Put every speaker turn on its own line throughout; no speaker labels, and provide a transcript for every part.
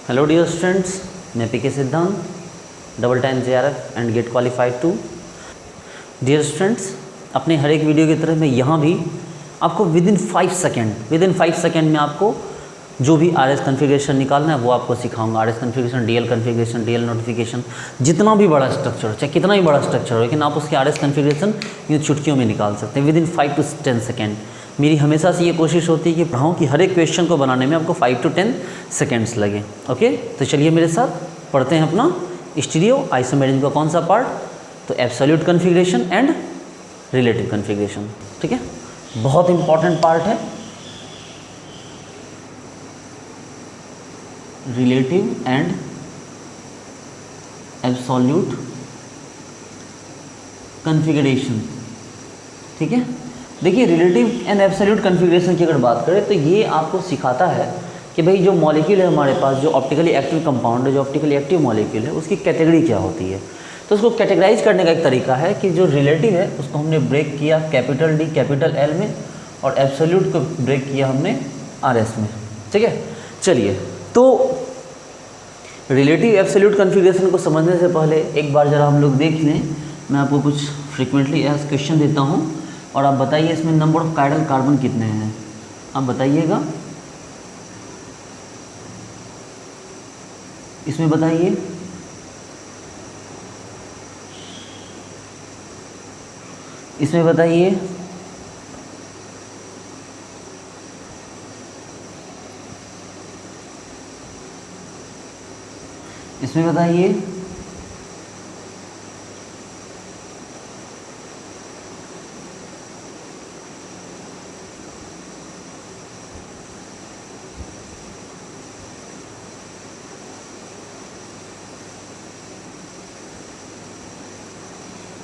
Hello dear students, मैं P K Siddhant, double time JRF and GATE qualified too. Dear students, अपने हर एक video की तरह मैं यहाँ भी आपको विद इन 5 सेकेंड में आपको जो भी RS कन्फिग्रेशन निकालना है वो आपको सिखाऊंगा। RS configuration, DL configuration, DL notification, जितना भी बड़ा स्ट्रक्चर हो, चाहे कितना भी बड़ा स्ट्रक्चर हो, लेकिन आप उसके RS कन्फिग्रेशन यूँ चुटकियों में निकाल सकते हैं विद इन 5 to 10 सेकेंड। मेरी हमेशा से ये कोशिश होती है कि पढ़ाऊँ कि हर एक क्वेश्चन को बनाने में आपको 5 to 10 सेकेंड्स लगे। ओके, तो चलिए मेरे साथ पढ़ते हैं अपना स्टीरियो आइसोमेरिज्म का कौन सा पार्ट, तो absolute configuration and relative configuration. ठीक है, बहुत इंपॉर्टेंट पार्ट है रिलेटिव एंड एब्सोल्यूट कन्फिग्रेशन। ठीक है, देखिए रिलेटिव एंड एब्सोल्यूट कन्फिग्रेशन की अगर बात करें तो ये आपको सिखाता है कि भाई जो मॉलिक्यूल है हमारे पास, जो ऑप्टिकली एक्टिव कंपाउंड है, जो ऑप्टिकली एक्टिव मॉलिक्यूल है, उसकी कैटेगरी क्या होती है। तो उसको कैटेगराइज करने का एक तरीका है कि जो रिलेटिव है उसको हमने ब्रेक किया कैपिटल D कैपिटल L में, और एब्सोल्यूट को ब्रेक किया हमने RS में। ठीक है, चलिए तो रिलेटिव एब्सोल्यूट कन्फिग्रेशन को समझने से पहले एक बार ज़रा हम लोग देख लें। मैं आपको कुछ फ्रिक्वेंटली एज क्वेश्चन देता हूँ और आप बताइए इसमें नंबर ऑफ कायरल कार्बन कितने हैं, आप बताइएगा। इसमें बताइए इसमें बताइए इसमें बताइए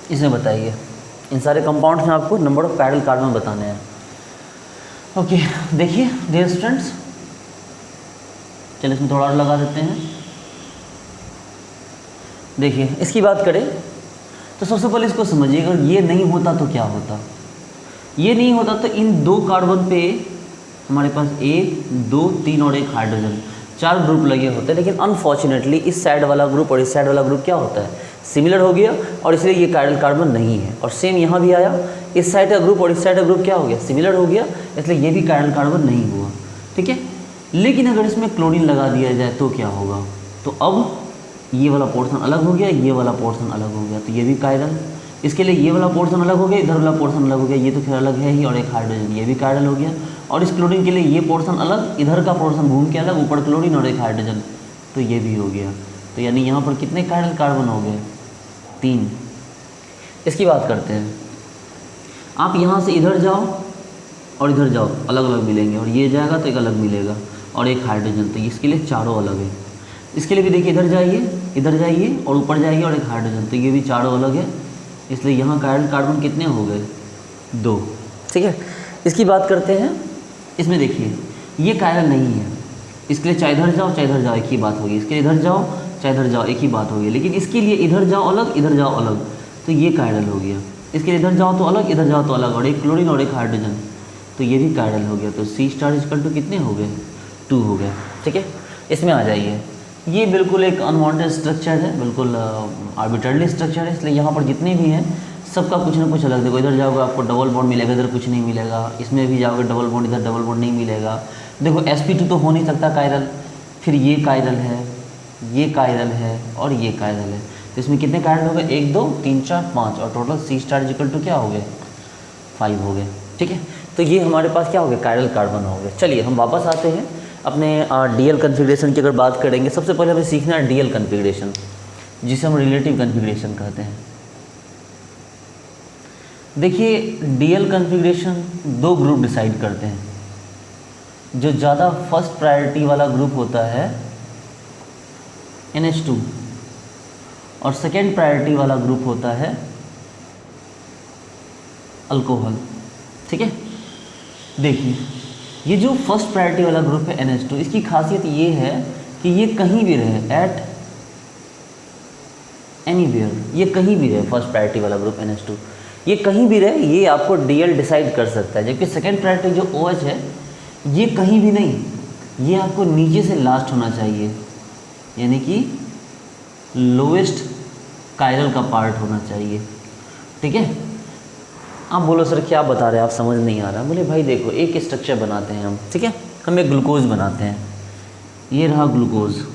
इसमें बताइए। इन सारे कंपाउंड्स में आपको नंबर ऑफ कायरल कार्बन बताने हैं। ओके, देखिए डियर स्टूडेंट्स, चलिए इसमें थोड़ा और लगा देते हैं। देखिए इसकी बात करें तो सबसे पहले इसको समझिए, अगर ये नहीं होता तो क्या होता। ये नहीं होता तो इन 2 कार्बन पे हमारे पास 1 2 3 और 1 हाइड्रोजन, 4 ग्रुप लगे होते हैं। लेकिन अनफॉर्चुनेटली इस साइड वाला ग्रुप और इस साइड वाला ग्रुप क्या होता है, सिमिलर हो गया, और इसलिए ये कायरल कार्बन नहीं है। और सेम यहाँ भी आया, इस साइड का ग्रुप और इस साइड का ग्रुप क्या हो गया, सिमिलर हो गया, इसलिए ये भी कायरल कार्बन नहीं हुआ। ठीक है, लेकिन अगर इसमें क्लोरीन लगा दिया जाए तो क्या होगा, तो अब ये वाला पोर्शन अलग हो गया, ये वाला पोर्शन अलग हो गया, तो ये भी कायरल। इसके लिए ये वाला पोर्शन अलग हो गया, इधर वाला पोर्शन अलग हो गया, ये तो फिर अलग है ही, और एक हाइड्रोजन, ये भी कायरल हो गया। और इस क्लोरीन के लिए ये पोर्शन अलग, इधर का पोर्शन घूम के अलग, ऊपर क्लोरीन और एक हाइड्रोजन, तो ये भी हो गया। तो यानी यहाँ पर कितने कायरल कार्बन हो गए, 3। इसकी बात करते हैं, आप यहाँ से इधर जाओ और इधर जाओ, अलग अलग मिलेंगे, और ये जाएगा तो एक अलग मिलेगा, और एक हाइड्रोजन, तो इसके लिए चारों अलग है। इसके लिए भी देखिए, इधर जाइए और ऊपर जाइए और एक हाइड्रोजन, तो ये भी चारों अलग है, इसलिए यहाँ कायरल कार्बन कितने हो गए, 2। ठीक है, इसकी बात करते हैं। इसमें देखिए ये कायरल नहीं है, इसके लिए चाहे इधर जाओ चाहे इधर जाओ एक ही बात होगी, इसके लिए इधर जाओ चाहे इधर जाओ एक ही बात होगी, लेकिन इसके लिए इधर जाओ अलग इधर जाओ अलग, तो ये कायरल हो गया। इसके लिए इधर जाओ तो अलग इधर जाओ तो अलग, और एक क्लोरीन और एक हाइड्रोजन, तो ये भी कायरल हो गया। तो C स्टार इक्वल टू कितने हो गए, 2 हो गए। ठीक है, इसमें आ जाइए। ये बिल्कुल एक अनवांटेड स्ट्रक्चर है, बिल्कुल आर्बिट्ररी स्ट्रक्चर है, इसलिए यहाँ पर जितने भी हैं सबका कुछ ना कुछ अलग। देखो इधर जाओगे आपको डबल बॉन्ड मिलेगा, इधर कुछ नहीं मिलेगा, इसमें भी जाओगे डबल बॉन्ड, इधर डबल बॉन्ड नहीं मिलेगा। देखो sp2 तो हो नहीं सकता कायरल, फिर ये कायरल है, ये कायरल है, और ये कायरल है, तो इसमें कितने कायरल हो गए, 1 2 3 4 5, और total C star equal to क्या हो गए, 5 हो गए। ठीक है, तो ये हमारे पास क्या हो गया, कायरल कार्बन हो गए। चलिए हम वापस आते हैं अपने DL कन्फिग्रेशन की अगर बात करेंगे। सबसे पहले हमें सीखना है DL कन्फिग्रेशन, जिसे हम रिलेटिव कन्फिग्रेशन कहते हैं। देखिए DL कन्फिग्रेशन 2 ग्रुप डिसाइड करते हैं। जो ज़्यादा फर्स्ट प्रायोरिटी वाला ग्रुप होता है NH2, और सेकेंड प्रायोरिटी वाला ग्रुप होता है अल्कोहल। ठीक है, देखिए ये जो फर्स्ट प्रायोरिटी वाला ग्रुप है NH2, इसकी खासियत ये है कि ये कहीं भी रहे, एट एनीवेयर, ये कहीं भी रहे। फर्स्ट प्रायोरिटी वाला ग्रुप NH2 ये कहीं भी रहे, ये आपको DL डिसाइड कर सकता है। जबकि सेकेंड प्रायोरिटी जो OH है, ये कहीं भी नहीं, ये आपको नीचे से लास्ट होना चाहिए, यानी कि लोएस्ट कायरल का पार्ट होना चाहिए। ठीक है, आप बोलो सर क्या बता रहे हैं आप, समझ नहीं आ रहा। बोले भाई देखो एक स्ट्रक्चर बनाते हैं हम, ठीक है, हम एक ग्लूकोज बनाते हैं, ये रहा glucose,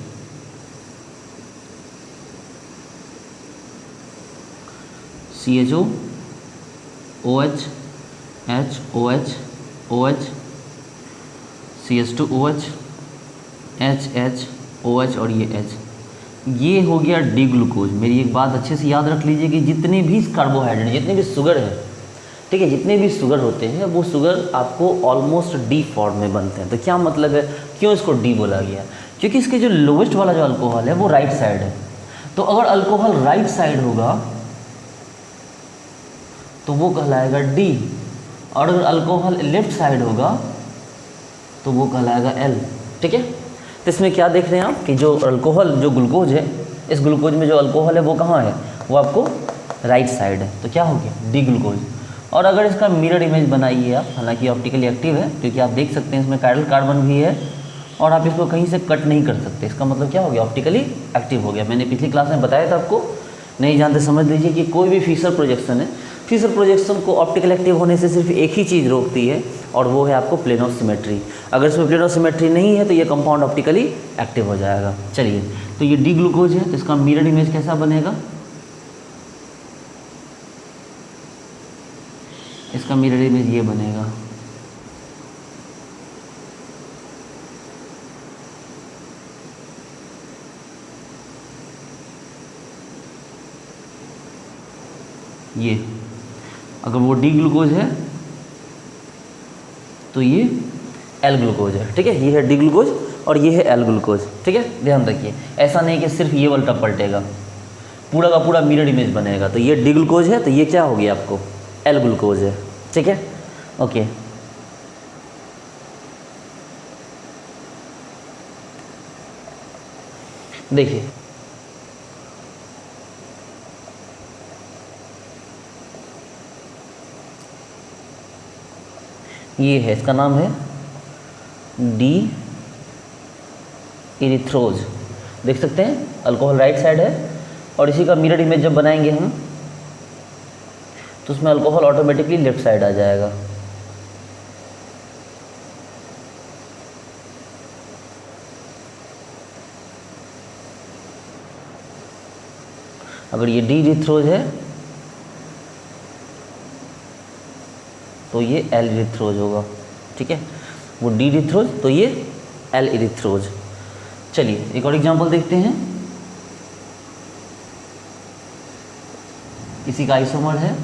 CHO OH H OH OH CH2OH H H OH और ये H, ये हो गया डी ग्लूकोज। मेरी एक बात अच्छे से याद रख लीजिए कि जितने भी कार्बोहाइड्रेट, जितने भी शुगर है, ठीक है, जितने भी शुगर होते हैं वो शुगर आपको ऑलमोस्ट डी फॉर्म में बनते हैं। तो क्या मतलब है, क्यों इसको डी बोला गया? क्योंकि इसके जो लोवेस्ट वाला जो अल्कोहल है वो राइट साइड है। तो अगर अल्कोहल राइट साइड होगा तो वो कहलाएगा डी, और अगर अल्कोहल लेफ्ट साइड होगा तो वो कहलाएगा एल। ठीक है, तो इसमें क्या देख रहे हैं आप कि जो अल्कोहल, जो ग्लूकोज है, इस ग्लूकोज में जो अल्कोहल है वो कहाँ है, वो आपको राइट साइड है। तो क्या हो गया, डी ग्लूकोज। और अगर इसका मिरर इमेज बनाइए आप, हालांकि ऑप्टिकली एक्टिव है क्योंकि आप देख सकते हैं इसमें कायरल कार्बन भी है और आप इसको कहीं से कट नहीं कर सकते, इसका मतलब क्या हो गया, ऑप्टिकली एक्टिव हो गया। मैंने पिछली क्लास में बताया था आपको, नहीं जानते समझ लीजिए कि कोई भी फिशर प्रोजेक्शन है, फिशर प्रोजेक्शन को ऑप्टिकल एक्टिव होने से सिर्फ एक ही चीज़ रोकती है और वो है आपको प्लेन ऑफ सिमेट्री। अगर इसमें प्लेन ऑफ सिमेट्री नहीं है तो ये कंपाउंड ऑप्टिकली एक्टिव हो जाएगा। चलिए, तो ये डी ग्लूकोज है, तो इसका मिरर इमेज कैसा बनेगा, इसका मिरर इमेज ये बनेगा। ये अगर वो डी ग्लूकोज है तो ये एल ग्लूकोज है। ठीक है, ये है डी ग्लूकोज और ये है एल ग्लूकोज। ठीक है, ध्यान रखिए, ऐसा नहीं कि सिर्फ ये वाला पलटेगा, पूरा का पूरा मिरर इमेज बनेगा। तो ये डी ग्लूकोज है तो ये क्या हो गया आपको, एल ग्लूकोज है। ठीक है, ओके। देखिए ये है, इसका नाम है डी इरिथ्रोज। देख सकते हैं अल्कोहल राइट साइड है और इसी का मिरर इमेज जब बनाएंगे हम तो उसमें अल्कोहल ऑटोमेटिकली लेफ्ट साइड आ जाएगा। अगर ये डी इरिथ्रोज है तो ये एल इरिथ्रोज होगा। ठीक है, वो डी इरिथ्रोज तो ये एल इरिथ्रोज। चलिए एक और एग्जांपल देखते हैं। इसी का आइसोमर है,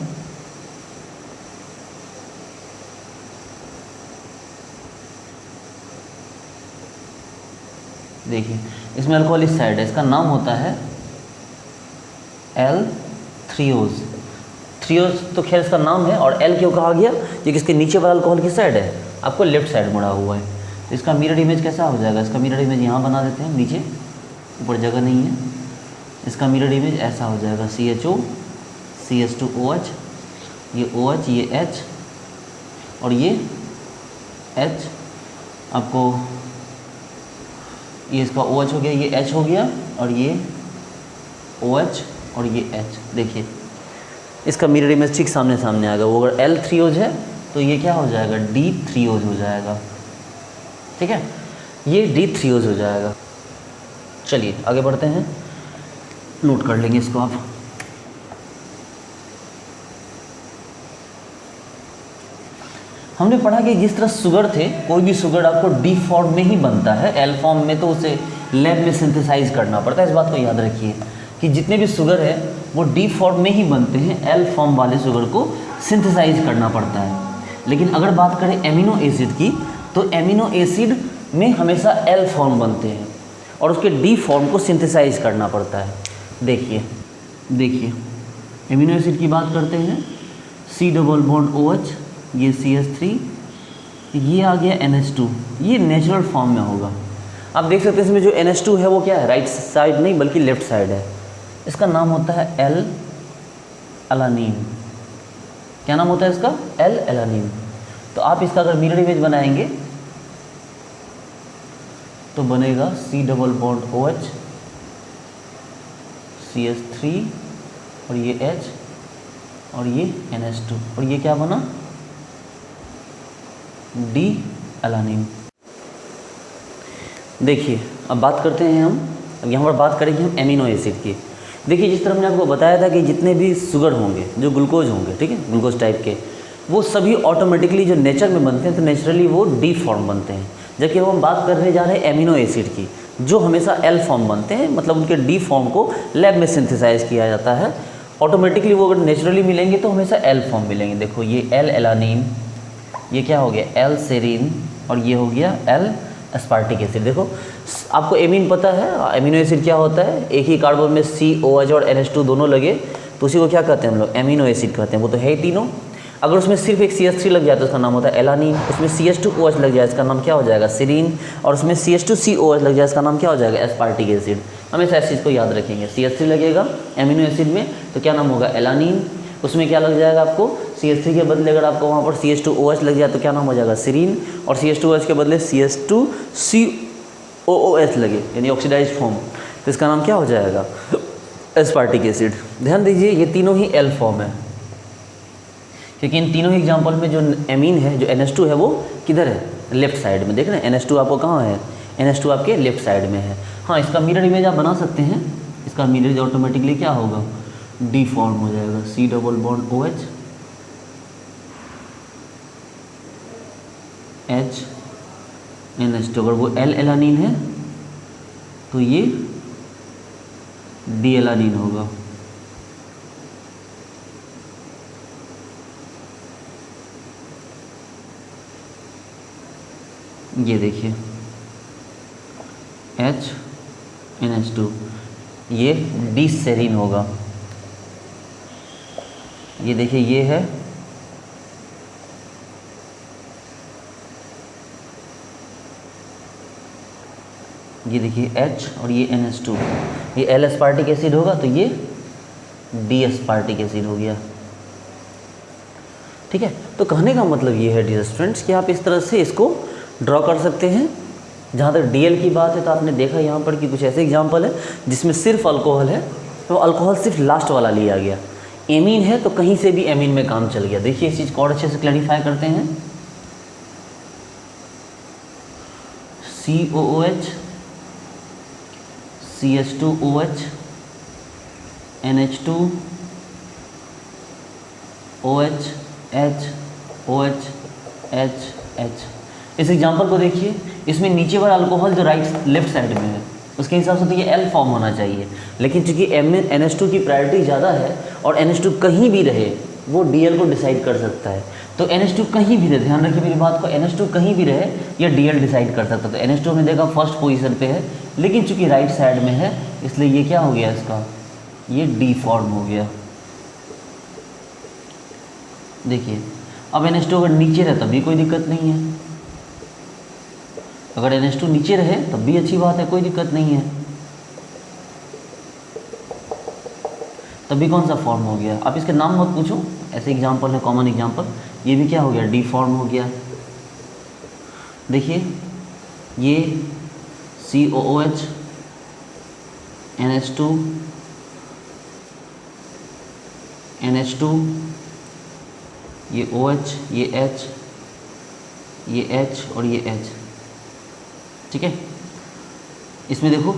देखिए इसमें अल्कोहल इस साइड है, इसका नाम होता है एल थ्रियोज। थ्रियोज तो खैर इसका नाम है, और एल क्यों कहा गया, ये किसके नीचे वाला अल्कोहल किस साइड है, आपको लेफ्ट साइड मुड़ा हुआ है। तो इसका मिरर इमेज कैसा हो जाएगा, इसका मिरर इमेज यहाँ बना देते हैं, नीचे ऊपर जगह नहीं है। इसका मिरर इमेज ऐसा हो जाएगा, CHO CH2OH, ये OH ये H और ये H, आपको ये इसका OH हो गया, ये H हो गया और ये OH और ये H। देखिए इसका मिरर इमेज ठीक सामने सामने आएगा। वो अगर L थ्रियोज है तो ये क्या हो जाएगा, D थ्रियोज हो जाएगा। ठीक है, ये D थ्रियोज हो जाएगा। चलिए आगे बढ़ते हैं, नोट कर लेंगे इसको आप। हमने पढ़ा कि जिस तरह शुगर थे, कोई भी शुगर आपको डी फॉर्म में ही बनता है, एल फॉर्म में तो उसे लैब में सिंथेसाइज करना पड़ता है। इस बात को याद रखिए कि जितने भी शुगर है वो डी फॉर्म में ही बनते हैं, एल फॉर्म वाले शुगर को सिंथेसाइज करना पड़ता है। लेकिन अगर बात करें एमिनो एसिड की, तो एमिनो एसिड में हमेशा एल फॉर्म बनते हैं और उसके डी फॉर्म को सिंथेसाइज करना पड़ता है। देखिए एमिनो एसिड की बात करते हैं, C डबल बॉन्ड OH, ये CH3, ये आ गया NH2, ये नेचुरल फॉर्म में होगा। आप देख सकते हैं इसमें जो NH2 है वो क्या है, राइट साइड नहीं बल्कि लेफ्ट साइड है। इसका नाम होता है एल एलानीन। क्या नाम होता है इसका, एल एलानीन। तो आप इसका अगर मिरर इमेज बनाएंगे तो बनेगा C double bond OH CH3 और ये H और ये NH2 और ये क्या बना, डी एलानिन। देखिए अब बात करते हैं हम, अब यहाँ पर बात करेंगे हम एमिनो एसिड की। देखिए जिस तरह मैंने आपको बताया था कि जितने भी शुगर होंगे, जो ग्लूकोज होंगे, ठीक है, ग्लूकोज टाइप के, वो सभी ऑटोमेटिकली जो नेचर में बनते हैं तो नेचुरली वो डी फॉर्म बनते हैं। जबकि हम बात करने जा रहे हैं एमिनो एसिड की, जो हमेशा एल फॉर्म बनते हैं, मतलब उनके डी फॉर्म को लैब में सिंथेसाइज किया जाता है। ऑटोमेटिकली वो अगर नेचुरली मिलेंगे तो हमेशा एल फॉर्म मिलेंगे। देखो ये एल एलानिन, ये क्या हो गया एल सेरीन और ये हो गया एल एस्पार्टिक एसिड। देखो आपको एमीन पता है, एमिनो एसिड क्या होता है, एक ही कार्बन में COH और NH2 दोनों लगे तो उसी को क्या कहते हैं हम लोग, एमिनो एसिड कहते हैं। वो तो है ही तीनों। अगर उसमें सिर्फ एक CH3 लग जाए तो उसका नाम होता है एलानिन, उसमें CH2OH लग जाए इसका नाम क्या हो जाएगा, सीरीन, और उसमें CH2COH लग जाए इसका नाम क्या हो जाएगा, एस्पार्टिक एसिड। हमेशा इस चीज़ को याद रखेंगे, CH3 लगेगा एमिनो एसिड में तो क्या नाम होगा, एलानिन। उसमें क्या लग जाएगा आपको, CH3 के बदले अगर आपको वहाँ पर CH2OH लग जाए तो क्या नाम हो जाएगा, सीरीन, और CH2OH के बदले CH2COOH लगे यानी ऑक्सीडाइज्ड फॉर्म तो इसका नाम क्या हो जाएगा, एस्पार्टिक एसिड। ध्यान दीजिए ये तीनों ही एल फॉर्म है, क्योंकि इन तीनों ही एग्जाम्पल में जो एमीन है, जो NH2 है वो किधर है, लेफ्ट साइड में। देख रहे हैं NH2 आपको कहाँ है, NH2 आपके लेफ्ट साइड में है। हाँ इसका मिरर इमेज आप बना सकते हैं, इसका मिरर ऑटोमेटिकली क्या होगा, डी फॉर्म हो जाएगा, C double bond OH H NH2। अगर वो एल एलानिन है तो ये डी एलानिन होगा। ये देखिए H NH2, ये डी सेरीन होगा। ये देखिए ये है ये देखिए H और ये NH2, ये एल एस्पार्टिक एसिड होगा तो ये डी एस्पार्टिक एसिड हो गया। ठीक है, तो कहने का मतलब ये है डियर स्टूडेंट्स कि आप इस तरह से इसको ड्रॉ कर सकते हैं। जहाँ तक DL की बात है तो आपने देखा यहाँ पर कि कुछ ऐसे एग्जाम्पल है जिसमें सिर्फ अल्कोहल है तो अल्कोहल सिर्फ लास्ट वाला लिया गया। एमीन है तो कहीं से भी एमीन में काम चल गया। देखिए इस चीज़ को और अच्छे से क्लैरिफाई करते हैं। COOH CH2OH NH2 OH H OH H H। इस एग्जाम्पल को देखिए, इसमें नीचे वाला अल्कोहल जो राइट लेफ्ट साइड में है उसके हिसाब से तो ये एल फॉर्म होना चाहिए, लेकिन चूंकि NH2 की प्रायोरिटी ज़्यादा है और NH2 कहीं भी रहे वो DL को डिसाइड कर सकता है। तो NH2 कहीं भी रहे, ध्यान रखिए मेरी बात को, NH2 कहीं भी रहे या DL डिसाइड कर सकता है। तो NH2 हमने देखा फर्स्ट पोजीशन पे है, लेकिन चूंकि राइट साइड में है इसलिए ये क्या हो गया, इसका ये डी फॉर्म हो गया। देखिए अब NH2 अगर नीचे रहे तब भी कोई दिक्कत नहीं है, अगर NH2 नीचे रहे तब भी अच्छी बात है, कोई दिक्कत नहीं है। तभी कौन सा फॉर्म हो गया, आप इसके नाम मत पूछो, ऐसे एग्जाम्पल है कॉमन एग्जाम्पल। ये भी क्या हो गया, डी फॉर्म हो गया। देखिए ये COOH NH2 NH2 ये OH ये H ये H और ये H। ठीक है, इसमें देखो,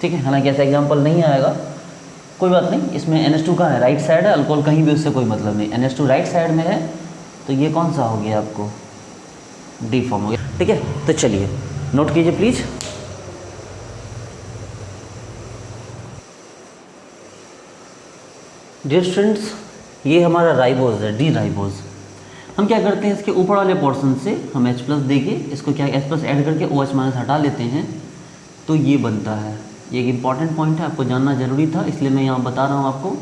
ठीक है, हालांकि ऐसा एग्जाम्पल नहीं आएगा, कोई बात नहीं। इसमें NH2 का है राइट साइड है, अल्कोहल कहीं भी उससे कोई मतलब नहीं। NH2 राइट साइड में है तो ये कौन सा हो गया आपको, डी फॉर्म हो गया। ठीक है, तो चलिए नोट कीजिए प्लीज। डियर स्टूडेंट्स, ये हमारा राइबोज है, डी राइबोज। हम क्या करते हैं, इसके ऊपर वाले पोर्शन से हम H+ देके इसको क्या H+ ऐड करके OH- हटा लेते हैं तो ये बनता है। ये एक इम्पॉर्टेंट पॉइंट है, आपको जानना ज़रूरी था इसलिए मैं यहाँ बता रहा हूँ आपको।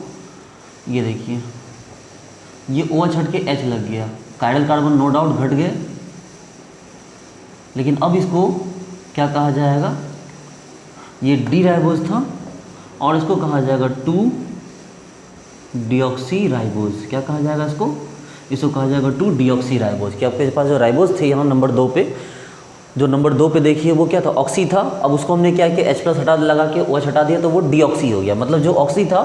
ये देखिए ये OH हट के H लग गया, कायरल कार्बन नो डाउट घट गए, लेकिन अब इसको क्या कहा जाएगा, ये डी राइबोज था और इसको कहा जाएगा 2-डीऑक्सी राइबोज। क्या कहा जाएगा इसको, इसको कहा जाएगा 2-डीऑक्सी राइबोज। कि आपके पास जो राइबोज थे यहाँ नंबर 2 पे जो नंबर 2 पे देखिए वो क्या था, ऑक्सी था। अब उसको हमने क्या किया, H+ हटा लगा के OH हटा दिया तो वो डीऑक्सी हो गया। मतलब जो ऑक्सी था,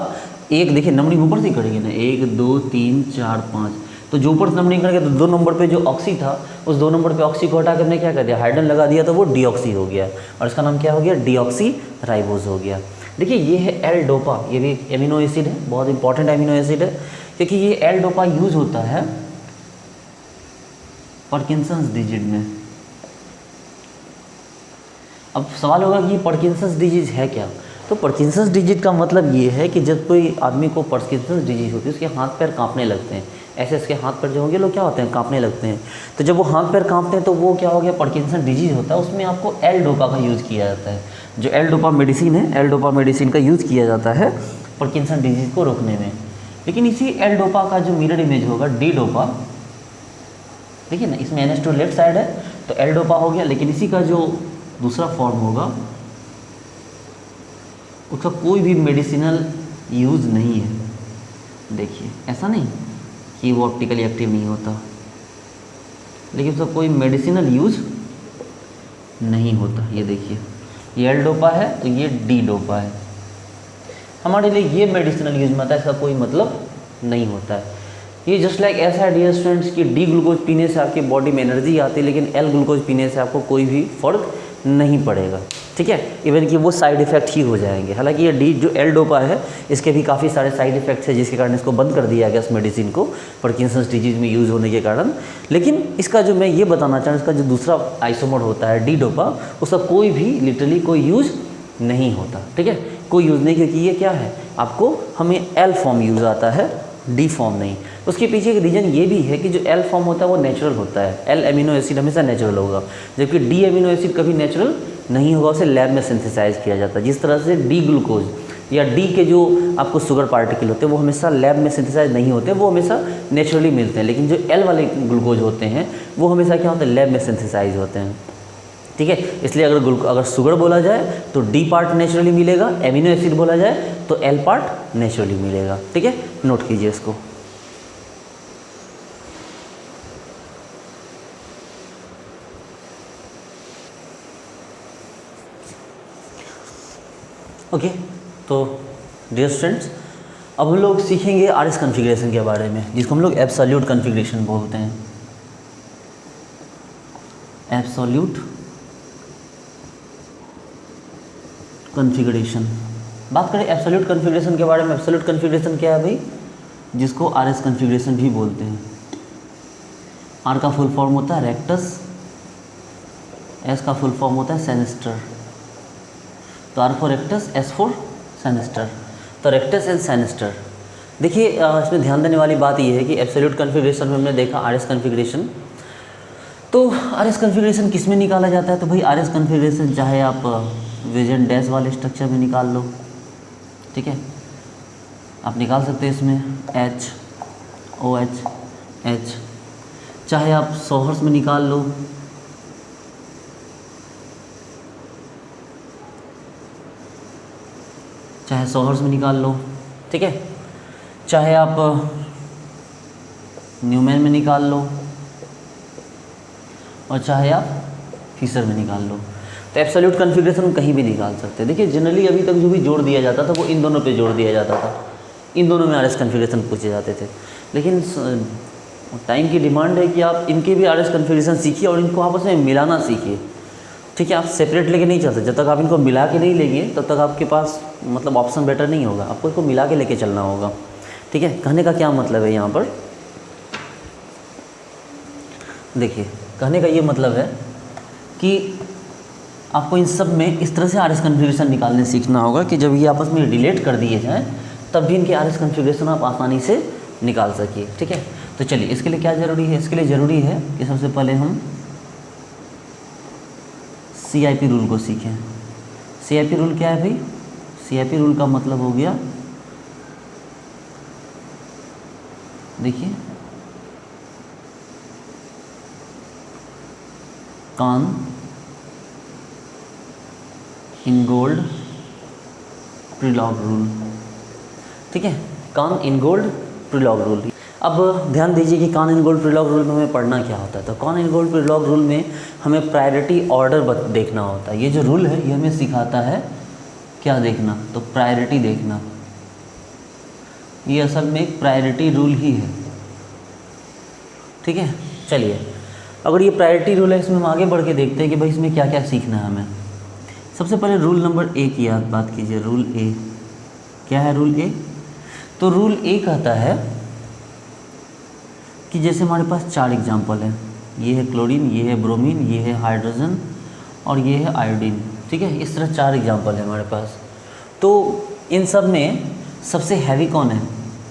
एक देखिए नंबरिंग ऊपर से करेंगे ना, 1 2 3 4 5, तो जो ऊपर से नंबरिंग करेंगे तो 2 नंबर पे जो ऑक्सी था, उस 2 नंबर पे ऑक्सी को हटा के हमने क्या कर दिया, हाइड्रोजन लगा दिया, तो वो डीऑक्सी हो गया और इसका नाम क्या हो गया, डीऑक्सी राइबोज हो गया। देखिए ये है एल डोपा, ये भी एमिनो एसिड है, बहुत इंपॉर्टेंट एमिनो एसिड है, क्योंकि ये एल डोपा यूज होता है पार्किंसंस डिजीज में। अब सवाल होगा कि पार्किंसंस डिजीज है क्या। तो पार्किंसंस डिजीज का मतलब ये है कि जब कोई आदमी को पार्किंसंस डिजीज होती है, उसके हाथ पैर कांपने लगते हैं, ऐसे इसके हाथ पैर जो होंगे लोग क्या होते हैं, कांपने लगते हैं। तो जब वो हाथ पैर कांपते हैं तो वो क्या हो गया, पार्किंसन डिजीज होता है। उसमें आपको एल डोपा का यूज़ किया जाता है, जो एल डोपा मेडिसिन है, एल डोपा मेडिसिन का यूज़ किया जाता है पार्किंसन डिजीज को रोकने में। लेकिन इसी एल डोपा का जो मिरर इमेज होगा, डी डोपा, देखिए ना, इसमें NH2 लेफ्ट साइड है तो एल डोपा हो गया, लेकिन इसी का जो दूसरा फॉर्म होगा उसका कोई भी मेडिसिनल यूज़ नहीं है। देखिए ऐसा नहीं कि वो ऑप्टिकली एक्टिव नहीं होता, लेकिन उसका कोई मेडिसिनल यूज़ नहीं होता। ये देखिए, ये एल डोपा है तो ये डी डोपा है, हमारे लिए ये मेडिसिनल यूज में आता है, इसका कोई मतलब नहीं होता है। ये जस्ट लाइक ऐसा है डियर स्टूडेंट्स कि डी ग्लूकोज पीने से आपकी बॉडी में एनर्जी आती है, लेकिन एल ग्लूकोज पीने से आपको कोई भी फर्क नहीं पड़ेगा, ठीक है। इवन कि वो साइड इफेक्ट ही हो जाएंगे। हालांकि ये डी जो एल डोपा है, इसके भी काफ़ी सारे साइड इफेक्ट्स हैं, जिसके कारण इसको बंद कर दिया गया इस मेडिसिन को पार्किंसंस डिजीज में यूज़ होने के कारण। लेकिन इसका जो मैं ये बताना चाहूँ, इसका जो दूसरा आइसोमर होता है डी डोपा, उसका कोई भी लिटरली कोई यूज़ नहीं होता, ठीक है, कोई यूज़ नहीं, क्योंकि ये क्या है, आपको हमें एल फॉर्म यूज़ आता है, डी फॉर्म नहीं। उसके पीछे एक रीज़न ये भी है कि जो एल फॉर्म होता है वो नेचुरल होता है, एल एमिनो एसिड हमेशा नेचुरल होगा, जबकि डी एमिनो एसिड कभी नेचुरल नहीं होगा, उसे लैब में सिंथेसाइज किया जाता है। जिस तरह से डी ग्लूकोज या डी के जो आपको शुगर पार्टिकल होते हैं वो हमेशा लैब में सिंथेसाइज नहीं होते, वो हमेशा नेचुरली मिलते हैं। लेकिन जो एल वाले ग्लूकोज होते हैं वो हमेशा क्या होते हैं, लैब में सिंथेसाइज होते हैं, ठीक है। इसलिए अगर शुगर बोला जाए तो डी पार्ट नेचुरली मिलेगा, एमिनो एसिड बोला जाए तो एल पार्ट नेचुरली मिलेगा, ठीक है, नोट कीजिए इसको। ओके तो डियर स्टूडेंट्स, अब हम लोग सीखेंगे RS कॉन्फ़िगरेशन के बारे में, जिसको हम लोग एब्सोल्यूट कॉन्फ़िगरेशन बोलते हैं। एब्सोल्यूट कॉन्फ़िगरेशन, बात करें एब्सोल्यूट कॉन्फ़िगरेशन के बारे में। एब्सोल्यूट कॉन्फ़िगरेशन क्या है भाई, जिसको RS कॉन्फ़िगरेशन भी बोलते हैं। R का फुल फॉर्म होता है रेक्टस, S का फुल फॉर्म होता है सेनेस्टर, तो R for rectus, S for sinister, तो रेक्टस एंड सेनेस्टर। देखिए इसमें ध्यान देने वाली बात यह है कि एब्सोल्यूट कॉन्फ़िगरेशन में हमने देखा RS कॉन्फ़िगरेशन, तो RS कॉन्फ़िगरेशन किस में निकाला जाता है, तो भाई RS कॉन्फ़िगरेशन चाहे आप विजन डैश वाले स्ट्रक्चर में निकाल लो, ठीक है, आप निकाल सकते हैं इसमें H OH H, चाहे आप सोहर्स में निकाल लो, चाहे सोहर्स में निकाल लो, ठीक है, चाहे आप न्यूमैन में निकाल लो, और चाहे आप फिशर में निकाल लो। तो एब्सोल्यूट कॉन्फ़िगरेशन कहीं भी निकाल सकते हैं। देखिए जनरली अभी तक जो भी जोड़ दिया जाता था वो इन दोनों पे जोड़ दिया जाता था, इन दोनों में RS कॉन्फ़िगरेशन पूछे जाते थे। लेकिन टाइम की डिमांड है कि आप इनके भी RS कॉन्फ़िगरेशन सीखिए और इनको आपस में मिलाना सीखिए, ठीक है। आप सेपरेट लेके नहीं चल सकते, जब तक आप इनको मिला के नहीं लेंगे तब तक आपके पास मतलब ऑप्शन बेटर नहीं होगा, आपको इसको मिला के लेके चलना होगा, ठीक है। कहने का क्या मतलब है यहाँ पर, देखिए कहने का ये मतलब है कि आपको इन सब में इस तरह से RS कॉन्फ़िगरेशन निकालने सीखना होगा कि जब ये आपस में रिलेट कर दिए जाएँ तब भी इनके RS कॉन्फ़िगरेशन आप आसानी से निकाल सकिए, ठीक है। तो चलिए इसके लिए क्या ज़रूरी है, इसके लिए ज़रूरी है कि सबसे पहले हम CIP रूल को सीखें। CIP रूल क्या है भाई, CIP रूल का मतलब हो गया, देखिए कान इनगोल्ड प्रिलॉग रूल, ठीक है, कान इनगोल्ड प्रिलॉग रूल। अब ध्यान दीजिए कि कॉन-एनगोल्ड-प्रिलॉग रूल में हमें पढ़ना क्या होता है। तो कॉन-एनगोल्ड-प्रिलॉग रूल में हमें प्रायोरिटी ऑर्डर देखना होता है। ये जो रूल है ये हमें सिखाता है क्या देखना, तो प्रायोरिटी देखना। ये असल में एक प्रायोरिटी रूल ही है, ठीक है। चलिए, अगर ये प्रायोरिटी रूल है, इसमें हम आगे बढ़ के देखते हैं कि भाई इसमें क्या क्या सीखना है हमें। सबसे पहले रूल नंबर ए की याद बात कीजिए। रूल ए क्या है? रूल ए, तो रूल ए कहता है कि जैसे हमारे पास 4 एग्जाम्पल हैं, ये है क्लोरीन, ये है ब्रोमीन, ये है हाइड्रोजन और ये है आयोडीन, ठीक है। इस तरह 4 एग्जाम्पल है हमारे पास। तो इन सब में सबसे हैवी कौन है?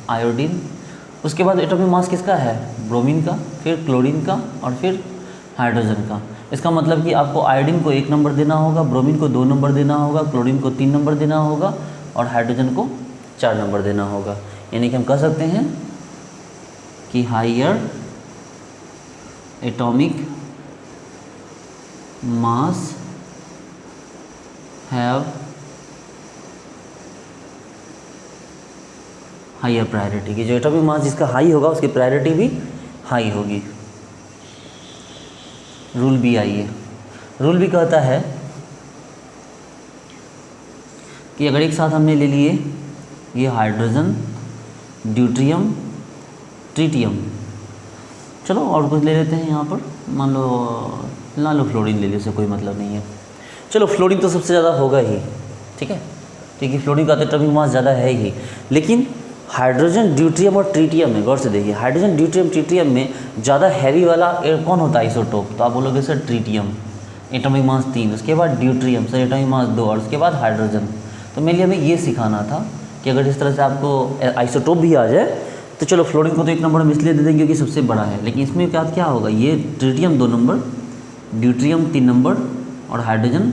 आयोडीन। उसके बाद एटॉमिक मास किसका है? ब्रोमीन का, फिर क्लोरीन का और फिर हाइड्रोजन का। इसका मतलब कि आपको आयोडीन को 1 नंबर देना होगा, ब्रोमीन को 2 नंबर देना होगा, क्लोरीन को 3 नंबर देना होगा और हाइड्रोजन को 4 नंबर देना होगा। यानी कि हम कह सकते हैं कि higher atomic mass have higher priority, कि जो एटॉमिक मास जिसका हाई होगा उसकी प्रायोरिटी भी हाई होगी। रूल बी आइए। रूल बी कहता है कि अगर एक साथ हमने ले लिए ये हाइड्रोजन, ड्यूट्रियम, ट्रिटियम, चलो और कुछ ले लेते हैं यहाँ पर, मान लो फ्लोरीन ले लीजिए, उससे कोई मतलब नहीं है। चलो फ्लोरीन तो सबसे ज़्यादा होगा ही, ठीक है, क्योंकि फ्लोरीन का तो एटॉमिक मास ज़्यादा है ही। लेकिन हाइड्रोजन, ड्यूट्रियम और ट्रिटियम में गौर से देखिए, हाइड्रोजन, ड्यूट्रियम, ट्रिटियम में ज़्यादा हैवी वाला कौन होता है? आइसोटोप। तो आप बोलोगे सर ट्रिटियम, एटॉमिक मास 3, उसके बाद ड्यूट्रियम, सर एटॉमिक मास 2 और उसके बाद हाइड्रोजन। तो मेरे लिए हमें ये सिखाना था कि अगर इस तरह से आपको आइसोटोप भी आ जाए तो चलो फ्लोरीन को तो 1 नंबर हम इसलिए दे देंगे क्योंकि सबसे बड़ा है, लेकिन इसमें क्या होगा? ये ट्रिटियम 2 नंबर, ड्यूट्रियम 3 नंबर और हाइड्रोजन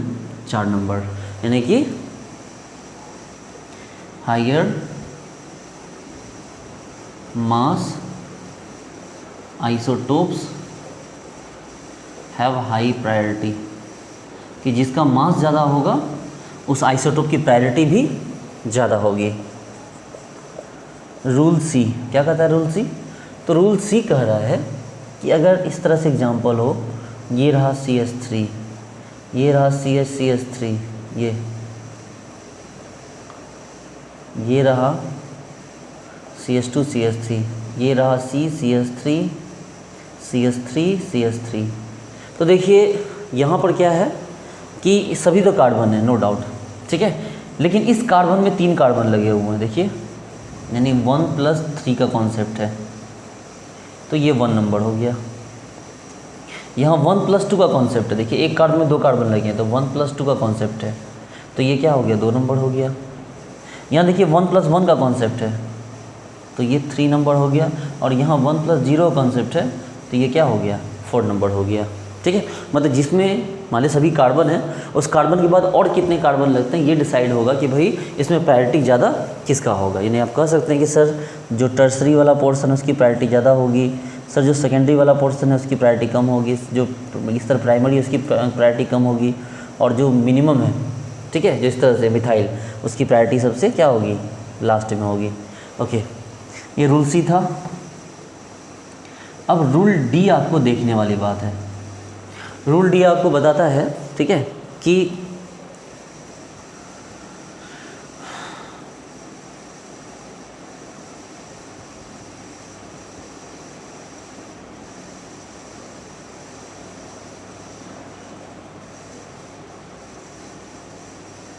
4 नंबर। यानी कि higher mass isotopes have high priority, कि जिसका मास ज़्यादा होगा उस आइसोटोप की प्रायोरिटी भी ज़्यादा होगी। रूल सी क्या कहता है? रूल सी, तो रूल सी कह रहा है कि अगर इस तरह से एग्जांपल हो, ये रहा CH3, ये रहा CH3, ये रहा CH2 CH3, ये रहा CH3 CH3 CH3। तो देखिए यहाँ पर क्या है कि सभी तो कार्बन है, नो डाउट, ठीक है, लेकिन इस कार्बन में 3 कार्बन लगे हुए हैं, देखिए, यानी 1+3 का कॉन्सेप्ट है। तो ये 1 नंबर हो गया। यहाँ 1+2 का कॉन्सेप्ट है, देखिए एक कार्बन में 2 कार्बन लगे हैं, तो 1+2 का कॉन्सेप्ट है, तो ये क्या हो गया? 2 नंबर हो गया। यहाँ देखिए 1+1 का कॉन्सेप्ट है, तो ये 3 नंबर हो गया। और यहाँ 1+0 का कॉन्सेप्ट है, तो ये क्या हो गया? 4 नंबर हो गया, ठीक है। मतलब जिसमें मान ली सभी कार्बन है, उस कार्बन के बाद और कितने कार्बन लगते हैं ये डिसाइड होगा कि भाई इसमें प्रायोरिटी ज़्यादा किसका होगा। यानी आप कह सकते हैं कि सर जो टर्सरी वाला पोर्शन है उसकी प्रायोरिटी ज़्यादा होगी, सर जो सेकेंडरी वाला पोर्शन है उसकी प्रायोरिटी कम होगी, जो इस तरह प्राइमरी है उसकी प्रायोरिटी कम होगी, और जो मिनिमम है, ठीक है, जिस तरह से मिथाइल, उसकी प्रायोरिटी सबसे क्या होगी? लास्ट में होगी। ओके, ये रूल सी था। अब रूल डी आपको देखने वाली बात है। रूल डी आपको बताता है, ठीक है, कि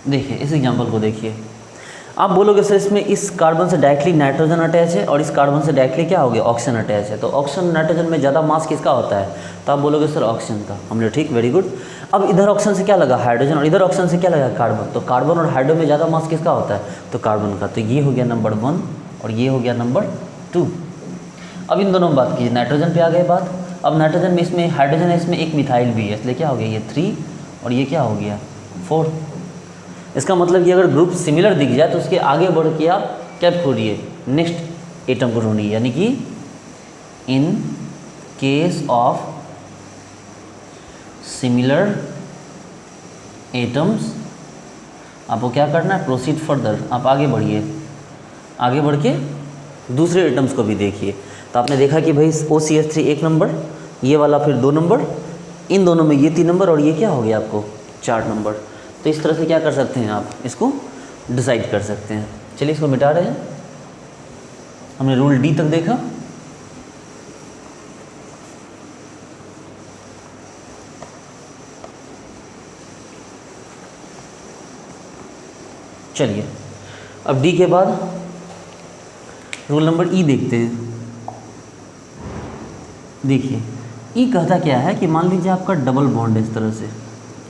देखिए इस एग्जांपल को देखिए, आप बोलोगे सर इसमें इस कार्बन से डायरेक्टली नाइट्रोजन अटैच है और इस कार्बन से डायरेक्टली क्या हो गया? ऑक्सीजन अटैच है। तो ऑक्सीजन नाइट्रोजन में ज़्यादा मास किसका होता है? तो आप बोलोगे सर ऑक्सीजन का। हमने ठीक, वेरी गुड। अब इधर ऑक्सीजन से क्या लगा? हाइड्रोजन, और इधर ऑक्सीजन से क्या लगा? कार्बन। तो कार्बन और हाइड्रोजन में ज़्यादा मास किसका होता है? तो कार्बन का। तो ये हो गया नंबर 1 और ये हो गया नंबर 2। अब इन दोनों में बात कीजिए, नाइट्रोजन पे आ गई बात। अब नाइट्रोजन में इसमें हाइड्रोजन है, इसमें एक मिथाइल भी है, इसलिए क्या हो गया? ये 3 और ये क्या हो गया? 4। इसका मतलब कि अगर ग्रुप सिमिलर दिख जाए तो उसके आगे बढ़ के आप क्या ढूंढिए? नेक्स्ट एटम को ढूंढिए। यानी कि in case of similar atoms आपको क्या करना है? प्रोसीड फर्दर, आप आगे बढ़िए, आगे बढ़ के दूसरे एटम्स को भी देखिए। तो आपने देखा कि भाई OCH3 1 नंबर, ये वाला फिर 2 नंबर, इन दोनों में ये 3 नंबर और ये क्या हो गया आपको 4 नंबर। तो इस तरह से क्या कर सकते हैं आप, इसको डिसाइड कर सकते हैं। चलिए इसको मिटा रहे हैं। हमने रूल डी तक देखा। चलिए अब डी के बाद रूल नंबर ई देखते हैं। देखिए ई कहता क्या है कि मान लीजिए आपका डबल बॉन्ड है इस तरह से,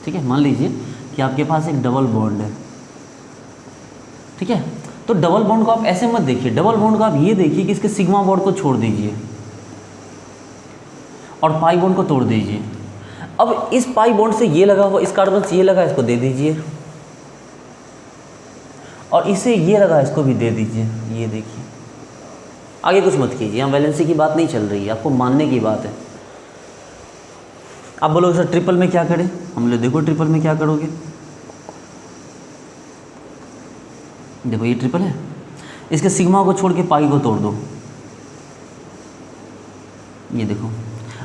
ठीक है। मान लीजिए कि आपके पास एक डबल बॉन्ड है, ठीक है। तो डबल बॉन्ड को आप ऐसे मत देखिए, डबल बॉन्ड को आप ये देखिए कि इसके सिग्मा बॉन्ड को छोड़ दीजिए और पाई बॉन्ड को तोड़ दीजिए। अब इस पाई बॉन्ड से ये लगा हुआ, इस कार्बन से ये लगा, इसको दे दीजिए, और इसे ये लगा, इसको भी दे दीजिए। ये देखिए, आगे कुछ मत कीजिए, यहाँ वैलेंसी की बात नहीं चल रही है, आपको मानने की बात है। आप बोलोगे सर ट्रिपल में क्या करें, हम लोग देखो ट्रिपल में क्या करोगे। देखो ये ट्रिपल है, इसके सिग्मा को छोड़ के पाई को तोड़ दो। ये देखो,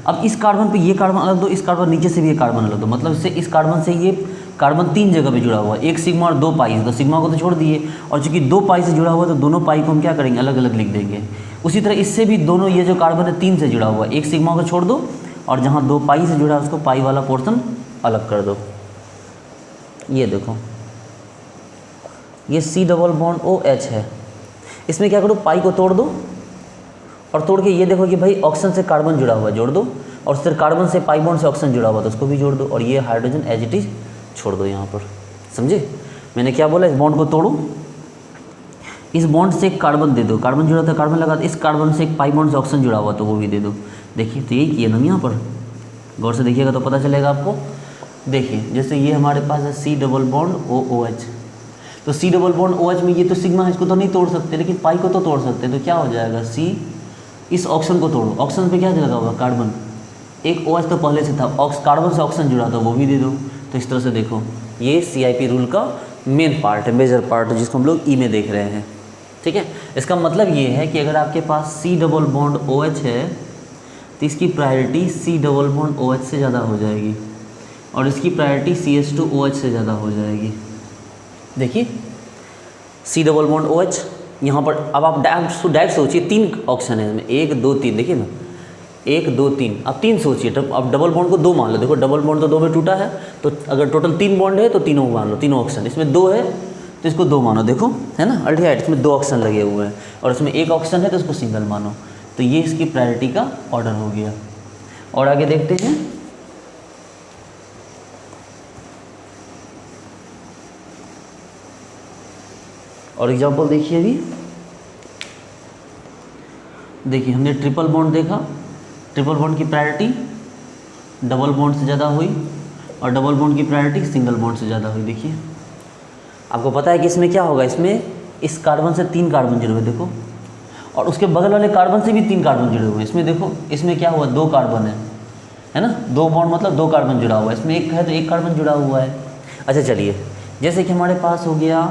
अब इस कार्बन पे ये कार्बन अलग दो, इस कार्बन नीचे से भी ये कार्बन अलग दो, मतलब इससे इस कार्बन से ये कार्बन 3 जगह पे जुड़ा हुआ है, एक सिग्मा और 2 पाई। तो सिग्मा को तो छोड़ दिए, और चूंकि 2 पाई से जुड़ा हुआ है तो दोनों पाई को हम क्या करेंगे, अलग अलग लिख देंगे। उसी तरह इससे भी दोनों, ये जो कार्बन है 3 से जुड़ा हुआ है, एक सिग्मा को छोड़ दो और जहाँ 2 पाई से जुड़ा है उसको पाई वाला पोर्शन अलग कर दो। ये देखो, ये C डबल बॉन्ड OH है, इसमें क्या करो, पाई को तोड़ दो और तोड़ के ये देखो कि भाई ऑक्सीजन से कार्बन जुड़ा हुआ है, जोड़ दो, और फिर कार्बन से पाई बॉन्ड से ऑक्सीजन जुड़ा हुआ तो उसको भी जोड़ दो, और ये हाइड्रोजन एज इट इज छोड़ दो यहाँ पर। समझे मैंने क्या बोला, इस बॉन्ड को तोड़ो, इस बॉन्ड से एक कार्बन दे दो, कार्बन जुड़ा था कार्बन लगा, इस कार्बन से एक पाई बॉन्ड से ऑक्सीजन जुड़ा हुआ तो वो भी दे दो। देखिए तो यही किया ना यहाँ पर, गौर से देखिएगा तो पता चलेगा आपको। देखिए जैसे ये हमारे पास है C डबल बॉन्ड OH, तो C डबल बॉन्ड OH में ये तो सिग्मा है, इसको तो नहीं तोड़ सकते, लेकिन पाई को तो तोड़ सकते हैं। तो क्या हो जाएगा, C, इस ऑक्सीजन को तोड़ो, ऑक्सीजन पे क्या लगा हुआ, कार्बन, एक OH तो पहले से था, कार्बन से ऑक्सीजन जुड़ा था वो भी दे दो। तो इस तरह से देखो, ये CIP रूल का मेन पार्ट है, मेजर पार्ट है, जिसको हम लोग ई में देख रहे हैं, ठीक है। इसका मतलब ये है कि अगर आपके पास C डबल बॉन्ड OH है तो इसकी priority C double bond OH से ज़्यादा हो जाएगी, और इसकी प्रायोरिटी CH2OH से ज़्यादा हो जाएगी। देखिए C डबल बॉन्ड OH यहाँ पर, अब आप डायरेक्ट सोचिए 3 ऑप्शन है इसमें, 1 2 3, देखिए ना 1 2 3, अब 3 सोचिए, अब डबल बॉन्ड को 2 मान लो। देखो डबल बॉन्ड तो 2 में टूटा है, तो अगर टोटल 3 बॉन्ड है तो तीनों मान लो, तीनों ऑप्शन। इसमें 2 है तो इसको 2 मानो, देखो है ना, अल्डिहाइड इसमें 2 ऑप्शन लगे हुए हैं, और इसमें 1 ऑप्शन है तो इसको सिंगल मानो। तो ये इसकी प्रायोरिटी का ऑर्डर हो गया। और आगे देखते हैं, और एग्जाम्पल देखिए अभी। देखिए हमने ट्रिपल बॉन्ड देखा, ट्रिपल बॉन्ड की प्रायोरिटी डबल बॉन्ड से ज़्यादा हुई, और डबल बॉन्ड की प्रायोरिटी सिंगल बॉन्ड से ज़्यादा हुई। देखिए आपको पता है कि इसमें क्या होगा, इसमें इस कार्बन से 3 कार्बन जुड़े हुए, देखो, और उसके बगल वाले कार्बन से भी 3 कार्बन जुड़े हुए। इसमें देखो, इसमें क्या हुआ, 2 कार्बन है ना, 2 बॉन्ड मतलब 2 कार्बन जुड़ा हुआ है, इसमें 1 है तो 1 कार्बन जुड़ा हुआ है। अच्छा चलिए, जैसे कि हमारे पास हो गया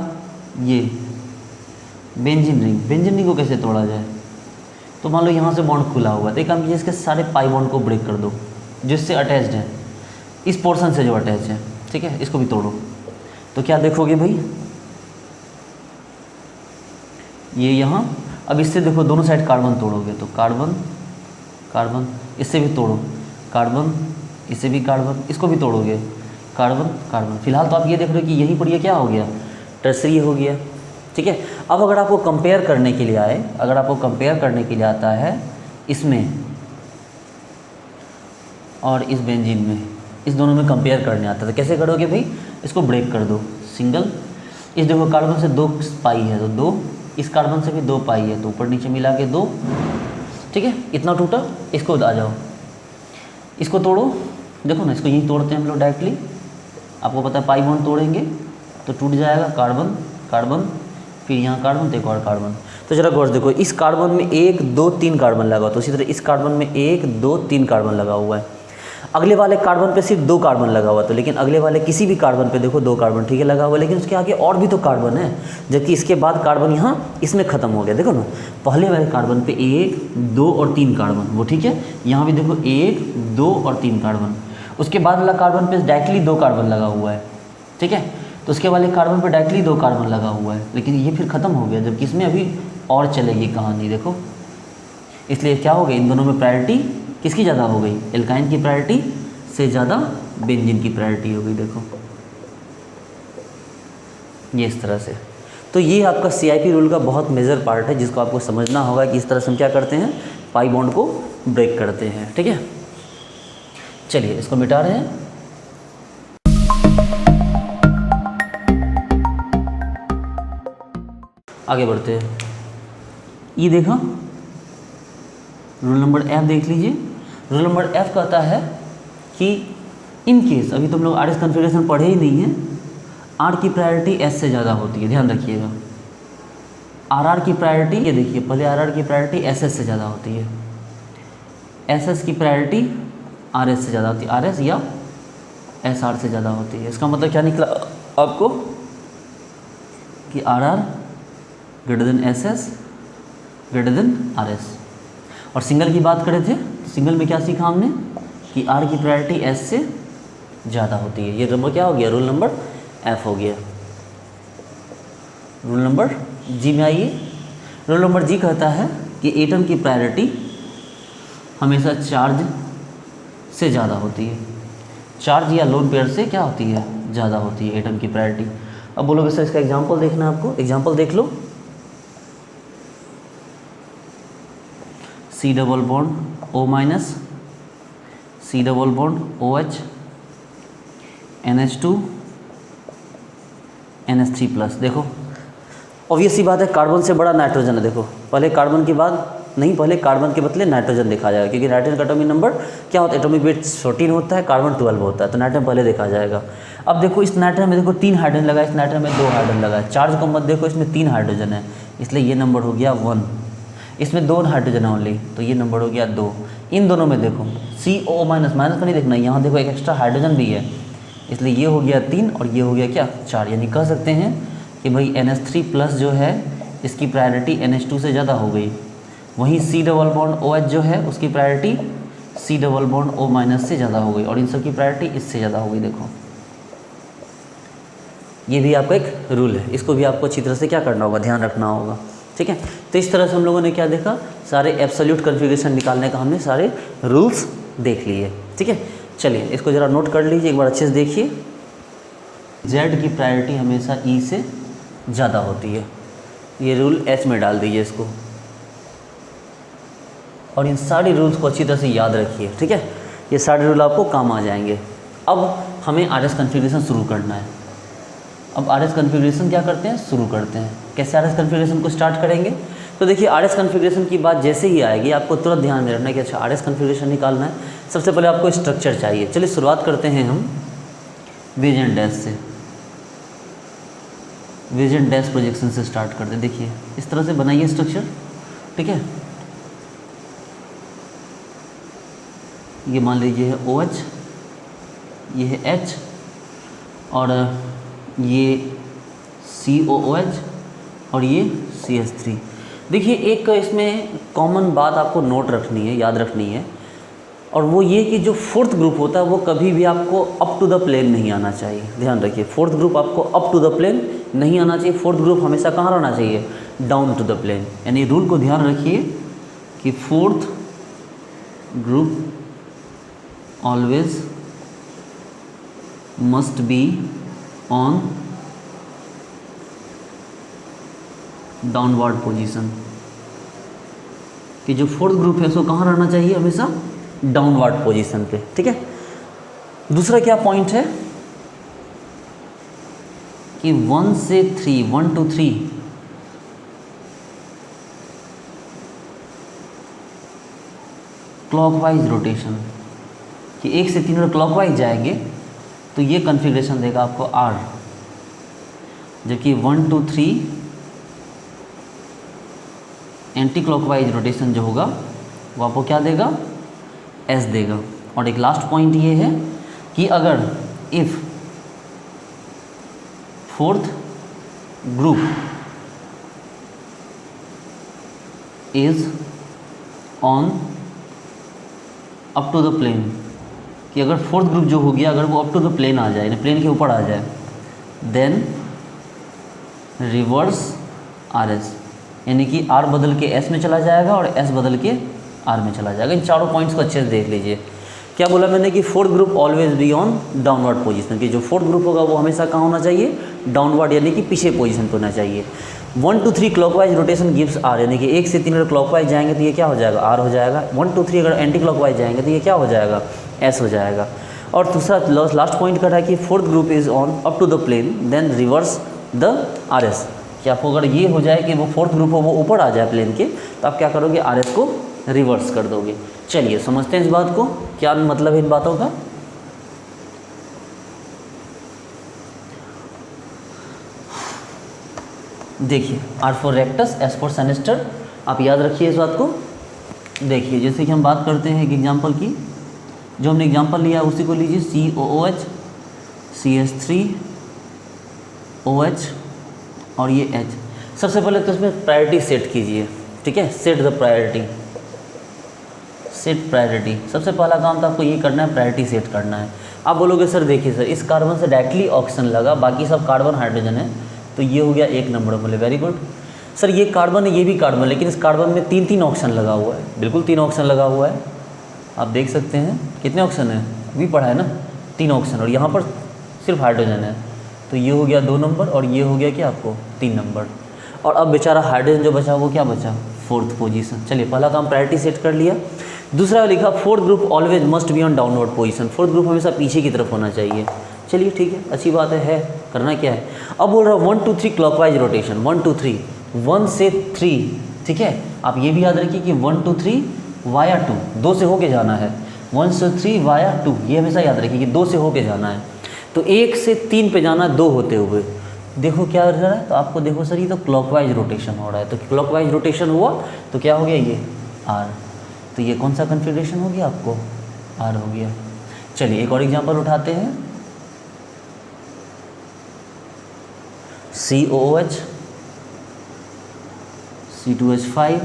ये बेंजीन रिंग, बेंजीन रिंग को कैसे तोड़ा जाए, तो मान लो यहाँ से बॉन्ड खुला हुआ है, तो एक काम कीजिए, इसके सारे पाई बॉन्ड को ब्रेक कर दो जिससे अटैच्ड है, इस पोर्शन से जो अटैच है, ठीक है, इसको भी तोड़ो। तो क्या देखोगे भाई, ये यहाँ, अब इससे देखो दोनों साइड कार्बन तोड़ोगे तो कार्बन कार्बन, इससे भी तोड़ो कार्बन, इससे भी कार्बन, इसको भी तोड़ोगे कार्बन कार्बन। फिलहाल तो आप ये देख रहे हो कि यहीं पर ये क्या हो गया, टर्सरी हो गया, ठीक है। अब अगर आपको कंपेयर करने के लिए आए, अगर आपको कंपेयर करने के लिए आता है इसमें और इस बेंजीन में, इस दोनों में कंपेयर करने आता है, तो कैसे करोगे भाई, इसको ब्रेक कर दो, सिंगल, इस देखो कार्बन से 2 पाई है तो 2, इस कार्बन से भी 2 पाई है तो ऊपर नीचे मिला के 2, ठीक है, इतना टूटा। इसको आ जाओ, इसको तोड़ो, देखो ना, इसको यहीं तोड़ते हैं हम लोग डायरेक्टली, आपको पता है पाई बॉन्ड तोड़ेंगे तो टूट जाएगा, कार्बन कार्बन, फिर यहाँ कार्बन तो एक और कार्बन। तो जरा गौर देखो, इस कार्बन में 1 2 3 कार्बन लगा, तो उसी तरह इस कार्बन में 1 2 3 कार्बन लगा हुआ है। अगले वाले कार्बन पे सिर्फ 2 कार्बन लगा हुआ था, लेकिन अगले वाले किसी भी कार्बन पे देखो 2 कार्बन ठीक है लगा हुआ, लेकिन उसके आगे और भी तो कार्बन है, जबकि इसके बाद कार्बन यहाँ इसमें ख़त्म हो गया। देखो ना, पहले वाले कार्बन पे 1, 2 और 3 कार्बन वो ठीक है, यहाँ भी देखो 1, 2 और 3 कार्बन। उसके बाद वाला कार्बन पे डायरेक्टली 2 कार्बन लगा हुआ है, ठीक है, तो उसके वाले कार्बन पे डायरेक्टली 2 कार्बन लगा हुआ है, लेकिन ये फिर ख़त्म हो गया, जबकि इसमें अभी और चलेगी कहानी देखो। इसलिए क्या हो गया, इन दोनों में प्रायोरिटी किसकी ज़्यादा हो गई, एल्काइन की प्रायोरिटी से ज़्यादा बेंजीन की प्रायोरिटी हो गई। देखो ये इस तरह से। तो ये आपका CIP रूल का बहुत मेजर पार्ट है, जिसको आपको समझना होगा कि इस तरह से हम क्या करते हैं, पाई बॉन्ड को ब्रेक करते हैं। ठीक है, चलिए इसको मिटा रहे हैं। आगे बढ़ते हैं। ये देखो रूल नंबर F देख लीजिए। रूल नंबर F कहता है कि इन केस, अभी तुम लोग RS कॉन्फ़िगरेशन पढ़े ही नहीं हैं, R की प्रायोरिटी S से ज़्यादा होती है, ध्यान रखिएगा। RR की प्रायोरिटी, ये देखिए पहले RR की प्रायोरिटी SS से ज़्यादा होती है, SS की प्रायोरिटी RS से ज़्यादा होती है, RS या SR से ज़्यादा होती है। इसका मतलब क्या निकला आपको कि RR greater than SS greater than RS। और सिंगल की बात करें थे, तो सिंगल में क्या सीखा हमने कि R की प्रायोरिटी S से ज़्यादा होती है। ये नंबर क्या हो गया, रूल नंबर F हो गया। रूल नंबर G में आइए। रूल नंबर G कहता है कि एटम की प्रायोरिटी हमेशा चार्ज से ज़्यादा होती है, चार्ज या लोन पेयर से क्या होती है, ज़्यादा होती है एटम की प्रायोरिटी। अब बोलोगे सर इसका एग्जांपल देखना है आपको, एग्जांपल देख लो। C double bond O minus, C double bond OH, NH2 NH3 plus. देखो ऑब्वियस सी बात है, कार्बन से बड़ा नाइट्रोजन है। देखो पहले कार्बन के बाद नहीं, पहले कार्बन के बदले नाइट्रोजन देखा जाएगा, क्योंकि नाइट्रोजन का एटॉमिक नंबर क्या होता है, एटॉमिक वेट 14 होता है, कार्बन 12 होता है, तो नाइट्रोजन पहले देखा जाएगा। अब देखो इस नाइट्रोजन में देखो 3 हाइड्रोजन लगा, इस नाइट्रोजन में 2 हाइड्रोजन लगा है। चार्ज को मत देखो, इसमें 3 हाइड्रोजन है, इसलिए ये नंबर हो गया 1। इसमें 2 हाइड्रोजन है ओनली, तो ये नंबर हो गया 2। इन दोनों में देखो CO माइनस, माइनस का नहीं देखना, यहाँ देखो एक एक्स्ट्रा हाइड्रोजन भी है, इसलिए ये हो गया 3 और ये हो गया क्या 4। यानी कह सकते हैं कि भाई NH3 प्लस जो है इसकी प्रायोरिटी NH2 से ज़्यादा हो गई। वहीं C डबल बॉन्ड OH जो है उसकी priority C double bond O minus से ज़्यादा हो गई, और इन सब की प्रायोरिटी इससे ज़्यादा हो गई। देखो ये भी आपका एक रूल है, इसको भी आपको अच्छी तरह से क्या करना होगा, ध्यान रखना होगा। ठीक है, तो इस तरह से हम लोगों ने क्या देखा, सारे एब्सोल्यूट कॉन्फ़िगरेशन निकालने का हमने सारे रूल्स देख लिए। ठीक है, चलिए इसको ज़रा नोट कर लीजिए, एक बार अच्छे से देखिए। Z की प्रायोरिटी हमेशा E से ज़्यादा होती है, ये रूल H में डाल दीजिए इसको, और इन सारे रूल्स को अच्छी तरह से याद रखिए। ठीक है, ये सारे रूल आपको काम आ जाएंगे। अब हमें RS कॉन्फ़िगरेशन शुरू करना है। अब RS कॉन्फ़िगरेशन क्या करते हैं, शुरू करते हैं। कैसे RS कॉन्फ़िगरेशन को स्टार्ट करेंगे, तो देखिए RS कॉन्फ़िगरेशन की बात जैसे ही आएगी आपको तुरंत ध्यान में रखना है कि अच्छा RS कॉन्फ़िगरेशन निकालना है। सबसे पहले आपको स्ट्रक्चर चाहिए। चलिए शुरुआत करते हैं हम वेज एंड डैश से, वेज एंड डैश प्रोजेक्शन से स्टार्ट करते हैं। देखिए इस तरह से बनाइए स्ट्रक्चर। ठीक है, ये मान लीजिए है OH, ये है H, और ये COOH, और ये CH3। देखिए एक इसमें कॉमन बात आपको नोट रखनी है, याद रखनी है, और वो ये कि जो फोर्थ ग्रुप होता है वो कभी भी आपको अप टू द प्लेन नहीं आना चाहिए। ध्यान रखिए, फोर्थ ग्रुप आपको अप टू द प्लेन नहीं आना चाहिए, फोर्थ ग्रुप हमेशा कहाँ रहना चाहिए, डाउन टू द प्लेन। यानी रूल को ध्यान रखिए कि fourth group always must be on downward position, कि जो फोर्थ ग्रुप है उसको कहाँ रहना चाहिए, हमेशा डाउनवर्ड पोजीशन पे। ठीक है, दूसरा क्या पॉइंट है कि 1 से 3, 1 to 3 क्लॉकवाइज रोटेशन, कि 1 से 3 क्लॉकवाइज जाएंगे तो ये कॉन्फ़िगरेशन देगा आपको R, जबकि 1 to 3 एंटी क्लॉकवाइज रोटेशन जो होगा वो आपको क्या देगा, S देगा। और एक लास्ट पॉइंट ये है कि अगर if fourth group is on up to the plane, कि अगर फोर्थ ग्रुप जो हो गया अगर वो अप टू द प्लेन आ जाए, प्लेन के ऊपर आ जाए, देन रिवर्स आर एस, यानी कि आर बदल के एस में चला जाएगा और एस बदल के आर में चला जाएगा। इन चारों पॉइंट्स को अच्छे से देख लीजिए। क्या बोला मैंने कि fourth group always be on downward position, कि जो फोर्थ ग्रुप होगा वो हमेशा कहाँ होना चाहिए, डाउनवर्ड, यानी कि पीछे पोजीशन पे होना चाहिए। 1 2 3 क्लॉकवाइज रोटेशन गिव्स आर, यानी कि 1 से 3 अगर क्लॉकवाइज जाएंगे तो ये क्या हो जाएगा, आर हो जाएगा। 1 2 3 अगर एंटी क्लॉकवाइज जाएंगे तो ये क्या हो जाएगा, एस हो जाएगा। और दूसरा लास्ट पॉइंट कर रहा है कि fourth group is on up to the plane then reverse the R S, कि आपको अगर ये हो जाए कि वो फोर्थ ग्रुप हो वो ऊपर आ जाए प्लेन के, तो आप क्या करोगे, आर एस को रिवर्स कर दोगे। चलिए समझते हैं इस बात को, क्या मतलब है इन बातों का। देखिए R for rectus, S for sinister, आप याद रखिए इस बात को। देखिए जैसे कि हम बात करते हैं एक एग्जांपल की, जो हमने एग्जांपल लिया उसी को लीजिए, COOH CH3OH और ये H। सबसे पहले तो इसमें प्रायोरिटी सेट कीजिए, ठीक है, set the priority, set priority. सबसे पहला काम तो आपको ये करना है, प्रायोरिटी सेट करना है। आप बोलोगे सर देखिए सर इस कार्बन से डायरेक्टली ऑक्सीजन लगा, बाकी सब कार्बन हाइड्रोजन है, तो ये हो गया 1 नंबर। बोले वेरी गुड सर, ये कार्बन है ये भी कार्बन, लेकिन इस कार्बन में 3 ऑक्सीजन लगा हुआ है। बिल्कुल 3 ऑक्सीजन लगा हुआ है, आप देख सकते हैं कितने ऑक्सीजन है, अभी पढ़ा है ना, 3 ऑक्सीजन, और यहाँ पर सिर्फ हाइड्रोजन है, तो ये हो गया 2 नंबर और ये हो गया क्या आपको 3 नंबर। और अब बेचारा हाइड्रोजन जो बचा वो क्या बचा, फोर्थ पोजीशन। चलिए पहला काम प्रायोरिटी सेट कर लिया। दूसरा लिखा fourth group always must be on downward position, fourth group हमेशा पीछे की तरफ होना चाहिए। चलिए ठीक है, अच्छी बात है, करना क्या है। अब बोल रहा है 1 2 3 क्लॉकवाइज रोटेशन, 1 2 3, 1 से 3, ठीक है। आप ये भी याद रखिए कि 1 2 3 वाया 2, 2 से होके जाना है, 1 से 3 वाया 2, ये हमेशा याद रखिए कि 2 से होके जाना है। तो 1 से 3 पे जाना 2 होते हुए, देखो क्या हो रहा है, तो आपको देखो सर ये तो क्लॉकवाइज रोटेशन हो रहा है, तो क्लॉकवाइज रोटेशन हुआ तो क्या हो गया ये आर, तो ये कौन सा कन्फिग्रेशन हो गया आपको, आर हो गया। चलिए एक और एग्जांपल उठाते हैं, COOH C2H5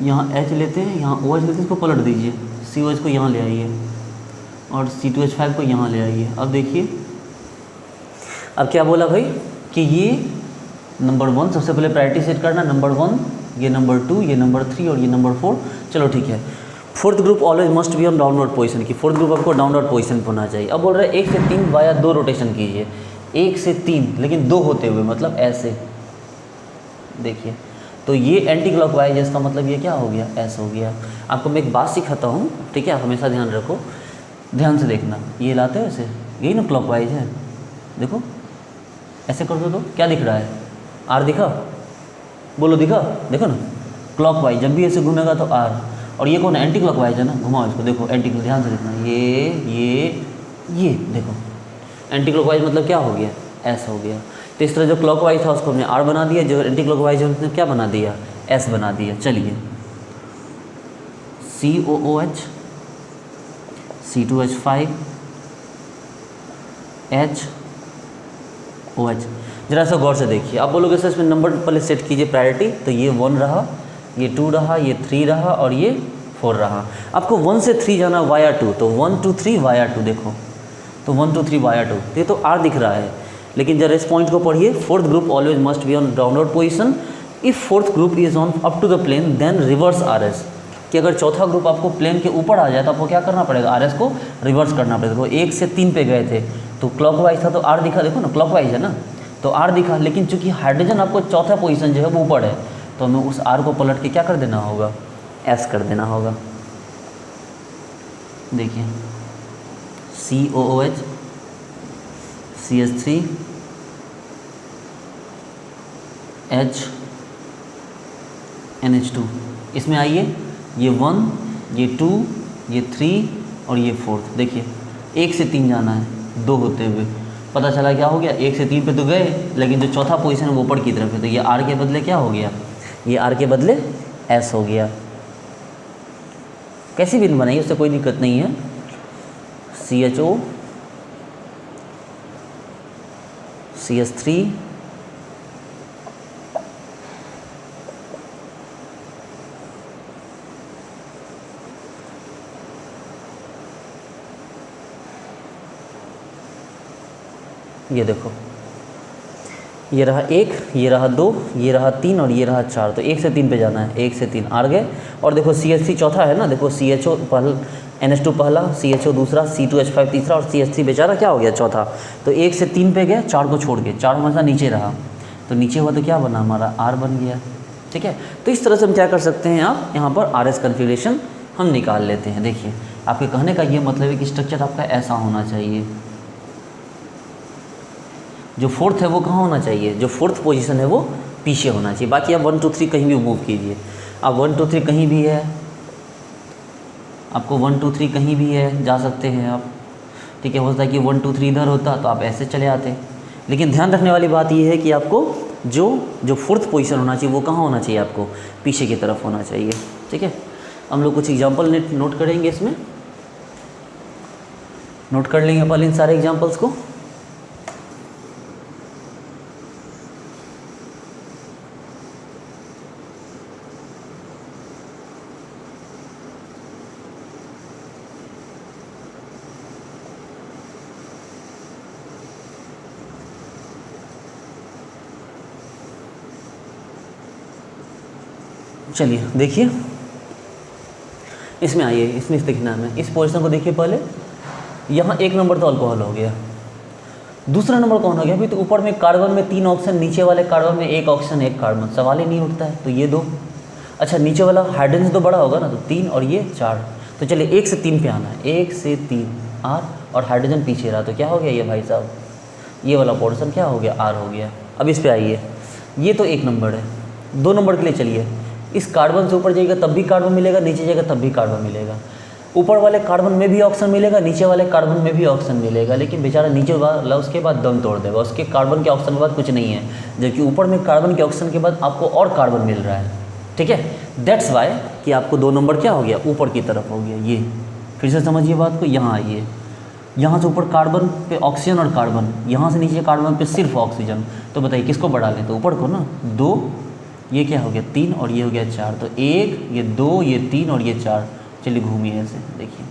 यहाँ H लेते हैं, यहाँ OH लेते हैं, इसको पलट दीजिए, COH को यहाँ ले आइए और C2H5 को यहाँ ले आइए। अब देखिए अब क्या बोला भाई कि ये नंबर 1 सबसे पहले प्रायोरिटी सेट करना, नंबर 1, ये नंबर 2, ये नंबर 3 और ये नंबर 4। चलो ठीक है। Fourth group always must be on downward position, की फोर्थ ग्रुप आपको डाउनवर्ड पोजीशन पर होना चाहिए। अब बोल रहे हैं 1 से 3 वाया 2 रोटेशन कीजिए, 1 से 3 लेकिन 2 होते हुए, मतलब ऐसे देखिए, तो ये एंटी क्लॉकवाइज है, इसका मतलब ये क्या हो गया, एस हो गया। आपको मैं एक बात सिखाता हूँ, ठीक है, आप हमेशा ध्यान रखो, ध्यान से देखना, ये लाते हो ऐसे, यही ना क्लॉकवाइज है, देखो ऐसे कर दो तो क्या दिख रहा है, आर दिखा, बोलो दिखा, देखो ना क्लॉकवाइज, जब भी ऐसे घूमेगा तो आर, और ये कौन है, एंटी क्लॉकवाइज है ना, घुमाओ इसको, देखो एंटी, ध्यान से देखना, ये देखो एंटी क्लॉकवाइज मतलब क्या हो गया, एस हो गया। तो इस तरह जो क्लॉकवाइज था उसको हमने आर बना दिया, जो एंटी क्लॉकवाइज है उसने क्या बना दिया, एस बना दिया। चलिए COOH C2H5 HOH, जरा सा गौर से देखिए। आप बोलोगे सर इसमें नंबर पहले सेट कीजिए प्रायोरिटी, तो ये 1 रहा, ये 2 रहा, ये 3 रहा और ये 4 रहा। आपको 1 से 3 जाना वाया 2, तो 1 2 3 वाया 2, देखो तो 1 2 3 वाया 2, ये तो आर दिख रहा है, लेकिन जरा इस पॉइंट को पढ़िए, fourth group always must be on downward position, if fourth group is on up to the plane then reverse R S, कि अगर चौथा ग्रुप आपको प्लेन के ऊपर आ जाए तो आपको क्या करना पड़ेगा, आर एस को रिवर्स करना पड़ेगा। देखो 1 से 3 पे गए थे तो क्लॉकवाइज था तो आर दिखा, देखो ना क्लॉकवाइज है ना, तो आर दिखा, लेकिन चूंकि हाइड्रोजन आपको चौथा पोजीशन जो है वो ऊपर है, तो हमें उस आर को पलट के क्या कर देना होगा, एस कर देना होगा। देखिए COOH CH3 NH2, इसमें आइए ये 1, ये 2, ये 3 और ये 4, देखिए 1 से 3 जाना है 2 होते हुए, पता चला क्या हो गया, 1 से 3 पे तो गए, लेकिन जो चौथा पोजीशन है वो ऊपर की तरफ है, तो ये आर के बदले क्या हो गया, ये आर के बदले एस हो गया। कैसी भी बनाइए उससे कोई दिक्कत नहीं है। CHO CH3 ये देखो, ये रहा 1, ये रहा 2, ये रहा 3 और ये रहा 4, तो 1 से 3 पे जाना है, 1 से 3 आर गए। और देखो CH3 चौथा है ना, देखो CHO पहला, NH2 पहला, CHO दूसरा, C2H5 तीसरा और CH3 बेचारा क्या हो गया चौथा। तो 1 से 3 पे गए, 4 को छोड़ के, 4 हमेशा नीचे रहा, तो नीचे हुआ तो क्या बना हमारा R बन गया। ठीक है, तो इस तरह से हम क्या कर सकते हैं, आप यहाँ पर RS कन्फिग्रेशन हम निकाल लेते हैं। देखिए आपके कहने का ये मतलब है कि स्ट्रक्चर आपका ऐसा होना चाहिए, जो फोर्थ है वो कहाँ होना चाहिए, जो फोर्थ पोजीशन है वो पीछे होना चाहिए। बाकी आप 1 2 3 कहीं भी मूव कीजिए, आप 1 2 3 कहीं भी है, आपको 1 2 3 कहीं भी है जा सकते हैं आप। ठीक है, हो सकता है कि 1 2 3 इधर होता तो आप ऐसे चले आते, लेकिन ध्यान रखने वाली बात ये है कि आपको जो फोर्थ पोजीशन होना चाहिए वो कहाँ होना चाहिए, आपको पीछे की तरफ होना चाहिए। ठीक है, हम लोग कुछ एग्जाम्पल नोट करेंगे, इसमें नोट कर लेंगे पहले इन सारे एग्जाम्पल्स को। चलिए देखिए, इसमें आइए, इसमें देखना है, इस पोजीशन को देखिए पहले। यहाँ 1 नंबर तो अल्कोहल हो गया, दूसरा नंबर कौन हो गया, अभी तो ऊपर में कार्बन में 3 ऑक्सीजन, नीचे वाले कार्बन में 1 ऑक्सीजन 1 कार्बन, सवाल ही नहीं उठता है, तो ये 2। अच्छा नीचे वाला हाइड्रोजन तो बड़ा होगा ना, तो 3 और ये 4। तो चलिए 1 से 3 पे आना है, 1 से 3 R, और हाइड्रोजन पीछे रहा, तो क्या हो गया ये भाई साहब, ये वाला पोर्शन क्या हो गया, R हो गया। अब इस पे आइए, ये तो 1 नंबर है, 2 नंबर के लिए चलिए, इस कार्बन से ऊपर जाइएगा तब भी कार्बन मिलेगा, नीचे जाएगा तब भी कार्बन मिलेगा, ऊपर वाले कार्बन में भी ऑक्सीजन मिलेगा, नीचे वाले कार्बन में भी ऑक्सीजन मिलेगा, लेकिन बेचारा नीचे वाला उसके बाद दम तोड़ देगा, उसके कार्बन के ऑक्सीजन के बाद कुछ नहीं है, जबकि ऊपर में कार्बन के ऑक्सीजन के बाद आपको और कार्बन मिल रहा है। ठीक है, दैट्स वाई कि आपको 2 नंबर क्या हो गया, ऊपर की तरफ हो गया। ये फिर से समझिए बात को, यहाँ आइए, यहाँ से ऊपर कार्बन पे ऑक्सीजन और कार्बन, यहाँ से नीचे कार्बन पे सिर्फ ऑक्सीजन, तो बताइए किसको बढ़ा लें, तो ऊपर को ना, 2, ये क्या हो गया 3 और ये हो गया 4, तो 1, ये 2, ये 3 और ये 4। चलिए घूमिए ऐसे देखिए,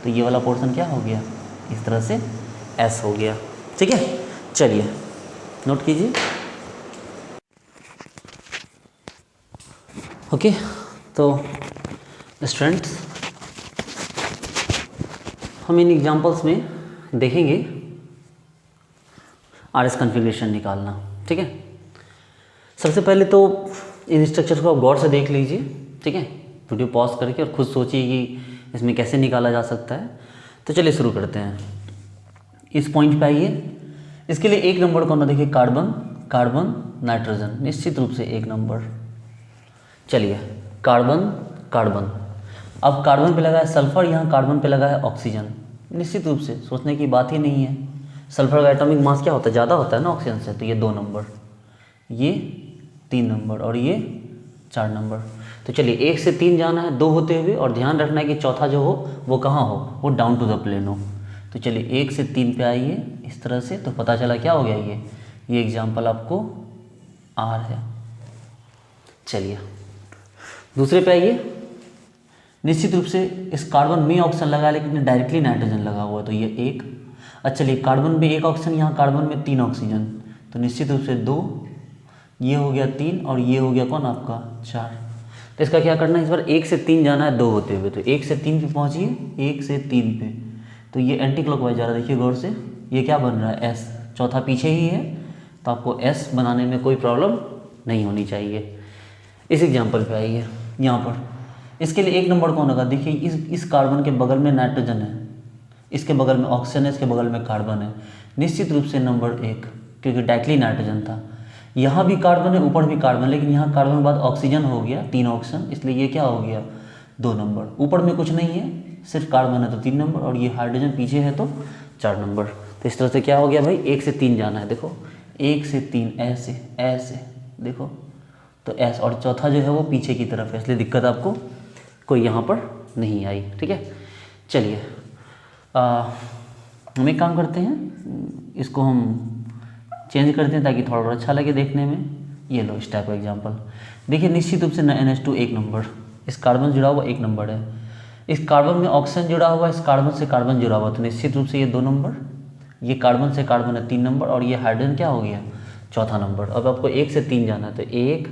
तो ये वाला पोर्शन क्या हो गया, इस तरह से S हो गया। ठीक है, चलिए नोट कीजिए। ओके, तो स्टूडेंट्स हम इन एग्जांपल्स में देखेंगे RS कन्फिग्रेशन निकालना। ठीक है, सबसे पहले तो इन स्ट्रक्चर को आप गौर से देख लीजिए। ठीक है, वीडियो पॉज करके, और खुद सोचिए कि इसमें कैसे निकाला जा सकता है। तो चलिए शुरू करते हैं। इस पॉइंट पे आइए, इसके लिए 1 नंबर कौन है, देखिए कार्बन, कार्बन, नाइट्रोजन, निश्चित रूप से 1 नंबर। चलिए कार्बन, कार्बन, अब कार्बन पे लगा है सल्फर, यहाँ कार्बन पे लगा है ऑक्सीजन, निश्चित रूप से सोचने की बात ही नहीं है। सल्फर का एटॉमिक मास क्या होता है, ज़्यादा होता है ना ऑक्सीजन से, तो ये 2 नंबर, ये 3 नंबर और ये 4 नंबर। तो चलिए 1 से 3 जाना है 2 होते हुए, और ध्यान रखना है कि चौथा जो हो वो कहाँ हो, वो डाउन टू द प्लेन हो। तो चलिए 1 से 3 पे आइए इस तरह से, तो पता चला क्या हो गया, ये एग्जाम्पल आपको R है। चलिए दूसरे पे आइए, निश्चित रूप से इस कार्बन में ऑक्सीजन लगा है, लेकिन डायरेक्टली नाइट्रोजन लगा हुआ है, तो ये 1। अच्छा चलिए कार्बन में 1 ऑक्सीजन, यहाँ कार्बन में 3 ऑक्सीजन, तो निश्चित रूप से 2, ये हो गया 3 और ये हो गया कौन आपका 4। तो इसका क्या करना है, इस बार 1 से 3 जाना है 2 होते हुए, तो 1 से 3 पे पहुँचिए, 1 से 3 पे, तो ये एंटी क्लॉकवाइज जा रहा है, देखिए गौर से, ये क्या बन रहा है S, चौथा पीछे ही है, तो आपको S बनाने में कोई प्रॉब्लम नहीं होनी चाहिए। इस एग्जाम्पल पे आइए, यहाँ पर इसके लिए 1 नंबर कौन होगा, देखिए इस कार्बन के बगल में नाइट्रोजन है, इसके बगल में ऑक्सीजन है, इसके बगल में कार्बन है, निश्चित रूप से नंबर 1, क्योंकि डायरेक्टली नाइट्रोजन था। यहाँ भी कार्बन है, ऊपर भी कार्बन, लेकिन यहाँ कार्बन के बाद ऑक्सीजन हो गया 3 ऑक्सीजन, इसलिए ये क्या हो गया 2 नंबर। ऊपर में कुछ नहीं है, सिर्फ कार्बन है तो 3 नंबर, और ये हाइड्रोजन पीछे है तो 4 नंबर। तो इस तरह से क्या हो गया भाई, 1 से 3 जाना है, देखो 1 से 3 ऐसे ऐसे, देखो तो ऐसे, और चौथा जो है वो पीछे की तरफ है, इसलिए दिक्कत आपको कोई यहाँ पर नहीं आई। ठीक है, चलिए हम एक काम करते हैं, इसको हम चेंज करते हैं ताकि थोड़ा और अच्छा लगे देखने में। ये लो इस टाइप का एग्जांपल, देखिए निश्चित रूप से NH2 एक नंबर, इस कार्बन जुड़ा हुआ 1 नंबर है, इस कार्बन में ऑक्सीजन जुड़ा हुआ, इस कार्बन से कार्बन जुड़ा हुआ, तो निश्चित रूप से ये 2 नंबर, ये कार्बन से कार्बन है 3 नंबर, और ये हाइड्रोजन क्या हो गया, चौथा नंबर। अब आपको 1 से 3 जाना है, तो 1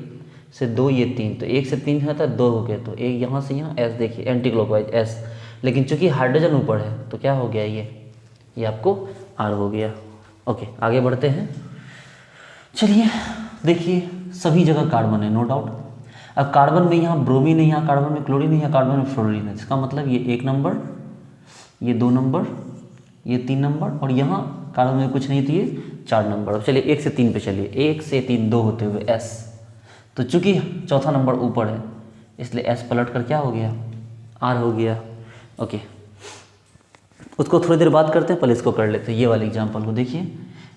से 2 ये 3, तो 1 से 3 है तो 2 हो गए, तो एक यहाँ से यहाँ S, देखिए एंटी क्लॉकवाइज S, लेकिन चूंकि हाइड्रोजन ऊपर है तो क्या हो गया, ये आपको R हो गया। ओके, आगे बढ़ते हैं। चलिए देखिए सभी जगह कार्बन है, नो डाउट। अब कार्बन में यहाँ ब्रोमीन है, यहाँ कार्बन में क्लोरीन है, यहाँ कार्बन में फ्लोरीन है, इसका मतलब ये 1 नंबर, ये 2 नंबर, ये 3 नंबर, और यहाँ कार्बन में कुछ नहीं तो ये 4 नंबर। अब चलिए 1 से 3 पे चलिए, 1 से 3 2 होते हुए S, तो चूंकि चौथा नंबर ऊपर है इसलिए S पलट कर क्या हो गया, R हो गया। ओके, उसको थोड़ी देर बात करते हैं, पहले इसको कर लेते हैं, ये वाले एग्जाम्पल को देखिए।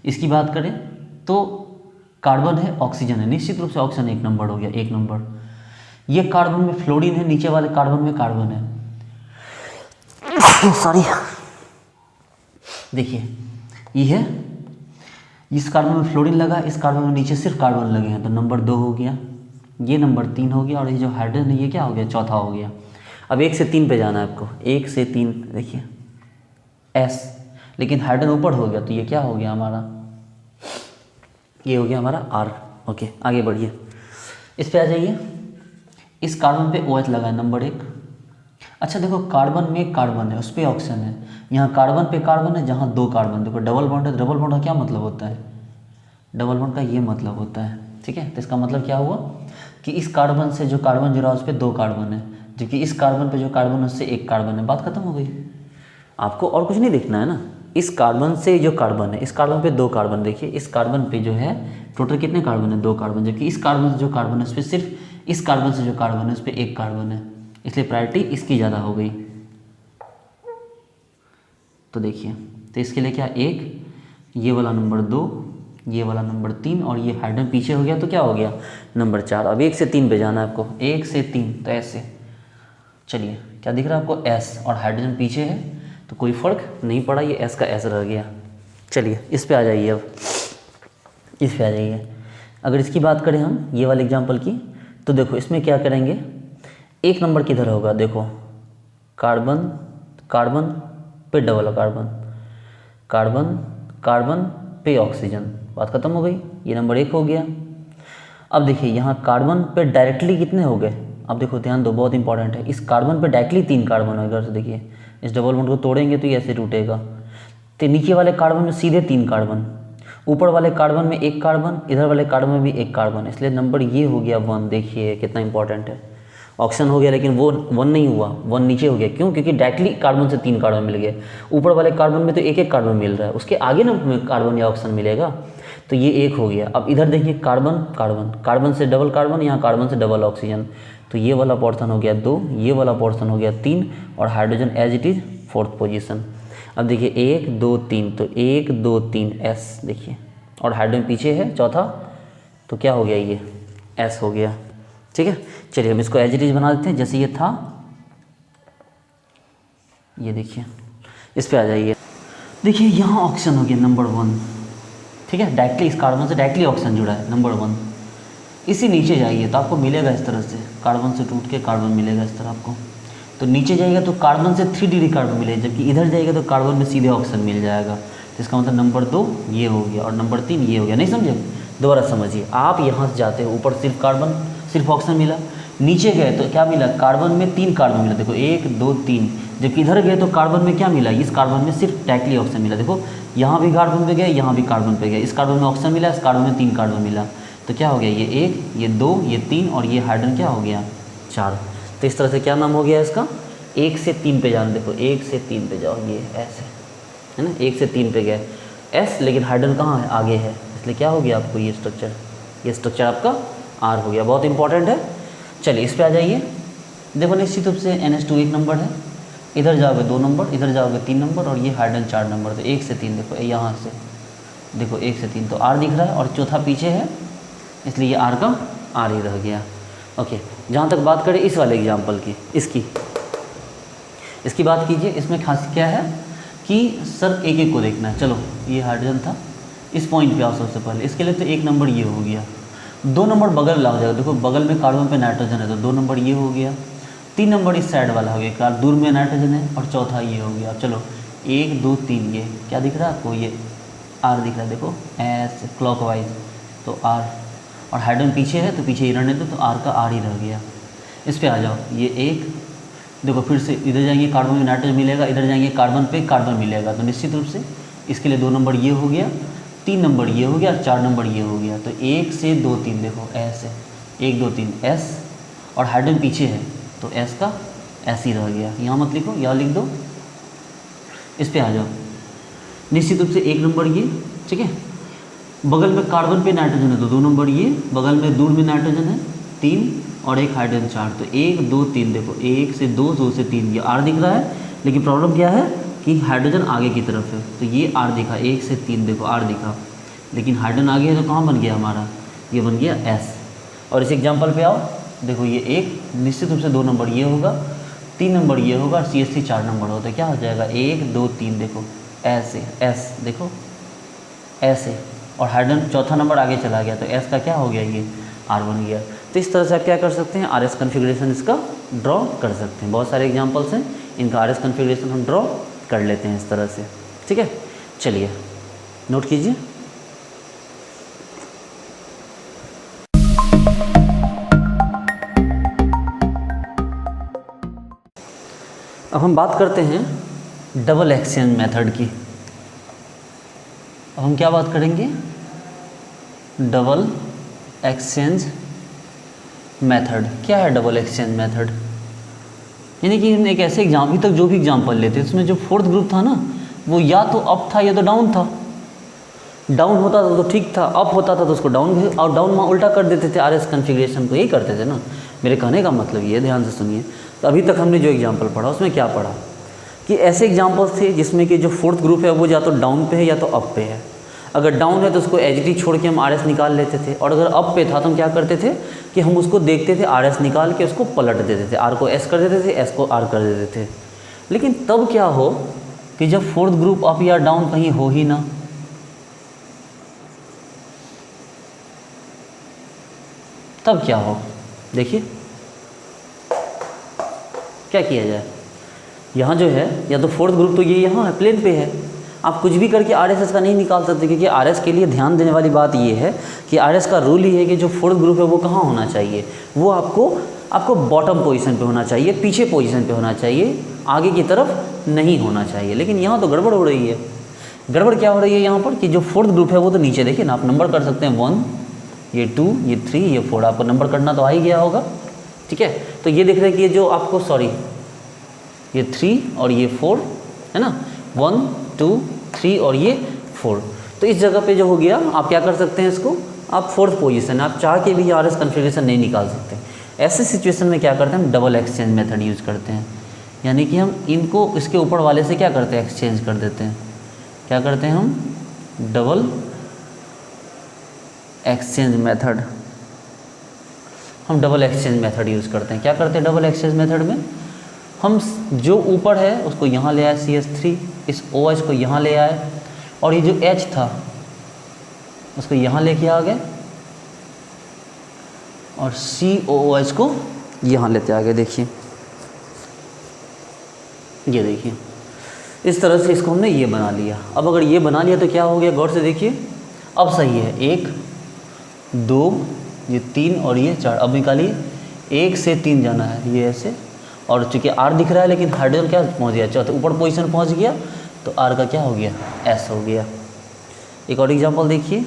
इसकी बात करें तो कार्बन है, ऑक्सीजन है, निश्चित रूप से ऑक्सीजन 1 नंबर हो गया, 1 नंबर। ये कार्बन में फ्लोरीन है, नीचे वाले कार्बन में कार्बन है, सॉरी देखिए ये है, इस कार्बन में फ्लोरीन लगा, इस कार्बन में नीचे सिर्फ कार्बन लगे हैं, तो नंबर 2 हो गया, ये नंबर 3 हो गया, और ये जो हाइड्रोजन है ये क्या हो गया, चौथा हो गया। अब 1 से 3 पे जाना है आपको, 1 से 3 देखिए S, लेकिन हाइड्रोजन ऊपर हो गया तो ये क्या हो गया हमारा, ये हो गया हमारा R। ओके, आगे बढ़िए, इस पे आ जाइए। इस कार्बन पे OH लगा है, नंबर 1। अच्छा देखो कार्बन में कार्बन है, उस पर ऑक्सीजन है, यहाँ कार्बन पे कार्बन है, जहाँ 2 कार्बन, देखो डबल बॉन्ड है, डबल बॉन्ड का क्या मतलब होता है, डबल बॉन्ड का ये मतलब होता है। ठीक है, तो इसका मतलब क्या हुआ कि इस कार्बन से जो कार्बन जुड़ा उस पर 2 कार्बन है, जबकि इस कार्बन पे जो कार्बन है उससे 1 कार्बन है, बात खत्म हो गई। आपको और कुछ नहीं देखना है ना, इस कार्बन से जो कार्बन है, इस कार्बन पे 2 कार्बन, देखिए इस कार्बन पे जो है टोटल कितने कार्बन है, 2 कार्बन, जबकि इस कार्बन से जो कार्बन है उस पर सिर्फ, इस कार्बन से जो कार्बन है उस पर 1 कार्बन है, इसलिए प्रायोरिटी इसकी ज़्यादा हो गई। तो देखिए, तो इसके लिए क्या 1, ये वाला नंबर 2, ये वाला नंबर 3, और ये हाइड्रोजन पीछे हो गया तो क्या हो गया, नंबर 4। अब 1 से 3 पे जाना है आपको, 1 से 3 तो ऐसे, चलिए क्या दिख रहा है आपको, S, और हाइड्रोजन पीछे है तो कोई फर्क नहीं पड़ा, ये S का S रह गया। चलिए इस पे आ जाइए, अब इस पे आ जाइए। अगर इसकी बात करें हम ये वाले एग्जाम्पल की, तो देखो इसमें क्या करेंगे, 1 नंबर किधर होगा, देखो कार्बन, कार्बन पे डबल कार्बन, कार्बन कार्बन पे ऑक्सीजन, बात खत्म हो गई, ये नंबर 1 हो गया। अब देखिए यहाँ कार्बन पे डायरेक्टली कितने हो गए, अब देखो ध्यान दो, बहुत इंपॉर्टेंट है, इस कार्बन पे डायरेक्टली 3 कार्बन होगा, तो देखिए इस डबल बॉन्ड को तोड़ेंगे तो ये ऐसे टूटेगा, तो नीचे वाले कार्बन में सीधे 3 कार्बन, ऊपर वाले कार्बन में 1 कार्बन, इधर वाले कार्बन में भी 1 कार्बन, इसलिए नंबर ये हो गया 1। देखिए कितना इंपॉर्टेंट है, ऑक्सीजन हो गया लेकिन वो 1 नहीं हुआ, 1 नीचे हो गया, क्यों, क्योंकि डायरेक्टली कार्बन से 3 कार्बन मिल गए, ऊपर वाले कार्बन में तो 1 कार्बन मिल रहा है, उसके आगे ना कार्बन या ऑक्सीजन मिलेगा, तो ये 1 हो गया। अब इधर देखिए कार्बन कार्बन, कार्बन से डबल कार्बन, यहाँ कार्बन से डबल ऑक्सीजन, तो ये वाला पोर्शन हो गया 2, ये वाला पोर्शन हो गया 3, और hydrogen as it is 4th position. अब देखिए 1 2 3, तो 1 2 3 S देखिए, और हाइड्रोजन पीछे है चौथा, तो क्या हो गया, ये S हो गया। ठीक है, चलिए हम इसको एज इट इज बना देते हैं जैसे ये था, ये देखिए इस पे आ जाइए। देखिए यहाँ ऑक्सीजन हो गया नंबर 1, ठीक है, डायरेक्टली इस कार्बन से डायरेक्टली ऑक्सीजन जुड़ा है, नंबर 1। इसी नीचे जाइए तो आपको मिलेगा इस तरह से, कार्बन से टूट के कार्बन मिलेगा इस तरह आपको, तो नीचे जाइएगा तो कार्बन से 3 डिग्री कार्बन मिलेगा, जबकि इधर जाइएगा तो कार्बन में सीधे ऑक्सीजन मिल जाएगा, तो इसका मतलब नंबर 2 ये हो गया और नंबर 3 ये हो गया। नहीं समझे, दोबारा समझिए, आप यहाँ से जाते हो, ऊपर सिर्फ कार्बन सिर्फ ऑक्सीजन मिला, नीचे गए तो क्या मिला, कार्बन में 3 कार्बन मिला, देखो 1 2 3, जबकि इधर गए तो कार्बन में क्या मिला, इस कार्बन में सिर्फ डायरेक्टली ऑक्सीजन मिला, देखो यहाँ भी कार्बन पे गए, यहाँ भी कार्बन पे गए, इस कार्बन में ऑक्सीजन मिला, इस कार्बन में 3 कार्बन मिला, तो क्या हो गया, ये 1 ये 2 ये 3 और ये हाइड्रोजन क्या हो गया 4। तो इस तरह से क्या नाम हो गया इसका, 1 से 3 पे जाना, देखो 1 से 3 पे जाओ, ये ऐसे है ना, 1 से 3 पे गए S, लेकिन हाइड्रोजन कहाँ है, आगे है, इसलिए क्या हो गया आपको ये स्ट्रक्चर आपका R हो गया, बहुत इंपॉर्टेंट है। चलिए इस पे आ जाइए, देखो निश्चित रूप से NH2 1 नंबर है, इधर जाओगे 2 नंबर, इधर जाओगे 3 नंबर, और ये हाइड्रोजन 4 नंबर। तो 1 से 3 देखो, यहाँ से देखो 1 से 3 तो R दिख रहा है, और चौथा पीछे है, इसलिए ये R का R ही रह गया। ओके, जहाँ तक बात करें इस वाले एग्जाम्पल की, इसकी बात कीजिए। इसमें खास क्या है कि सर एक एक को देखना है। चलो, ये हाइड्रोजन था, इस पॉइंट पे आओ सबसे पहले। इसके लिए तो 1 नंबर ये हो गया, 2 नंबर बगल लग जाएगा। देखो बगल में कार्बन पे नाइट्रोजन है, तो 2 नंबर ये हो गया, 3 नंबर इस साइड वाला हो गया, दूर में नाइट्रोजन है, और चौथा ये हो गया। चलो 1 2 3, ये क्या दिख रहा है आपको, ये R दिख रहा है, देखो ऐसे क्लॉकवाइज, तो R, और हाइड्रोजन पीछे है तो पीछे ही रहने दो, तो R का R ही रह गया। इस पे आ जाओ, ये 1, देखो फिर से इधर जाएंगे कार्बन में नाइट्रोजन मिलेगा, इधर जाएंगे कार्बन पे कार्बन मिलेगा, तो निश्चित रूप से इसके लिए 2 नंबर ये हो गया, 3 नंबर ये हो गया, और 4 नंबर ये हो गया। तो 1 से 2 3 देखो ऐसे 1 2 3 S, और हाइड्रोजन पीछे है तो S का S ही रह गया। यहाँ मत लिखो, यहाँ लिख दो। इस पे आ जाओ, निश्चित रूप से 1 नंबर ये, ठीक है, बगल में कार्बन पे नाइट्रोजन है तो 2 नंबर ये, बगल में दूर में नाइट्रोजन है 3, और एक हाइड्रोजन 4, तो 1 2 3 देखो 1 से 2 2 से 3, ये R दिख रहा है। लेकिन प्रॉब्लम क्या है कि हाइड्रोजन आगे की तरफ है, तो ये R दिखा, 1 से 3 देखो R दिखा, लेकिन हाइड्रोजन आगे है तो कहाँ बन गया हमारा, ये बन गया S। और इस एग्जाम्पल पे आओ, देखो ये 1, निश्चित रूप से 2 नंबर ये होगा, 3 नंबर ये होगा, और CH3 4 नंबर होता है, क्या हो जाएगा 1 2 3 देखो ऐसे S, देखो ऐसे, और हाइड्रोजन चौथा नंबर आगे चला गया, तो S का क्या हो गया, ये R बन गया। तो इस तरह से आप क्या कर सकते हैं, RS कन्फिग्रेशन इसका ड्रॉ कर सकते हैं। बहुत सारे एग्जांपल्स हैं, इनका RS कन्फिग्रेशन हम ड्रॉ कर लेते हैं इस तरह से, ठीक है। चलिए नोट कीजिए। अब हम बात करते हैं डबल एक्सचेंज मेथड की। अब हम क्या बात करेंगे, डबल एक्सचेंज मेथड। क्या है डबल एक्सचेंज मेथड? यानी कि हम एक ऐसे एग्जाम, अभी तक जो भी एग्जाम्पल लेते हैं उसमें जो फोर्थ ग्रुप था ना, वो या तो अप था या तो डाउन था। डाउन होता था तो ठीक था, अप होता था तो उसको डाउन, और डाउन में उल्टा कर देते थे, RS कन्फिग्रेशन को, यही करते थे ना। मेरे कहने का मतलब ये, ध्यान से सुनिए। तो अभी तक हमने जो एग्जाम्पल पढ़ा उसमें क्या पढ़ा कि ऐसे एग्जाम्पल्स थे जिसमें कि जो फोर्थ ग्रुप है वो या तो डाउन पे है या तो अप पे है। अगर डाउन है तो उसको एच छोड़ के हम RS निकाल लेते थे, और अगर अप पे था तो हम क्या करते थे कि हम उसको देखते थे, RS निकाल के उसको पलट देते थे, R को S कर देते थे, S को R कर देते थे। लेकिन तब क्या हो कि जब फोर्थ ग्रुप अप या डाउन कहीं हो ही ना, तब क्या हो, देखिए क्या किया जाए। यहाँ जो है या तो फोर्थ ग्रुप तो ये यहाँ है, प्लेन पे है, आप कुछ भी करके RS का नहीं निकाल सकते, क्योंकि RS के लिए ध्यान देने वाली बात ये है कि RS का रूल ही है कि जो फोर्थ ग्रुप है वो कहाँ होना चाहिए, वो आपको बॉटम पोजीशन पे होना चाहिए, पीछे पोजीशन पे होना चाहिए, आगे की तरफ नहीं होना चाहिए। लेकिन यहाँ तो गड़बड़ हो रही है। गड़बड़ क्या हो रही है यहाँ पर कि जो फोर्थ ग्रुप है वो तो नीचे, देखिए ना, आप नंबर कर सकते हैं 1, ये 2, ये 3, ये 4, आपको नंबर करना तो आ ही गया होगा, ठीक है। तो ये देख रहे हैं कि ये जो आपको, सॉरी, ये 3 और ये 4 है ना, 1 2 3 और ये 4। तो इस जगह पे जो हो गया, आप क्या कर सकते हैं, इसको आप फोर्थ पोजीशन, आप चाह के भी RS कन्फिग्रेशन नहीं निकाल सकते। ऐसे सिचुएशन में क्या करते हैं, हम डबल एक्सचेंज मेथड यूज़ करते हैं। यानी कि हम इनको इसके ऊपर वाले से क्या करते हैं, एक्सचेंज कर देते हैं। क्या करते हैं हम, डबल एक्सचेंज मेथड, हम डबल एक्सचेंज मेथड यूज़ करते हैं। क्या करते हैं डबल एक्सचेंज मेथड में, हम जो ऊपर है उसको यहाँ ले आए CH3, इस OH को यहाँ ले आए, और ये जो H था उसको यहाँ लेके आ गए, और COOH को यहाँ लेते आ गए। देखिए, ये देखिए, इस तरह से इसको हमने ये बना लिया। अब अगर ये बना लिया तो क्या हो गया, गौर से देखिए, अब सही है, 1 2 ये 3 और ये 4। अब निकालिए, 1 से 3 जाना है, ये ऐसे, और चूँकि R दिख रहा है लेकिन हाइड्रोजन क्या पहुँच गया, चौथे ऊपर पोजीशन पहुँच गया, तो R का क्या हो गया, S हो गया। एक और एग्जांपल देखिए,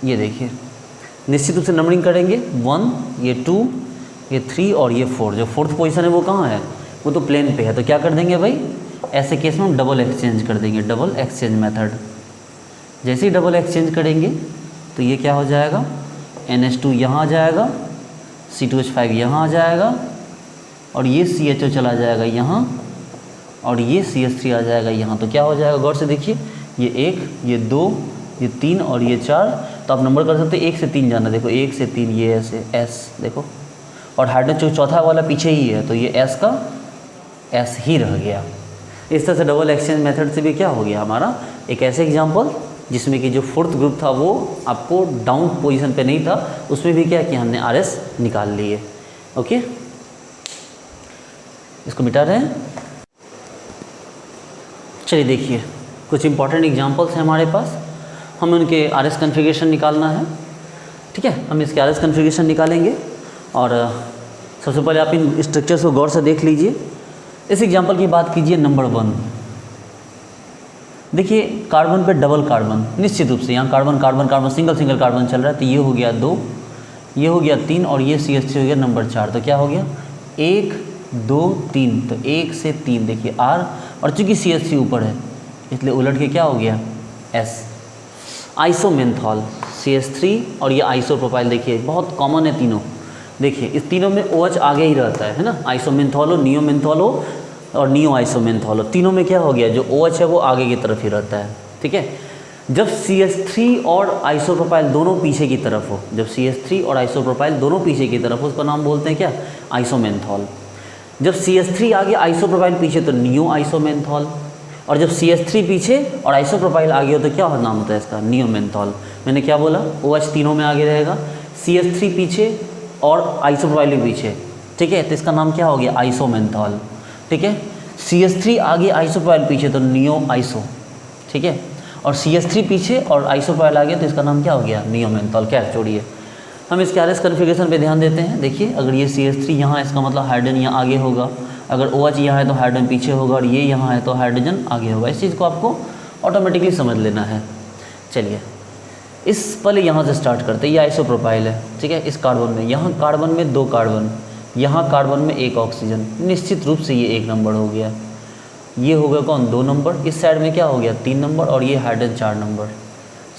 ये देखिए, निश्चित रूप से नंबरिंग करेंगे, 1 ये 2 ये 3 और ये 4। जो फोर्थ पोजीशन है वो कहाँ है, वो तो प्लेन पे है, तो क्या कर देंगे भाई, ऐसे केस में हम डबल एक्सचेंज कर देंगे, डबल एक्सचेंज मेथड। जैसे ही डबल एक्सचेंज करेंगे तो ये क्या हो जाएगा, NH2 यहाँ आ जाएगा, C2H5 यहाँ आ जाएगा, और ये CHO चला जाएगा यहाँ, और ये CH3 आ जाएगा यहाँ। तो क्या हो जाएगा, गौर से देखिए, ये 1, ये 2, ये 3 और ये 4। तो आप नंबर कर सकते हैं 1 से 3 जाना, देखो 1 से 3 ये ऐसे S देखो, और हाइड्रोजन जो चौथा वाला पीछे ही है तो ये S का S ही रह गया। इस तरह से डबल एक्सचेंज मेथड से भी क्या हो गया हमारा एक ऐसे एग्जाम्पल जिसमें कि जो फोर्थ ग्रुप था वो आपको डाउन पोजीशन पे नहीं था, उसमें भी क्या कि हमने RS निकाल लिए। ओके, इसको मिटा रहे हैं। चलिए देखिए, कुछ इंपॉर्टेंट एग्जांपल्स हैं हमारे पास, हमें उनके RS कन्फिग्रेशन निकालना है। ठीक है, हम इसके RS कन्फिग्रेशन निकालेंगे, और सबसे पहले आप इन स्ट्रक्चर्स को गौर से देख लीजिए। इस एग्जांपल की बात कीजिए नंबर 1। देखिए कार्बन पे डबल कार्बन, निश्चित रूप से यहाँ carbon carbon carbon single single carbon चल रहा है, तो ये हो गया 2, ये हो गया 3, और ये CH3 हो गया नंबर 4। तो क्या हो गया 1 2 3, तो 1 से 3 देखिए R, और चूँकि CH3 ऊपर है इसलिए उलट के क्या हो गया S। आइसोमेंथॉल CH3 और ये आइसोप्रोपाइल, देखिए बहुत कॉमन है तीनों। देखिए इस तीनों में OH आगे ही रहता है ना, आइसोमेंथॉल हो, नियोमेंथॉल हो और नियो आइसोमेंथॉल हो, तीनों में क्या हो गया जो OH है वो आगे की तरफ ही रहता है। ठीक है, जब CH3 और आइसोप्रोपाइल दोनों पीछे की तरफ हो, जब CH3 और आइसोप्रोपाइल दोनों पीछे की तरफ हो, उसका नाम बोलते हैं क्या, आइसोमेंथॉल। जब CH3 आगे आइसोप्रोपाइल पीछे तो नियो आइसोमेंथॉल, और जब CH3 पीछे और आइसोप्रोपाइल आगे हो तो क्या नाम होता है इसका, नियोमेंथॉल। मैंने क्या बोला, OH तीनों में आगे रहेगा, CH3 पीछे और आइसोप्रोपाइल भी पीछे। ठीक है, तो इसका नाम क्या हो गया, आइसोमेंथॉल। ठीक है, CH3 आगे आइसोप्रोपाइल पीछे तो नियो आइसो। ठीक है, और CH3 पीछे और आइसोप्रोपाइल आगे तो इसका नाम क्या हो गया, नियोमेंथॉल। क्या छोड़िए, हम इसके RS कन्फिग्रेशन पे ध्यान देते हैं। देखिए अगर ये CH3 यहाँ, इसका मतलब हाइड्रोजन यहाँ आगे होगा, अगर OH यहाँ है तो हाइड्रोजन पीछे होगा, और ये यहाँ है तो हाइड्रोजन आगे होगा। इस चीज़ को आपको ऑटोमेटिकली समझ लेना है। चलिए इस पहले यहाँ से स्टार्ट करते हैं। ये आइसोप्रोपाइल है, ठीक है, इस कार्बन में, यहाँ कार्बन में 2 कार्बन, यहाँ कार्बन में 1 ऑक्सीजन, निश्चित रूप से ये 1 नंबर हो गया। ये हो गया कौन, 2 नंबर। इस साइड में क्या हो गया 3 नंबर, और ये हाइड्रोजन 4 नंबर।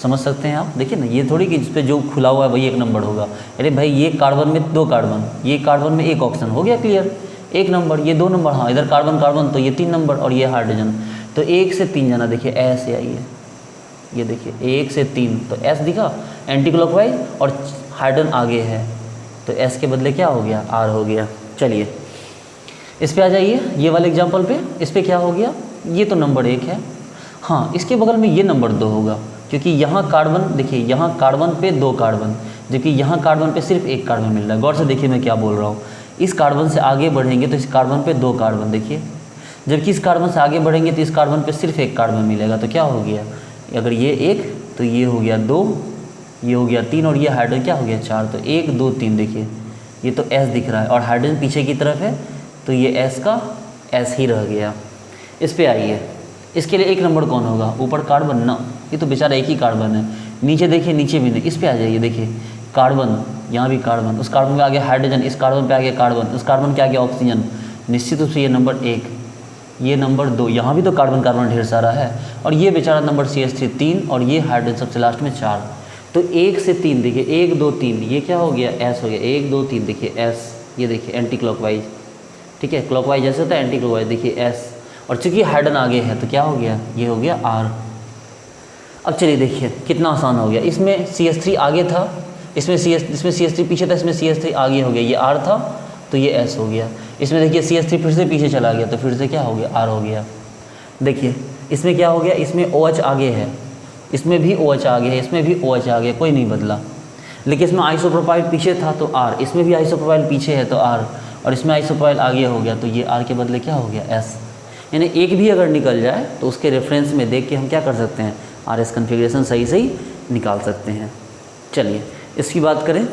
समझ सकते हैं आप, देखिए ना, ये थोड़ी कि जिस पे जो खुला हुआ है वही 1 नंबर होगा। अरे भाई ये कार्बन में 2 कार्बन, ये कार्बन में 1 ऑक्सीजन, हो गया क्लियर, 1 नंबर, ये 2 नंबर। हाँ इधर कार्बन कार्बन तो ये 3 नंबर, और ये हाइड्रोजन, तो 1 से 3 जाना। देखिए ऐसे आइए, ये देखिए 1 से 3, तो S दिखा एंटी क्लॉकवाइज, और हाइड्रोजन आगे है तो S के बदले क्या हो गया, R हो गया। चलिए इस पे आ जाइए, ये वाले एग्जाम्पल पे। इस पे क्या हो गया, ये तो नंबर 1 है, हाँ इसके बगल में ये नंबर 2 होगा, क्योंकि यहाँ कार्बन, देखिए यहाँ कार्बन पे 2 कार्बन, जबकि यहाँ कार्बन पे सिर्फ 1 कार्बन मिल रहा है। गौर से देखिए मैं क्या बोल रहा हूँ, इस कार्बन से आगे बढ़ेंगे तो इस कार्बन पे 2 कार्बन, देखिए, जबकि इस कार्बन से आगे बढ़ेंगे तो इस कार्बन पे सिर्फ 1 कार्बन मिलेगा। तो क्या हो गया, अगर ये 1 तो ये हो गया 2, ये हो गया 3, और ये हाइड्रोजन क्या हो गया 4। तो 1 2 3, देखिए ये तो S दिख रहा है, और हाइड्रोजन पीछे की तरफ है तो ये S का S ही रह गया। इस पे आइए, इसके लिए 1 नंबर कौन होगा, ऊपर कार्बन ना, ये तो बेचारा 1 ही कार्बन है। नीचे देखिए, नीचे भी नहीं। इस पे आ जाइए, देखिए कार्बन, यहाँ भी कार्बन, उस कार्बन पे आगे हाइड्रोजन, इस कार्बन पे आगे कार्बन, उस कार्बन के आगे ऑक्सीजन, निश्चित रूप से ये नंबर 1, ये नंबर 2, यहाँ भी तो कार्बन कार्बन ढेर सारा है, और ये बेचारा नंबर CH3 3, और ये हाइड्रोजन सबसे लास्ट में 4। तो 1 से 3 देखिए 1 2 3, ये क्या हो गया, S हो गया। 1 2 3 देखिए S, ये देखिए एंटी क्लॉकवाइज, ठीक है, क्लॉकवाइज जैसे होता है एंटी क्लॉकवाइज, देखिए S, और चूंकि हाइड्रोजन आगे है तो क्या हो गया, ये हो गया R। अब चलिए देखिए कितना आसान हो गया, इसमें CH3 आगे था, इसमें CH3 पीछे था, इसमें CH3 आगे हो गया, ये R था तो ये S हो गया। इसमें देखिए CH3 फिर से पीछे चला गया तो फिर से क्या हो गया, R हो गया। देखिए इसमें क्या हो गया, इसमें OH आगे है, इसमें भी OH आगे है, इसमें भी OH आगे, कोई नहीं बदला। लेकिन इसमें आइसोप्रोपाइल पीछे था तो R, इसमें भी आइसोप्रोपाइल पीछे है तो R, और इसमें आइसोप्रोपाइल आगे हो गया तो ये R के बदले क्या हो गया, S। यानी एक भी अगर निकल जाए तो उसके रेफरेंस में देख के हम क्या कर सकते हैं, RS कन्फिग्रेशन सही सही निकाल सकते हैं। चलिए इसकी बात करें,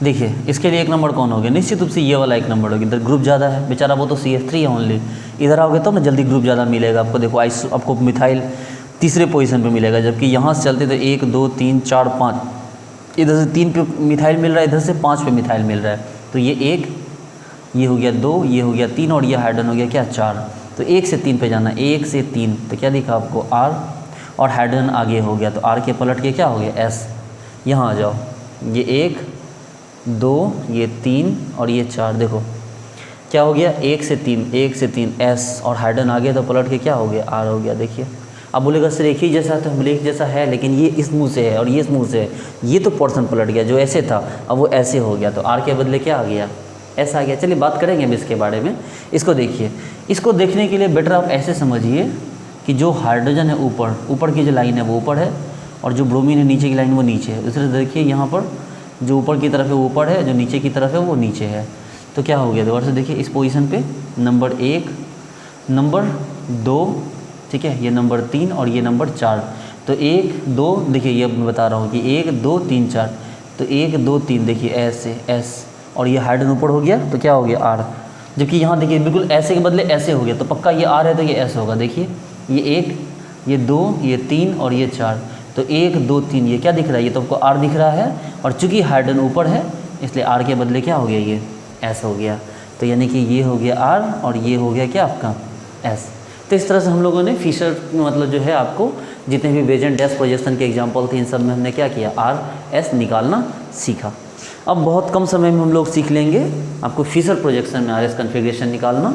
देखिए इसके लिए 1 नंबर कौन हो गया, निश्चित रूप से ये वाला 1 नंबर होगा। इधर ग्रुप ज़्यादा है, बेचारा वो तो CH3 है ओनली, इधर आओगे तो ना जल्दी ग्रुप ज़्यादा मिलेगा आपको। देखो आपको मिथाइल तीसरे पोजीशन पे मिलेगा, जबकि यहाँ से चलते तो 1 2 3 4 5, इधर से 3 पे मिथाइल मिल रहा है, इधर से 5 पे मिथाइल मिल रहा है। तो ये 1, ये हो गया 2, ये हो गया 3, और ये हाइड्रोजन हो गया क्या 4। तो 1 से 3 पे जाना, 1 से 3 तो क्या दिखा आपको R, और हाइड्रोजन आगे हो गया तो R के पलट के क्या हो गया S। यहाँ आ जाओ, ये 1 2 ये 3 और ये 4, देखो क्या हो गया 1 से 3, 1 से 3 S और हाइड्रोजन आगे तो पलट के क्या हो गया R हो गया। देखिए अब बोलेगा सर एक ही जैसा है, तो हम एक जैसा है लेकिन ये इस मुँह से है और ये इस मुँह से है, ये तो पोर्शन पलट गया, जो ऐसे था अब वो ऐसे हो गया, तो R के बदले क्या आ गया S आ गया। चलिए बात करेंगे अब इसके बारे में। इसको देखिए, इसको देखने के लिए बेटर आप ऐसे समझिए कि जो हाइड्रोजन है ऊपर की जो लाइन है वो ऊपर है, और जो ब्रोमीन है नीचे की लाइन वो नीचे है। दूसरे देखिए यहाँ पर जो ऊपर की तरफ है वो ऊपर है, जो नीचे की तरफ है वो नीचे है। तो क्या हो गया, दोबारा से देखिए इस पोजीशन पे नंबर 1, नंबर 2, ठीक है, ये नंबर 3 और ये नंबर 4। तो 1 2 देखिए, ये मैं बता रहा हूँ कि 1 2 3 4, तो 1 2 3 देखिए ऐसे S, और ये हाइड्रोजन ऊपर हो गया तो क्या हो गया R। जबकि यहाँ देखिए बिल्कुल ऐसे के बदले ऐसे हो गया, तो पक्का ये R है तो ये S होगा। देखिए ये 1 ये 2 ये 3 और ये 4, तो 1 2 3 ये क्या दिख रहा है, ये तो आपको R दिख रहा है, और चूंकि हाइड्रोजन ऊपर है इसलिए R के बदले क्या हो गया, ये S हो गया। तो यानी कि ये हो गया R और ये हो गया क्या आपका S। तो इस तरह से हम लोगों ने फिशर मतलब जो है आपको जितने भी वेज एंड डैश प्रोजेक्शन के एग्जाम्पल थे इन सब में हमने क्या किया, R S निकालना सीखा। अब बहुत कम समय में हम लोग सीख लेंगे आपको फिशर प्रोजेक्शन में RS कन्फिग्रेशन निकालना,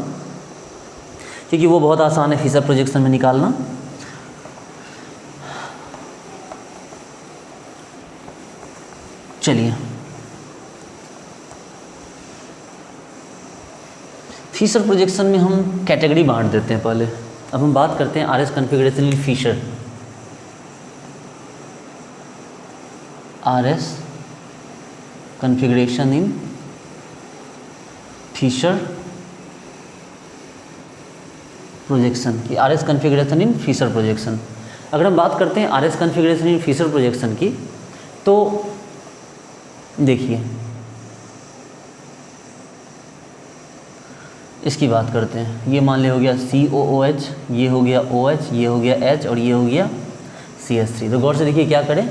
क्योंकि वो बहुत आसान है फिशर प्रोजेक्शन में निकालना। चलिए फिशर प्रोजेक्शन में हम कैटेगरी बांट देते हैं पहले। अब हम बात करते हैं RS कन्फिग्रेशन इन फिशर। RS कन्फिग्रेशन इन फिशर प्रोजेक्शन की, RS कन्फिग्रेशन इन फिशर प्रोजेक्शन। अगर हम बात करते हैं RS कन्फिग्रेशन इन फिशर प्रोजेक्शन की, तो देखिए इसकी बात करते हैं। ये मान लिया हो गया COOH, ये हो गया OH, ये हो गया H और ये हो गया CH3। तो गौर से देखिए क्या करें,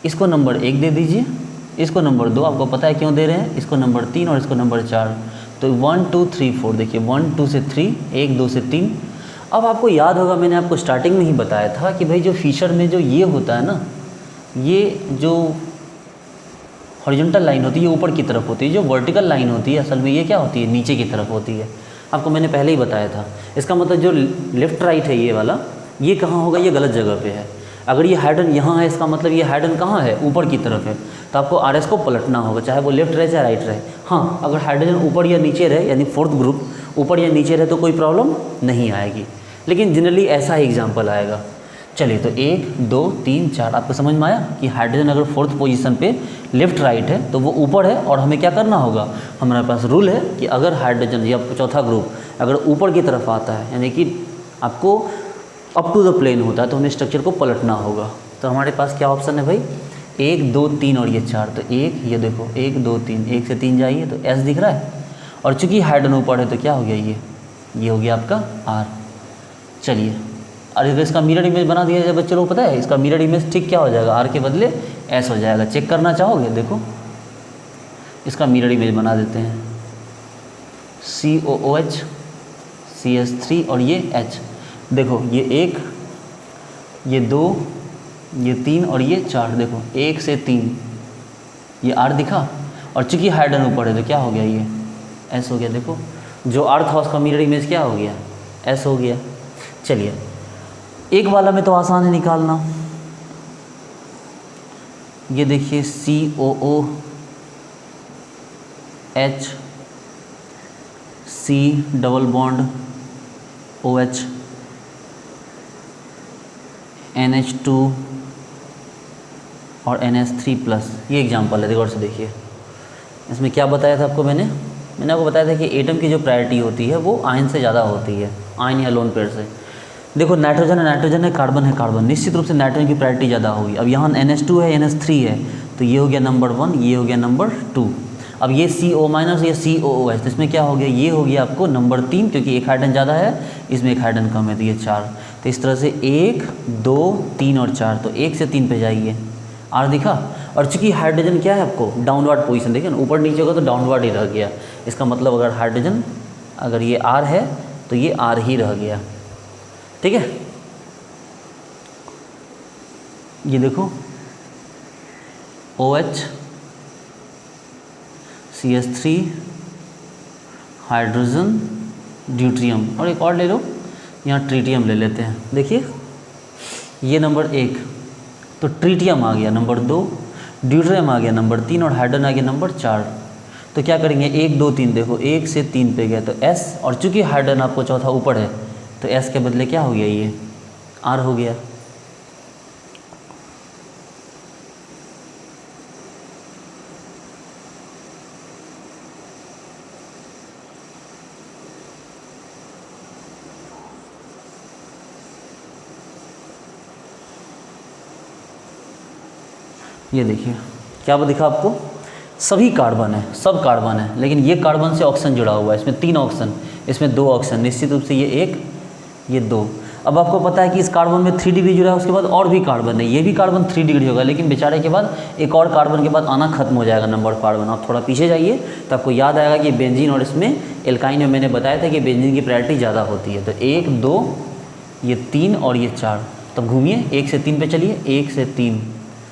इसको नंबर 1 दे दीजिए, इसको नंबर 2, आपको पता है क्यों दे रहे हैं, इसको नंबर 3 और इसको नंबर 4। तो 1 2 3 4 देखिए 1 2 से 3, 1 2 से 3। अब आपको याद होगा मैंने आपको स्टार्टिंग में ही बताया था कि भाई जो फिशर में जो ये होता है ना, ये जो हॉरिजॉन्टल लाइन होती है ऊपर की तरफ होती है, जो वर्टिकल लाइन होती है असल में ये क्या होती है, नीचे की तरफ होती है। आपको मैंने पहले ही बताया था। इसका मतलब जो लेफ्ट राइट है ये वाला, ये कहाँ होगा, ये गलत जगह पे है। अगर ये हाइड्रोजन यहाँ है, इसका मतलब ये हाइड्रोजन कहाँ है, ऊपर की तरफ है, तो आपको RS को पलटना होगा, चाहे वो लेफ्ट रहे चाहे राइट रहे। हाँ, अगर हाइड्रोजन ऊपर या नीचे रहे, यानी फोर्थ ग्रुप ऊपर या नीचे रहे तो कोई प्रॉब्लम नहीं आएगी, लेकिन जनरली ऐसा ही एग्जाम्पल आएगा। चलिए तो 1 2 3 4 आपको समझ में आया कि हाइड्रोजन अगर फोर्थ पोजीशन पे लेफ्ट राइट है तो वो ऊपर है, और हमें क्या करना होगा, हमारे पास रूल है कि अगर हाइड्रोजन या चौथा ग्रुप अगर ऊपर की तरफ आता है, यानी कि आपको अप टू द प्लेन होता है, तो हमें स्ट्रक्चर को पलटना होगा। तो हमारे पास क्या ऑप्शन है भाई, 1 2 3 और ये 4। तो 1 ये देखो 1 2 3, 1 से 3 जाइए तो S दिख रहा है, और चूंकि हाइड्रोजन ऊपर है तो क्या हो गया, ये हो गया आपका R। चलिए और अगर इसका मिरर इमेज बना दिया जाए बच्चों को पता है, इसका मिरर इमेज ठीक क्या हो जाएगा, R के बदले S हो जाएगा। चेक करना चाहोगे, देखो इसका मिरर इमेज बना देते हैं, COOH CH3 और ये H। देखो ये 1 ये 2 ये 3 और ये 4, देखो 1 से 3 ये R दिखा, और चूंकि हाइड्रोजन ऊपर है तो क्या हो गया, ये S हो गया। देखो जो R था उसका मिरर इमेज क्या हो गया, S हो गया। चलिए एक वाला में तो आसान है निकालना, ये देखिए COOH C double bond OH NH2 और NH3+, ये एग्जाम्पल है। गौर से देखिए इसमें क्या बताया था आपको, मैंने आपको बताया था कि एटम की जो प्रायोरिटी होती है वो आयन से ज़्यादा होती है, आयन या लोन पेयर से। देखो नाइट्रोजन है कार्बन, निश्चित रूप से नाइट्रोजन की प्रायोरिटी ज़्यादा होगी। अब यहाँ NH2 है NH3 है, तो ये हो गया नंबर 1, ये हो गया नंबर 2। अब ये CO- ये COOH, तो इसमें क्या हो गया, ये हो गया आपको नंबर 3, क्योंकि एक हाइड्रोजन ज़्यादा है, इसमें एक हाइड्रोजन कम है, तो ये 4। तो इस तरह से 1 2 3 और 4, तो 1 से 3 पे जाइए, R दिखा। और चूंकि हाइड्रोजन क्या है आपको डाउनवर्ड पोजीशन, देखिए ना ऊपर नीचे होगा तो डाउनवर्ड ही रह गया। इसका मतलब अगर हाइड्रोजन अगर ये R है तो ये R ही रह गया। ठीक है, ये देखो OH CH3 हाइड्रोजन ड्यूट्रियम, और एक और ले लो, यहाँ ट्रीटियम ले लेते हैं। देखिए ये नंबर 1 तो ट्रीटियम आ गया नंबर 2, ड्यूट्रियम आ गया नंबर 3 और हाइड्रोजन आ गया नंबर 4। तो क्या करेंगे 1 2 3, देखो 1 से 3 पे गया तो S, और चूंकि हाइड्रोजन आपको चौथा ऊपर है तो S के बदले क्या हो गया, ये R हो गया। ये देखिए क्या दिखा आपको, सभी कार्बन है, सब कार्बन है, लेकिन ये कार्बन से ऑक्सीजन जुड़ा हुआ है, इसमें 3 ऑक्सीजन, इसमें 2 ऑक्सीजन, निश्चित रूप से ये 1 ये 2। अब आपको पता है कि इस कार्बन में 3 डिग्री जुड़ा है, उसके बाद और भी कार्बन है, ये भी कार्बन 3 डिग्री होगा, लेकिन बेचारे के बाद एक और कार्बन के बाद आना खत्म हो जाएगा नंबर ऑफ कार्बन। आप थोड़ा पीछे जाइए तो आपको याद आएगा कि बेंजीन और इसमें एल्काइन में मैंने बताया था कि बेंजीन की प्रायोरिटी ज़्यादा होती है। तो 1 2 ये 3 और ये 4, तब घूमिए 1 से 3 पे चलिए, 1 से 3,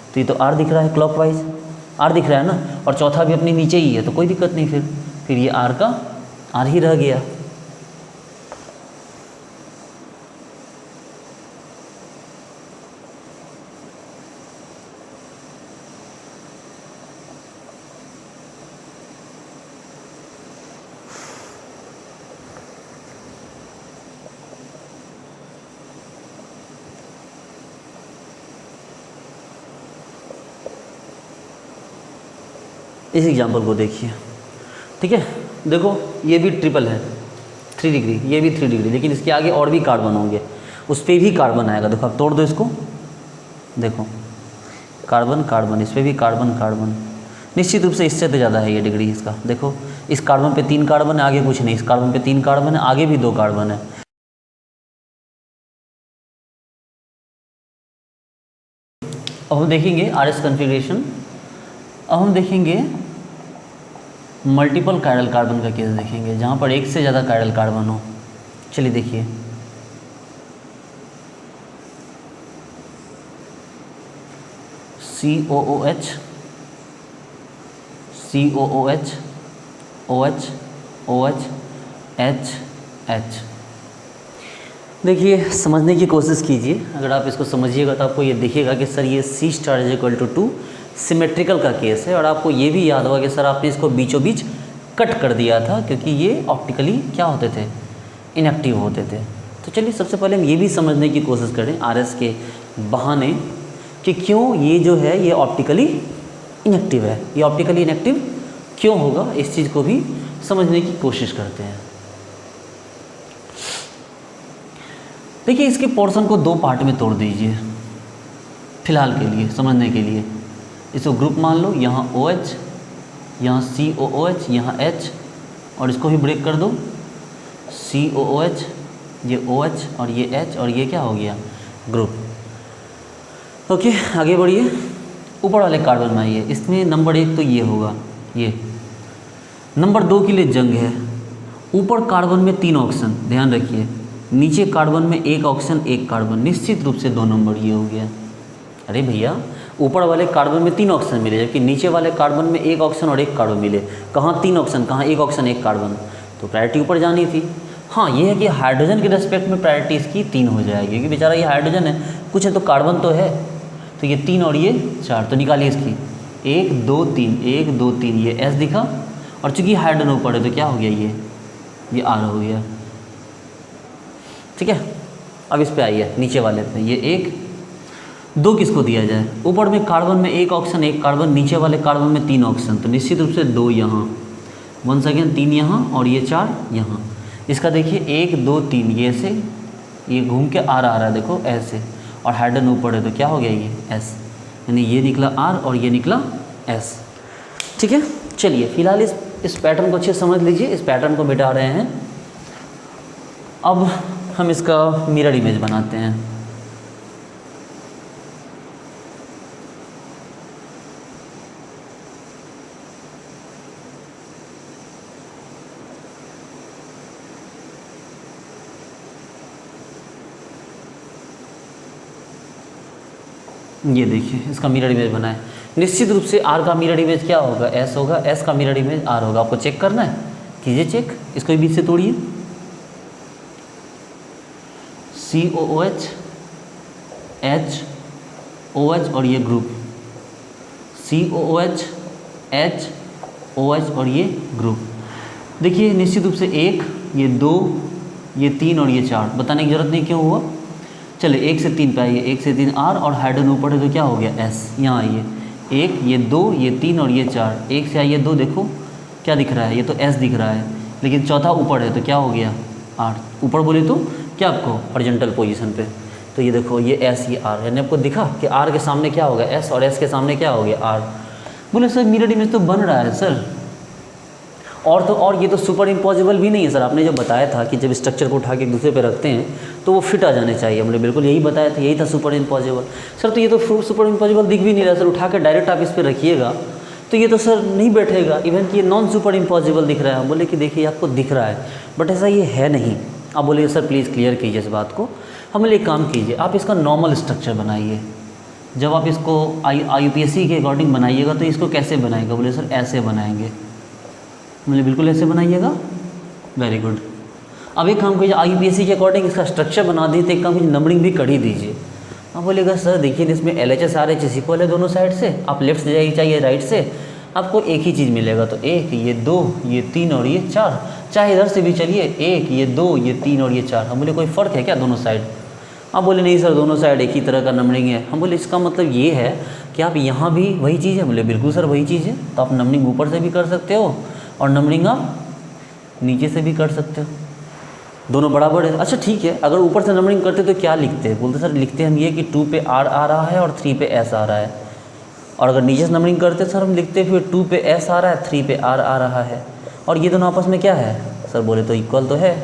तो ये तो R दिख रहा है, क्लॉकवाइज R दिख रहा है ना, और चौथा भी अपने नीचे ही है, तो कोई दिक्कत नहीं, फिर ये R का R ही रह गया। इस एग्जाम्पल को देखिए, ठीक है, देखो ये भी ट्रिपल है 3 डिग्री, ये भी 3 डिग्री, लेकिन इसके आगे और भी कार्बन होंगे, उस पर भी कार्बन आएगा। देखो आप तोड़ दो इसको, देखो कार्बन कार्बन, इस पर भी कार्बन कार्बन, निश्चित रूप से इससे तो ज़्यादा है ये डिग्री इसका। देखो इस कार्बन पे 3 कार्बन है, आगे कुछ नहीं, इस कार्बन पे 3 कार्बन है, आगे भी 2 कार्बन है। अब हम देखेंगे RS कन्फिग्रेशन, अब हम देखेंगे मल्टीपल कायरल कार्बन का केस देखेंगे, जहाँ पर एक से ज़्यादा कायरल कार्बन हो। चलिए देखिए, COOH COOH OH OH H H। देखिए समझने की कोशिश कीजिए, अगर आप इसको समझिएगा तो आपको ये दिखेगा कि सर ये C*2 सिमेट्रिकल का केस है, और आपको ये भी याद होगा कि सर आपने इसको बीचों बीच कट कर दिया था क्योंकि ये ऑप्टिकली क्या होते थे, इनएक्टिव होते थे। तो चलिए सबसे पहले हम ये भी समझने की कोशिश करें RS के बहाने कि क्यों ये जो है ये ऑप्टिकली इनएक्टिव है, ये ऑप्टिकली इनएक्टिव क्यों होगा, इस चीज़ को भी समझने की कोशिश करते हैं। देखिए इसके पोर्शन को 2 पार्ट में तोड़ दीजिए फिलहाल के लिए, समझने के लिए। इसको ग्रुप मान लो, यहाँ OH, यहाँ COOH, यहाँ H, और इसको भी ब्रेक कर दो, COOH, ये OH और ये H, और ये क्या हो गया ग्रुप। ओके आगे बढ़िए, ऊपर वाले कार्बन में आइए। इसमें नंबर 1 तो ये होगा, ये नंबर 2 के लिए जंग है। ऊपर कार्बन में 3 ऑक्सीजन, ध्यान रखिए, नीचे कार्बन में 1 ऑक्सीजन 1 कार्बन, निश्चित रूप से 2 नंबर ये हो गया। अरे भैया ऊपर वाले कार्बन में 3 ऑक्सीजन मिले, जबकि नीचे वाले कार्बन में 1 ऑक्सीजन और 1 कार्बन मिले। कहाँ 3 ऑक्सीजन, कहाँ 1 ऑक्सीजन 1 कार्बन, तो प्रायोरिटी ऊपर जानी थी। हाँ ये है कि हाइड्रोजन के रेस्पेक्ट में प्रायोरिटी इसकी 3 हो जाएगी, क्योंकि बेचारा ये हाइड्रोजन है, कुछ है तो कार्बन तो है, तो ये 3 और ये 4, तो निकालिए इसकी 1 2 3 1 2 3, ये S दिखा, और चूँकि हाइड्रोजन ऊपर है तो क्या हो गया, ये R हो गया। ठीक है, अब इस पे आइए नीचे वाले पे, ये 1 2 किसको दिया जाए, ऊपर में कार्बन में 1 ऑक्सीजन 1 कार्बन, नीचे वाले कार्बन में 3 ऑक्सीजन, तो निश्चित रूप से 2 यहाँ, 1 सेकेंड 3 यहाँ, और ये 4 यहाँ। इसका देखिए 1 2 3, ये से ये घूम के R आ रहा है, देखो ऐसे, और हाइड्रोजन ऊपर है तो क्या हो गया, ये S, यानी ये निकला R और ये निकला S। ठीक है, चलिए फिलहाल इस पैटर्न को अच्छे समझ लीजिए, इस पैटर्न को मिटा रहे हैं। अब हम इसका मिरर इमेज बनाते हैं। ये देखिए इसका मिरर इमेज बना है। निश्चित रूप से आर का मिरर इमेज क्या होगा, एस होगा, एस का मिरर इमेज आर होगा। आपको चेक करना है, कीजिए चेक, इसको भी बीच से तोड़िए। COOH HOH और ये ग्रुप, COOH HOH और ये ग्रुप। देखिए निश्चित रूप से 1, ये 2, ये 3 और ये 4, बताने की जरूरत नहीं क्यों हुआ। चले 1 से 3 पे आइए, 1 से 3 आर और हाइड्रोजन ऊपर है तो क्या हो गया एस। यहाँ आइए, 1, ये 2, ये 3 और ये 4, 1 से आइए 2, देखो क्या दिख रहा है, ये तो एस दिख रहा है, लेकिन चौथा ऊपर है तो क्या हो गया आर। ऊपर बोले तो क्या आपको हॉरिजॉन्टल पोजीशन पे, तो ये देखो ये एस ये आर, यानी आपको दिखा कि आर के सामने क्या होगा एस और एस के सामने क्या हो गया आर। बोले सर मिरर इमेज तो बन रहा है सर, और ये तो सुपर इम्पॉसिबल भी नहीं है सर। आपने जो बताया था कि जब स्ट्रक्चर को उठा के एक दूसरे पे रखते हैं तो वो फिट आ जाने चाहिए, हमने बिल्कुल यही बताया था, यही था सुपर इम्पॉसिबल। सर तो ये तो सुपर इम्पॉसिबल दिख भी नहीं रहा सर, उठा के डायरेक्ट आप इस पर रखिएगा तो ये तो सर नहीं बैठेगा, इवन कि ये नॉन सुपर इम्पॉसिबल दिख रहा है। बोले कि देखिए आपको दिख रहा है बट ऐसा ये है नहीं। आप बोलिए सर प्लीज़ क्लियर कीजिए इस बात को। हमें एक काम कीजिए, आप इसका नॉर्मल स्ट्रक्चर बनाइए। जब आप इसको IUPAC के अकॉर्डिंग बनाइएगा तो इसको कैसे बनाएगा, बोले सर ऐसे बनाएंगे। मतलब बिल्कुल ऐसे बनाइएगा, वेरी गुड। अब एक काम कीजिए, IUPAC के अकॉर्डिंग इसका स्ट्रक्चर बना दीजिए, तो एक काम कीजिए नंबरिंग भी कर ही दीजिए। आप बोलेगा सर देखिए इसमें LHS RHS इक्वल है दोनों साइड से, आप लेफ्ट से जाइए चाहिए राइट से, आपको एक ही चीज़ मिलेगा। तो 1, ये 2, ये 3 और ये 4, चाहे इधर से भी चलिए 1, ये 2, ये 3 और ये 4। हम बोले कोई फ़र्क है क्या दोनों साइड। आप बोले नहीं सर दोनों साइड एक ही तरह का नंबरिंग है। हम बोले इसका मतलब ये है कि आप यहाँ भी वही चीज़ है। बोले बिल्कुल सर वही चीज़ है, तो आप नंबरिंग ऊपर से भी कर सकते हो और नंबरिंग आप नीचे से भी कर सकते हो, दोनों बराबर है। अच्छा ठीक है, अगर ऊपर से नंबरिंग करते तो क्या लिखते हैं, बोलते सर लिखते हम ये कि 2 पे R आ रहा है और 3 पे S आ रहा है। और अगर नीचे से नंबरिंग करते सर हम लिखते फिर 2 पे S आ रहा है, 3 पे R आ रहा है, और ये दोनों आपस में क्या है सर, बोले तो इक्वल तो है।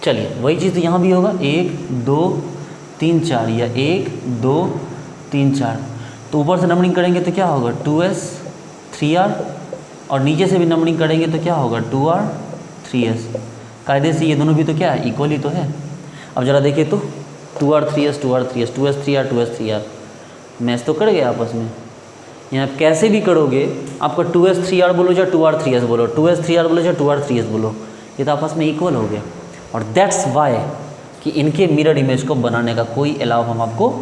चलिए वही चीज़ तो यहाँ भी होगा, 1 2 3 4 या 1 2 3 4। तो ऊपर से नंबरिंग करेंगे तो क्या होगा 2S 3R, और नीचे से भी नंबरिंग करेंगे तो क्या होगा 2R 3S। कायदे से ये दोनों भी तो क्या है, इक्वल ही तो है। अब ज़रा देखिए तो 2R 3S 2R 3S 2S 3R 2S 3R, match तो कर गए आपस में। यहाँ कैसे भी करोगे, आपका 2S 3R बोलो या 2R 3S बोलो, 2S 3R बोलो या 2R 3S बोलो, ये तो आपस में इक्वल हो गया। और दैट्स वाई कि इनके मिरर इमेज को बनाने का कोई अलाउ हम आपको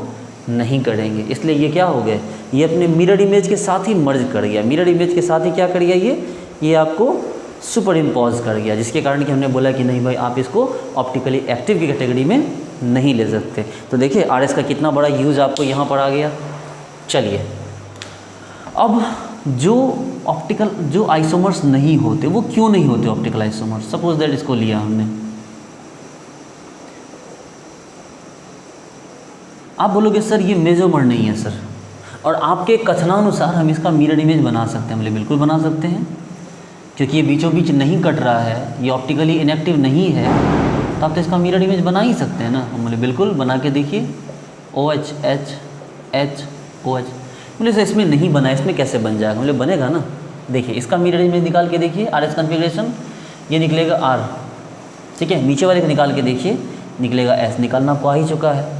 नहीं करेंगे, इसलिए ये क्या हो गए, ये अपने मिरर इमेज के साथ ही मर्ज कर गया। मिरर इमेज के साथ ही क्या कर गया, ये आपको सुपर इम्पोज कर गया, जिसके कारण कि हमने बोला कि नहीं भाई आप इसको ऑप्टिकली एक्टिव की कैटेगरी में नहीं ले सकते। तो देखिए RS का कितना बड़ा यूज़ आपको यहाँ पर आ गया। चलिए अब जो आइसोमर्स नहीं होते, वो क्यों नहीं होते ऑप्टिकल आइसोमर्स। सपोज दैट इसको लिया हमने, आप बोलोगे सर ये मेजोमर नहीं है सर, और आपके कथनानुसार हम इसका मिरर इमेज बना सकते हैं। बोले बिल्कुल बना सकते हैं, क्योंकि ये बीचों बीच नहीं कट रहा है, ये ऑप्टिकली इनएक्टिव नहीं है, तो आप तो इसका मिरर इमेज बना ही सकते हैं ना। हम बोले बिल्कुल बना के देखिए, OH H H OH। बोले सर इसमें नहीं बना, इसमें कैसे बन जाएगा। बोले बनेगा ना, देखिए इसका मिरर इमेज निकाल के देखिए, RS कन्फिग्रेशन ये निकलेगा R, ठीक है। नीचे वाले को निकाल के देखिए, निकलेगा S, निकालना आपको आ ही चुका है।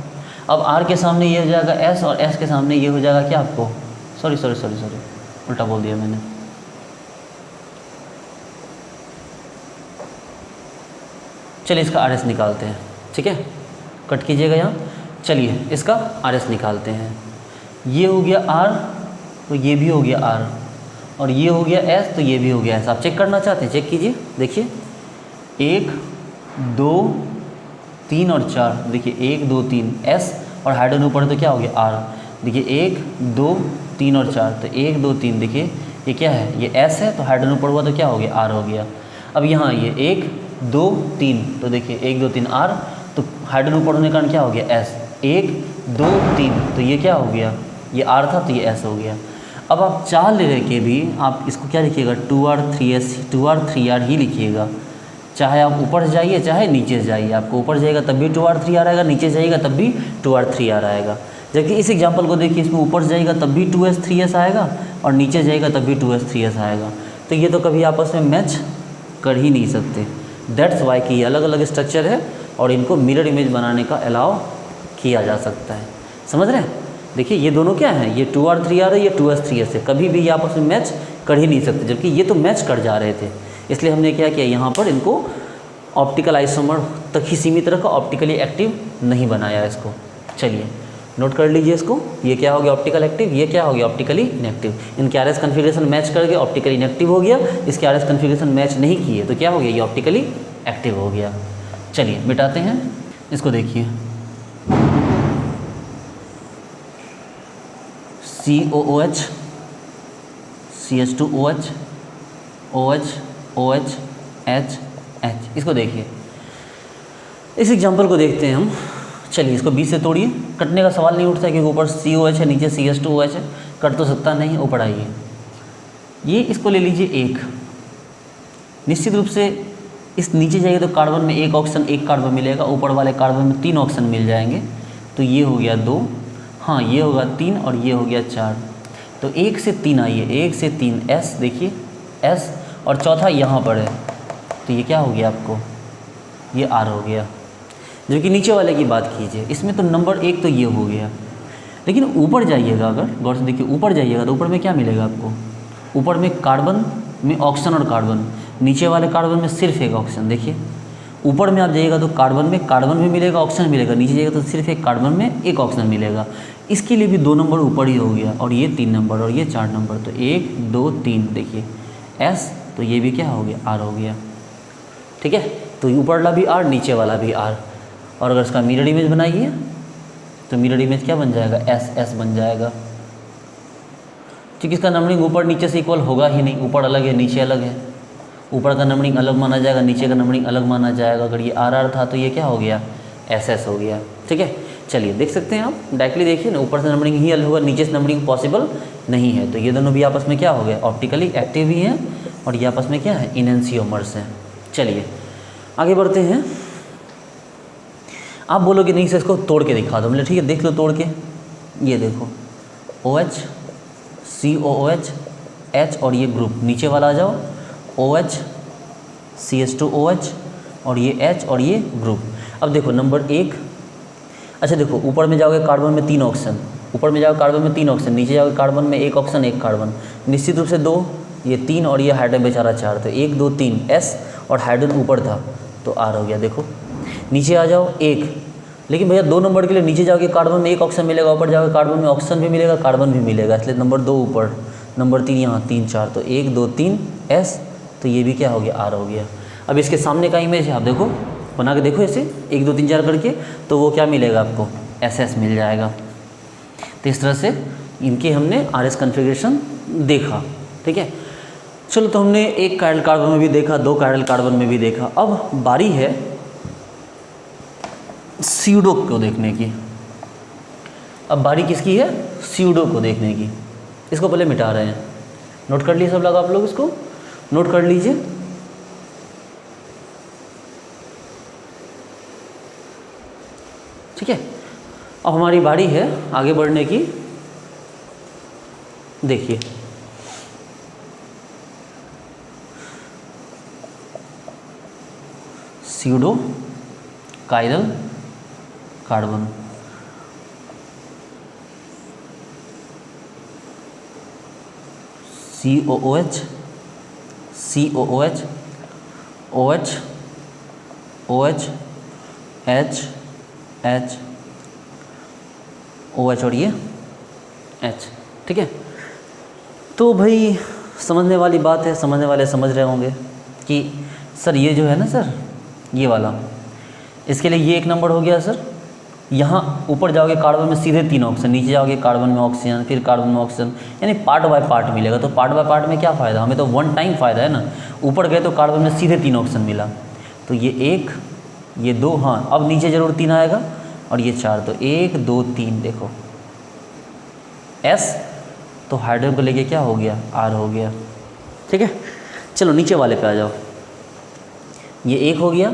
अब R के सामने ये हो जाएगा S, और S के सामने ये हो जाएगा क्या आपको, सॉरी उल्टा बोल दिया मैंने। चलिए इसका RS निकालते हैं, ठीक है, कट कीजिएगा यहाँ। चलिए इसका RS निकालते हैं, ये हो गया R तो ये भी हो गया R, और ये हो गया S तो ये भी हो गया S। आप चेक करना चाहते हैं, चेक कीजिए, देखिए 1 2 3 और 4, देखिए 1 2 3 S, और हाइड्रोजन ऊपर तो क्या हो गया R। देखिए 1 2 3 और 4, तो 1 2 3, देखिए ये क्या है, ये S है, तो हाइड्रोजन ऊपर हुआ तो क्या हो गया R हो गया। अब यहाँ ये 1 2 3, तो देखिए 1 2 3 R, तो हाइड्रोजन ऊपर होने के कारण क्या हो गया S। 1 2 3, तो ये क्या हो गया, ये R था तो ये S हो गया। अब आप 4 ले रह के भी आप इसको क्या लिखिएगा, 2R 3S 2R 3R ही लिखिएगा। चाहे आप ऊपर जाइए चाहे नीचे जाइए, आपको ऊपर जाइएगा तब भी 2R 3R आएगा, नीचे जाइएगा तब भी 2R 3R आएगा। जबकि इस एग्जांपल को देखिए, इसमें ऊपर जाइएगा तब भी 2S 3S आएगा, और नीचे जाइएगा तब भी 2S 3S आएगा। तो ये तो कभी आपस में मैच कर ही नहीं सकते। दैट्स वाई कि ये अलग अलग स्ट्रक्चर है और इनको मिरर इमेज बनाने का अलाउ किया जा सकता है। समझ रहे हैं। देखिए ये दोनों क्या हैं, ये 2R3R है, ये 2S3S है, कभी भी ये आपस में मैच कर ही नहीं सकते, जबकि ये तो मैच कर जा रहे थे। इसलिए हमने क्या किया, यहाँ पर इनको ऑप्टिकल आइसोमर तक ही सीमित रखा, ऑप्टिकली एक्टिव नहीं बनाया इसको। चलिए नोट कर लीजिए इसको, ये क्या हो गया ऑप्टिकल एक्टिव, ये क्या हो गया ऑप्टिकली इनएक्टिव। इनके आर एस कन्फिग्रेशन मैच कर गए, ऑप्टिकली इनएक्टिव हो गया। इसके आर एस कन्फिग्रेशन मैच नहीं किए तो क्या हो गया, ये ऑप्टिकली एक्टिव हो गया। चलिए मिटाते हैं इसको, देखिए COOH CH2OH OH OH H H, इसको देखिए, इस एग्जाम्पल को देखते हैं हम। चलिए इसको 20 से तोड़िए, कटने का सवाल नहीं उठता है क्योंकि ऊपर COH है, नीचे CH2OH है, कट तो सकता नहीं, ऊपर आइए। ये इसको ले लीजिए एक, निश्चित रूप से इस नीचे जाइए तो कार्बन में एक ऑक्सीजन, एक कार्बन मिलेगा, ऊपर वाले कार्बन में 3 ऑक्सीजन मिल जाएंगे। तो ये हो गया 2, हाँ ये होगा 3 और ये हो गया 4। तो 1 से 3 आइए, 1 से 3 S, देखिए S, और चौथा यहाँ पर है, तो ये क्या हो गया आपको, ये R हो गया। जबकि नीचे वाले की बात कीजिए, इसमें तो नंबर 1 तो ये हो गया, लेकिन ऊपर जाइएगा, अगर गौर से देखिए ऊपर जाइएगा तो ऊपर में क्या मिलेगा आपको, ऊपर में कार्बन में ऑक्सीजन और कार्बन, नीचे वाले कार्बन में सिर्फ एक ऑक्सीजन। देखिए ऊपर में आप जाइएगा तो कार्बन में कार्बन भी मिलेगा, ऑक्सीजन मिलेगा, नीचे जाइएगा तो सिर्फ एक कार्बन में एक ऑक्सीजन मिलेगा। इसके लिए भी 2 नंबर ऊपर ही हो गया, और ये 3 नंबर और ये 4 नंबर, तो 1 2 3 देखिए S, तो ये भी क्या हो गया, R हो गया। ठीक है, तो ऊपर वाला भी R, नीचे वाला भी R। और अगर इसका मिरर इमेज बनाइए तो मिरर इमेज क्या बन जाएगा, S बन जाएगा, क्योंकि इसका नंबरिंग ऊपर नीचे से इक्वल होगा ही नहीं, ऊपर अलग है नीचे अलग है, ऊपर का नंबरिंग अलग माना जाएगा, नीचे का नंबरिंग अलग माना जाएगा। अगर ये RR था तो ये क्या हो गया, SS हो गया। ठीक है, चलिए देख सकते हैं आप, डायरेक्टली देखिए ना, ऊपर से नंबरिंग ही अलग होगा, नीचे से नंबरिंग पॉसिबल नहीं है। तो ये दोनों भी आपस में क्या हो गए, ऑप्टिकली एक्टिव ही हैं, और ये आपस में क्या है, इनएंसियोमर्स हैं। चलिए आगे बढ़ते हैं। आप बोलोगे नहीं सर इसको तोड़ के दिखा दो, मतलब ठीक है देख लो तोड़ के, ये देखो OH COOH H, और ये ग्रुप नीचे वाला आ जाओ, OH CH2OH और ये H और ये ग्रुप। अब देखो नंबर 1, अच्छा देखो ऊपर में जाओगे कार्बन में 3 ऑक्सीजन, ऊपर में जाओगे कार्बन में 3 ऑक्सीजन, नीचे जाओगे कार्बन में 1 ऑक्सीजन 1 कार्बन, निश्चित रूप से 2, ये 3 और ये हाइड्रोजन बेचारा 4, तो 1 2 3 S, और हाइड्रोजन ऊपर था तो R हो गया। देखो नीचे आ जाओ 1, लेकिन भैया 2 नंबर के लिए नीचे जाओगे कार्बन में 1 ऑक्सीजन मिलेगा, ऊपर जाओगे कार्बन में ऑक्सीजन भी मिलेगा, कार्बन भी मिलेगा, इसलिए नंबर 2 ऊपर, नंबर 3 यहाँ, 3 4, तो 1 2 3 S, तो ये भी क्या हो गया, R हो गया। अब इसके सामने का इमेज है, आप देखो बना के देखो ऐसे 1 2 3 4 करके, तो वो क्या मिलेगा आपको, SS मिल जाएगा। तो इस तरह से इनके हमने RS कन्फिग्रेशन देखा। ठीक है, चलो तो हमने एक कायरल कार्बन में भी देखा, 2 कायरल कार्बन में भी देखा। अब बारी है स्यूडो को देखने की। अब बारी किसकी है, स्यूडो को देखने की। इसको पहले मिटा रहे हैं, नोट कर लिए सब लोग, आप लोग इसको नोट कर लीजिए। ठीक है, अब हमारी बारी है आगे बढ़ने की। देखिए pseudo chiral carbon, COOH COOH OH OH H H OH और ये H। ठीक है, तो भाई समझने वाली बात है, समझने वाले समझ रहे होंगे कि सर ये जो है ना सर, ये वाला, इसके लिए ये 1 नंबर हो गया सर। यहाँ ऊपर जाओगे कार्बन में सीधे 3 ऑक्सीजन, नीचे जाओगे कार्बन में ऑक्सीजन, फिर कार्बन में ऑक्सीजन, यानी पार्ट बाय पार्ट मिलेगा। तो पार्ट बाय पार्ट में क्या फ़ायदा, हमें तो 1 टाइम फ़ायदा है ना। ऊपर गए तो कार्बन में सीधे 3 ऑक्सीजन मिला, तो ये 1 ये 2, हाँ अब नीचे ज़रूर 3 आएगा, और ये 4, तो 1 2 3 देखो S, तो हाइड्रोजन को लेके क्या हो गया, R हो गया। ठीक है, चलो नीचे वाले पे आ जाओ, ये 1 हो गया।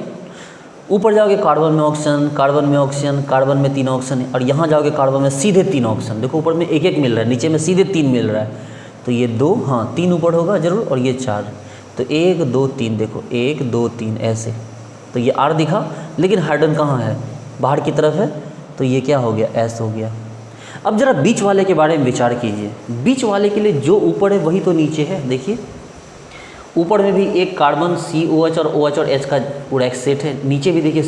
ऊपर जाओगे कार्बन में ऑक्सीजन, कार्बन में ऑक्सीजन, कार्बन में 3 ऑक्सीजन, और यहाँ जाओगे कार्बन में सीधे 3 ऑक्सीजन। देखो ऊपर में 1 1 मिल रहा है, नीचे में सीधे 3 मिल रहा है, तो ये 2, हाँ 3 ऊपर होगा जरूर, और ये 4, तो 1 2 3 देखो 1 2 3 ऐसे, तो ये R दिखा, लेकिन हाइड्रोजन कहाँ है, बाहर की तरफ है, तो ये क्या हो गया, S हो गया। अब जरा बीच वाले के बारे में विचार कीजिए। बीच वाले के लिए जो ऊपर है वही तो नीचे है। देखिए ऊपर में भी एक कार्बन COH और OH और H का पूरा एक सेट है, नीचे भी देखिए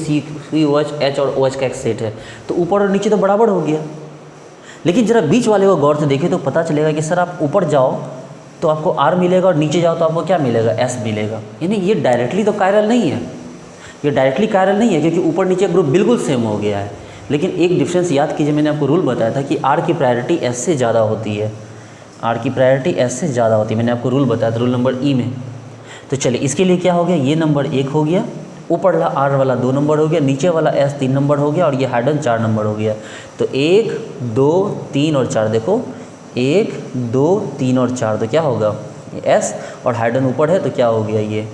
COH H और OH का एक सेट है, तो ऊपर और नीचे तो बराबर हो गया। लेकिन जरा बीच वाले को गौर से देखें तो पता चलेगा कि सर आप ऊपर जाओ तो आपको R मिलेगा और नीचे जाओ तो आपको क्या मिलेगा, S मिलेगा। यानी ये डायरेक्टली तो कायरल नहीं है, ये डायरेक्टली कायरल नहीं है, क्योंकि ऊपर नीचे ग्रुप बिल्कुल सेम हो गया है। लेकिन एक डिफरेंस याद कीजिए, मैंने आपको रूल बताया था कि R की प्रायोरिटी S से ज़्यादा होती है, R की प्रायोरिटी S से ज़्यादा होती है। मैंने आपको रूल बताया था, रूल नंबर E में। तो चलिए इसके लिए क्या हो गया, ये नंबर 1 हो गया, ऊपर वाला R वाला 2 नंबर हो गया, नीचे वाला S 3 नंबर हो गया और ये हाइड्रोजन 4 नंबर हो गया। तो 1 2 3 और 4, देखो 1 2 3 और 4, तो क्या होगा ये S और हाइड्रोजन ऊपर है तो क्या हो गया ये,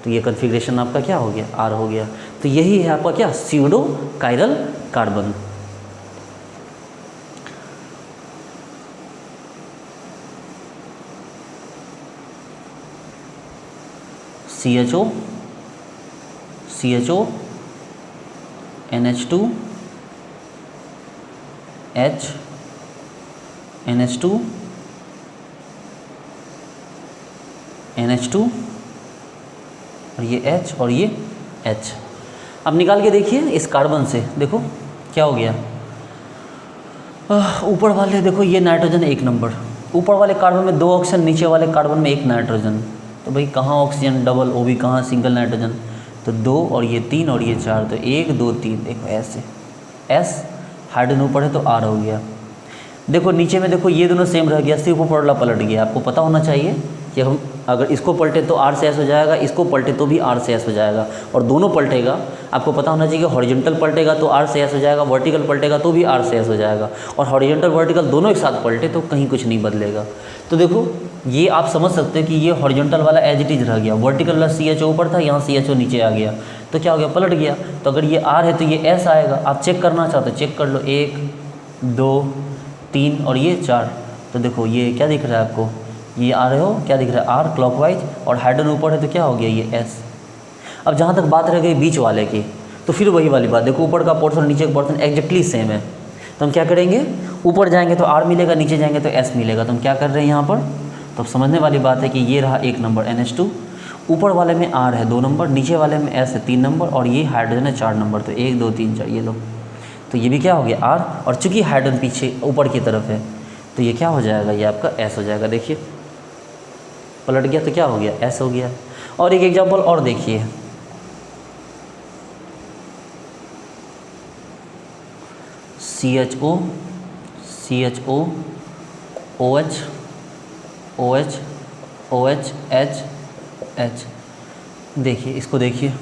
तो ये कन्फिग्रेशन आपका क्या हो गया, R हो गया। तो यही है आपका क्या, pseudo chiral carbon. CHO NH2 H NH2 NH2 और ये H और ये H। अब निकाल के देखिए इस कार्बन से, देखो क्या हो गया, ऊपर वाले देखो ये नाइट्रोजन 1 नंबर, ऊपर वाले कार्बन में 2 ऑक्सीजन, नीचे वाले कार्बन में 1 नाइट्रोजन। तो भाई कहाँ ऑक्सीजन डबल, वो भी कहाँ सिंगल नाइट्रोजन, तो 2 और ये 3 और ये 4, तो 1 2 3, देखो ऐसे S हाइड्रोजन ऊपर है तो R हो गया। देखो नीचे में देखो ये दोनों सेम रह गया, सिर्फ ऊपर वाला पलट गया। आपको पता होना चाहिए कि हम अगर इसको पलटे तो R से S हो जाएगा, इसको पलटे तो भी R से S हो जाएगा, और दोनों पलटेगा आपको पता होना चाहिए कि हॉरिजॉन्टल पलटेगा तो R से S हो जाएगा, वर्टिकल पलटेगा तो भी R से S हो जाएगा, और हॉरिजॉन्टल वर्टिकल दोनों एक साथ पलटे तो कहीं कुछ नहीं बदलेगा। तो देखो ये आप समझ सकते हैं कि ये हॉरिजॉन्टल वाला एज इट इज रह गया, वर्टिकल वाला CHO ऊपर था, यहाँ CHO नीचे आ गया, तो क्या हो गया, पलट गया। तो अगर ये R है तो ये S आएगा। आप चेक करना चाहते हो चेक कर लो, 1 2 3 और ये 4, तो देखो ये क्या दिख रहा है आपको, ये आ रहे हो क्या दिख रहा है, R क्लॉकवाइज, और हाइड्रोजन ऊपर है तो क्या हो गया ये S। अब जहाँ तक बात रह गई बीच वाले की, तो फिर वही वाली बात, देखो ऊपर का पोर्शन नीचे का पोर्शन एग्जैक्टली सेम है, तो हम क्या करेंगे, ऊपर जाएंगे तो R मिलेगा, नीचे जाएंगे तो S मिलेगा। तो हम क्या कर रहे हैं यहाँ पर, तो अब समझने वाली बात है कि ये रहा 1 नंबर NH2, ऊपर वाले में R है 2 नंबर, नीचे वाले में S है 3 नंबर, और ये हाइड्रोजन है 4 नंबर, तो 1 2 3 4, ये लो, तो ये भी क्या हो गया R, और चूँकि हाइड्रोजन पीछे ऊपर की तरफ है तो ये क्या हो जाएगा, ये आपका S हो जाएगा। देखिए पलट गया तो क्या हो गया, S हो गया। और एक एग्जाम्पल और देखिए, CHO OH OH OH H H, देखिए इसको देखिए,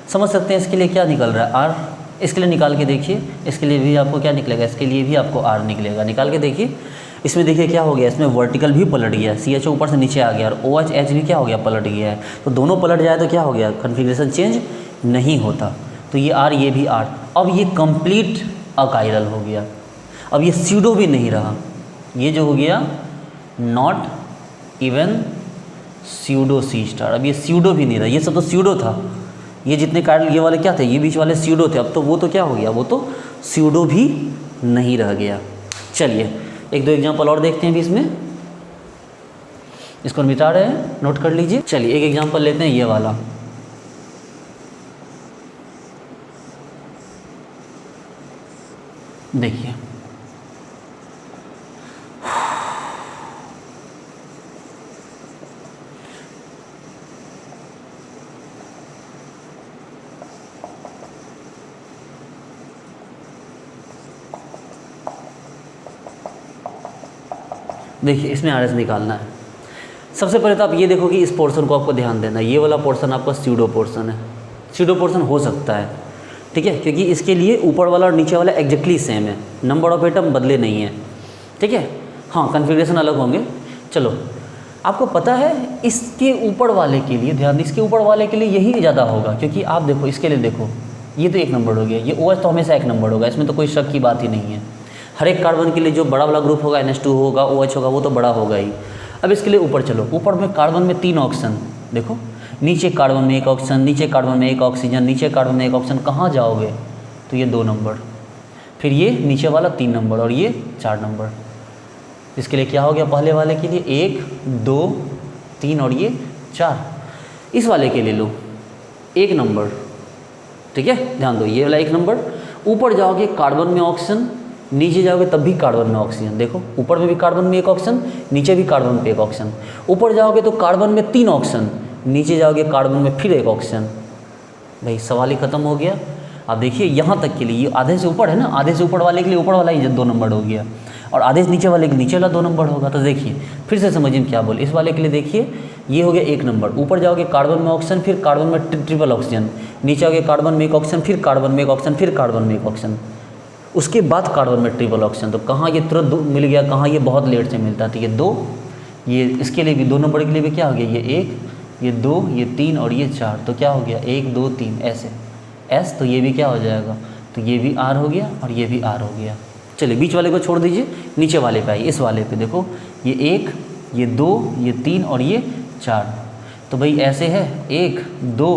समझ सकते हैं इसके लिए क्या निकल रहा है, R। इसके लिए निकाल के देखिए, इसके लिए भी आपको क्या निकलेगा, इसके लिए भी आपको R निकलेगा। निकाल के देखिए, इसमें देखिए क्या हो गया, इसमें वर्टिकल भी पलट गया, CHO ऊपर से नीचे आ गया, और OH H भी क्या हो गया, पलट गया है। तो दोनों पलट जाए तो क्या हो गया, कन्फिग्रेशन चेंज नहीं होता। तो ये R ये भी R, अब ये कंप्लीट अकायरल हो गया। अब ये स्यूडो भी नहीं रहा, ये जो हो गया नॉट इवन स्यूडो C*। अब ये स्यूडो भी नहीं रहा, ये सब तो स्यूडो था, ये जितने कायरल ये वाले क्या थे, ये बीच वाले स्यूडो थे। अब तो वो तो क्या हो गया, वो तो स्यूडो भी नहीं रह गया। चलिए 1 2 एग्जाम्पल और देखते हैं भी इसमें, इसको मिटा रहे हैं, नोट कर लीजिए। चलिए एक एग्जाम्पल लेते हैं, ये वाला, देखिए देखिए इसमें RS निकालना है। सबसे पहले तो आप ये देखो कि इस पोर्शन को आपको ध्यान देना है, ये वाला पोर्शन आपका स्यूडो पोर्शन है, स्यूडो पोर्शन हो सकता है, ठीक है, क्योंकि इसके लिए ऊपर वाला और नीचे वाला एग्जैक्टली सेम है, नंबर ऑफ एटम बदले नहीं है, ठीक है। हाँ कन्फिग्रेशन अलग होंगे। चलो आपको पता है इसके ऊपर वाले के लिए, ध्यान, इसके ऊपर वाले के लिए यही ज़्यादा होगा, क्योंकि आप देखो इसके लिए देखो, ये तो 1 नंबर हो गया, ये OH तो हमेशा 1 नंबर होगा, इसमें तो कोई शक की बात ही नहीं है। हर एक कार्बन के लिए जो बड़ा वाला ग्रुप होगा, NH2 होगा, OH होगा, वो तो बड़ा होगा ही। अब इसके लिए ऊपर चलो, ऊपर में कार्बन में 3 ऑक्सीजन, देखो नीचे कार्बन में 1 ऑक्सीजन, नीचे कार्बन में 1 ऑक्सीजन, नीचे कार्बन में 1 ऑक्सीजन, कहाँ जाओगे, तो ये 2 नंबर। फिर ये नीचे वाला 3 नंबर और ये 4 नंबर। इसके लिए क्या हो गया, पहले वाले के लिए 1 2 3 और ये 4। इस वाले के लिए लो 1 नंबर, ठीक है, ध्यान दो, ये वाला 1 नंबर। ऊपर जाओगे कार्बन में ऑक्सीजन, नीचे जाओगे तब भी कार्बन में ऑक्सीजन। देखो ऊपर में भी कार्बन में 1 ऑक्सीजन, नीचे भी कार्बन में 1 ऑक्सीजन। ऊपर जाओगे तो कार्बन में 3 ऑक्सीजन, नीचे जाओगे कार्बन में फिर 1 ऑक्सीजन। भाई सवाल ही खत्म हो गया। अब देखिए यहाँ तक के लिए ये आधे से ऊपर है ना, आधे से ऊपर वाले के लिए ऊपर वाला ही 2 नंबर हो गया, और आधे से नीचे वाले के नीचे वाला 2 नंबर होगा। तो देखिए फिर से समझिए क्या बोले। इस वाले के लिए देखिए ये हो गया 1 नंबर। ऊपर जाओगे कार्बन में ऑक्सीजन, फिर कार्बन में ट्रिपल ऑक्सीजन, नीचे आओगे कार्बन में 1 ऑक्सीजन, फिर कार्बन में 1 ऑक्सीजन, फिर कार्बन में 1 ऑक्सीजन, उसके बाद कार्बन में ट्रिपल ऑक्सीजन। तो कहाँ ये तुरंत मिल गया, कहाँ ये बहुत लेट से मिलता है। तो ये 2, ये इसके लिए भी 2 नंबर के लिए भी क्या हो गया, ये 1 ये 2 ये 3 और ये 4। तो क्या हो गया 1 2 3 ऐसे S। तो ये भी क्या हो जाएगा, तो ये भी R हो गया और ये भी R हो गया। चलिए बीच वाले को छोड़ दीजिए, नीचे वाले पे आइए। इस वाले पे देखो ये 1 ये 2 ये 3 और ये 4। तो भाई ऐसे है 1 2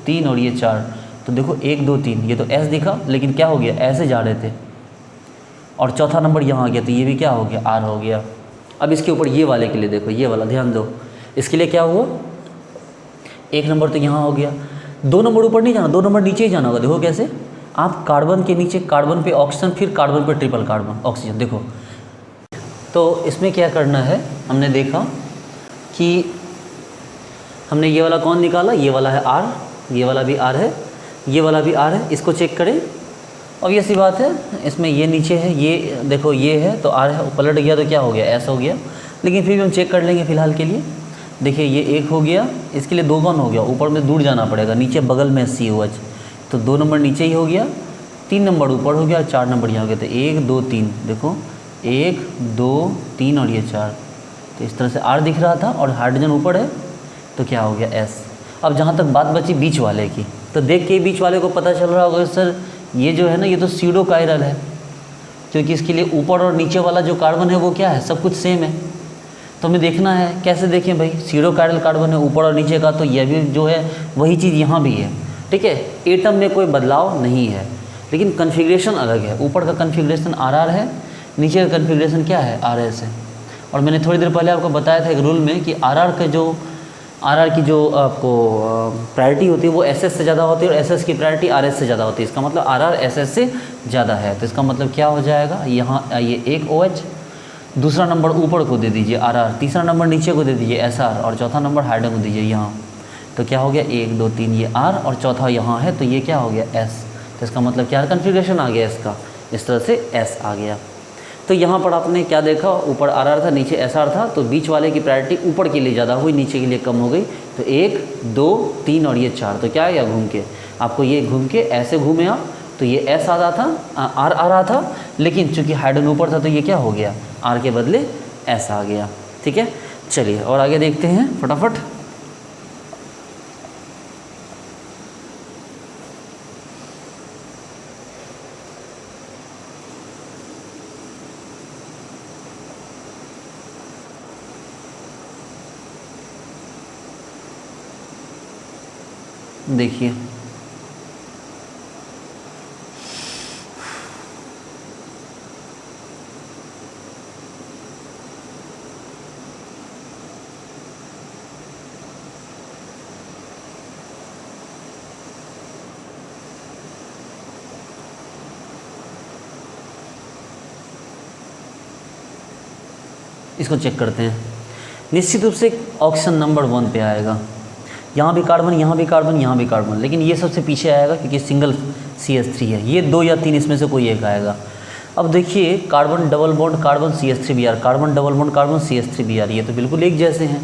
3 और ये 4। तो देखो 1 2 3 ये तो S दिखा, लेकिन क्या हो गया ऐसे जा रहे थे, और चौथा नंबर यहाँ आ गया, तो ये भी क्या हो गया R हो गया। अब इसके ऊपर ये वाले के लिए देखो, ये वाला ध्यान दो, इसके लिए क्या हुआ 1 नंबर तो यहाँ हो गया, 2 नंबर ऊपर नहीं जाना, 2 नंबर नीचे ही जाना होगा। देखो कैसे, आप कार्बन के नीचे कार्बन पे ऑक्सीजन, फिर कार्बन पे ट्रिपल कार्बन ऑक्सीजन। देखो तो इसमें क्या करना है, हमने देखा कि हमने ये वाला कौन निकाला, ये वाला है R, ये वाला भी R है, ये वाला भी R है। इसको चेक करें, अब ये सी बात है, इसमें ये नीचे है, ये देखो ये है तो R है, पलट गया तो क्या हो गया S हो गया। लेकिन फिर भी हम चेक कर लेंगे फ़िलहाल के लिए। देखिए ये 1 हो गया, इसके लिए 2 कौन हो गया, ऊपर में दूर जाना पड़ेगा, नीचे बगल में COH, तो 2 नंबर नीचे ही हो गया, 3 नंबर ऊपर हो गया, 4 नंबर यहाँ हो गया। तो 1 2 3 देखो 1 2 3 और ये 4। तो इस तरह से R दिख रहा था और हाइड्रोजन ऊपर है, तो क्या हो गया S। अब जहाँ तक बात बची बीच वाले की, तो देख के बीच वाले को पता चल रहा होगा सर ये जो है ना ये तो स्यूडो कायरल है, क्योंकि इसके लिए ऊपर और नीचे वाला जो कार्बन है वो क्या है, सब कुछ सेम है। तो हमें देखना है कैसे देखें भाई, स्यूडो कायरल कार्बन है ऊपर और नीचे का, तो यह भी जो है वही चीज़ यहाँ भी है, ठीक है। एटम में कोई बदलाव नहीं है, लेकिन कन्फिग्रेशन अलग है। ऊपर का कन्फिग्रेशन RR है, नीचे का कन्फिग्रेशन क्या है RS है। और मैंने थोड़ी देर पहले आपको बताया था एक रूल में कि RR की जो आपको प्रायोरिटी होती है वो SS से ज़्यादा होती है, और SS की प्रायोरिटी RS से ज़्यादा होती है। इसका मतलब RR SS से ज़्यादा है, तो इसका मतलब क्या हो जाएगा, यहाँ ये 1 OH, दूसरा नंबर ऊपर को दे दीजिए RR, तीसरा नंबर नीचे को दे दीजिए SR, और चौथा नंबर हाइड्रोजन को दीजिए यहाँ। तो क्या हो गया 1 2 3 ये R, और चौथा यहाँ है, तो ये क्या हो गया S। तो इसका मतलब क्या कन्फिग्रेशन आ गया इसका, इस तरह से S आ गया। तो यहाँ पर आपने क्या देखा, ऊपर RR था, नीचे SR था, तो बीच वाले की प्रायोरिटी ऊपर के लिए ज़्यादा हुई, नीचे के लिए कम हो गई। तो 1 2 3 और ये 4, तो क्या आ गया घूम के, आपको ये घूम के ऐसे घूमे आप, तो ये S आ रहा था, R आ रहा था, लेकिन चूंकि हाइड्रोजन ऊपर था तो ये क्या हो गया, R के बदले S आ गया, ठीक है। चलिए और आगे देखते हैं फटाफट। देखिए इसको चेक करते हैं। निश्चित रूप से ऑप्शन नंबर 1 पे आएगा, यहाँ भी कार्बन, यहाँ भी कार्बन, यहाँ भी कार्बन, लेकिन ये सबसे पीछे आएगा क्योंकि सिंगल CH3 है। ये 2 या 3 इसमें से कोई एक आएगा। अब देखिए carbon double bond carbon CH3Br, carbon double bond carbon CH3Br, ये तो बिल्कुल एक जैसे हैं।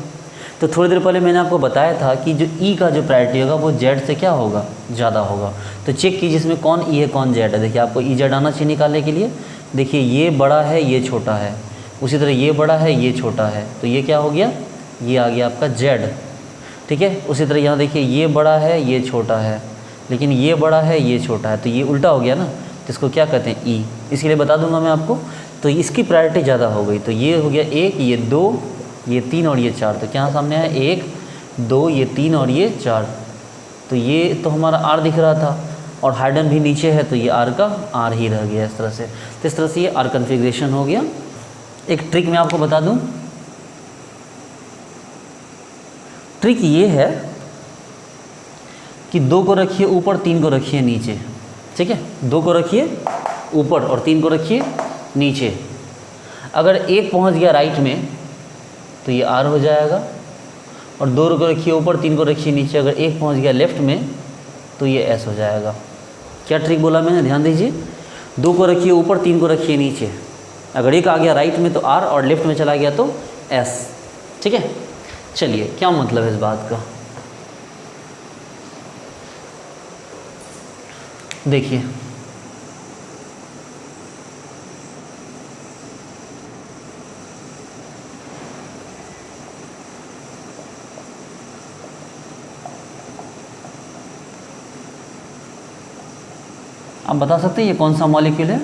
तो थोड़ी देर पहले मैंने आपको बताया था कि जो E का जो प्रायोरिटी होगा वो Z से क्या होगा, ज़्यादा होगा। तो चेक कीजिए इसमें कौन E है कौन Z है। देखिए आपको EZ आना चाहिए निकालने के लिए। देखिए ये बड़ा है ये छोटा है, उसी तरह ये बड़ा है ये छोटा है, तो ये क्या हो गया, ये आ गया आपका Z, ठीक है। उसी तरह यहाँ देखिए ये बड़ा है ये छोटा है, लेकिन ये बड़ा है ये छोटा है, तो ये उल्टा हो गया ना, तो इसको क्या कहते हैं E। इसके लिए बता दूंगा मैं आपको। तो इसकी प्रायोरिटी ज़्यादा हो गई, तो ये हो गया 1 ये 2 ये 3 और ये 4। तो क्या सामने है 1 2 ये 3 और ये 4। तो ये तो हमारा R दिख रहा था, और हाइड्रोजन भी नीचे है तो ये R का R ही रह गया इस तरह से। तो इस तरह से ये R कन्फिग्रेशन हो गया। एक ट्रिक मैं आपको बता दूं, ट्रिक ये है कि 2 को रखिए ऊपर, 3 को रखिए नीचे, ठीक है। 2 को रखिए ऊपर और 3 को रखिए नीचे। अगर 1 पहुंच गया राइट में तो ये R हो जाएगा, और 2 को रखिए ऊपर, 3 को रखिए नीचे। अगर 1 पहुंच गया लेफ्ट में तो ये S हो जाएगा। क्या ट्रिक बोला मैंने, ध्यान दीजिए। 2 को रखिए ऊपर, 3 को रखिए नीचे। अगर 1 आ गया राइट में तो R, और लेफ्ट में चला गया तो S, ठीक है। चलिए, क्या मतलब है इस बात का, देखिए। आप बता सकते हैं ये कौन सा मॉलिक्यूल है?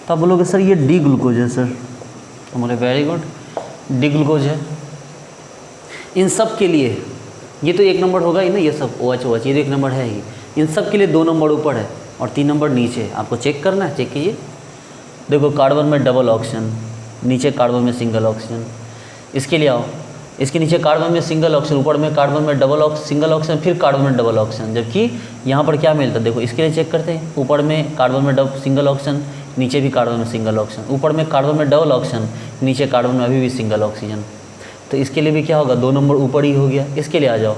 तो आप बोलोगे सर ये डी ग्लूकोज है सर। तो बोले वेरी गुड, डी ग्लूकोज है। इन सब के लिए ये तो 1 नंबर होगा ही ना, ये सब OH OH ये तो 1 नंबर है ही। इन सब के लिए 2 नंबर ऊपर है और 3 नंबर नीचे है। आपको चेक करना है, चेक कीजिए। देखो कार्बन में डबल ऑक्सीजन, नीचे कार्बन में सिंगल ऑक्सीजन। इसके लिए आओ, इसके नीचे कार्बन में सिंगल ऑक्सीजन, ऊपर में कार्बन में सिंगल ऑक्सीजन, फिर कार्बन में डबल ऑक्सीजन। जबकि यहाँ पर क्या मिलता है, देखो इसके लिए चेक करते हैं। ऊपर में कार्बन में सिंगल ऑक्सीजन, नीचे भी कार्बन में सिंगल ऑक्सीजन। ऊपर में कार्बन में डबल ऑक्सीजन, नीचे कार्बन में अभी भी सिंगल ऑक्सीजन। तो इसके लिए भी क्या होगा, 2 नंबर ऊपर ही हो गया। इसके लिए आ जाओ,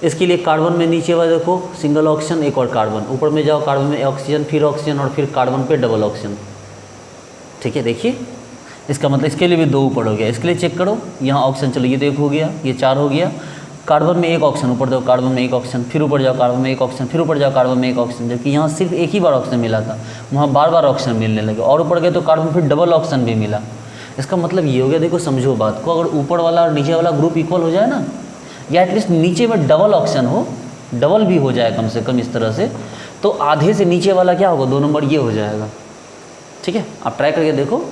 इसके लिए कार्बन में नीचे वाला देखो सिंगल ऑक्सीजन, एक और कार्बन। ऊपर में जाओ, कार्बन में ऑक्सीजन और फिर कार्बन पे डबल ऑक्सीजन, ठीक है। देखिए इसका मतलब इसके लिए भी 2 ऊपर हो गया। इसके लिए चेक करो, यहाँ ऑक्सीजन, चलो ये तो 1 हो गया, ये 4 हो गया। कार्बन में 1 ऑक्सीजन, ऊपर जाओ कार्बन में 1 ऑक्सीजन, फिर ऊपर जाओ कार्बन में 1 ऑक्सीजन, फिर ऊपर जाओ कार्बन में 1 ऑक्सीजन। जबकि यहाँ सिर्फ एक ही बार ऑक्सीजन मिला था, वहाँ बार ऑक्सीजन मिलने लगे। और ऊपर गए तो कार्बन फिर डबल ऑक्सीजन भी मिला। इसका मतलब ये हो गया, देखो समझो बात को, अगर ऊपर वाला और नीचे वाला ग्रुप इक्वल हो जाए ना, या एटलीस्ट नीचे में डबल ऑक्सीजन हो, डबल भी हो जाए कम से कम इस तरह से, तो आधे से नीचे वाला क्या होगा, 2 नंबर ये हो जाएगा, ठीक है। आप ट्राई करके देखो।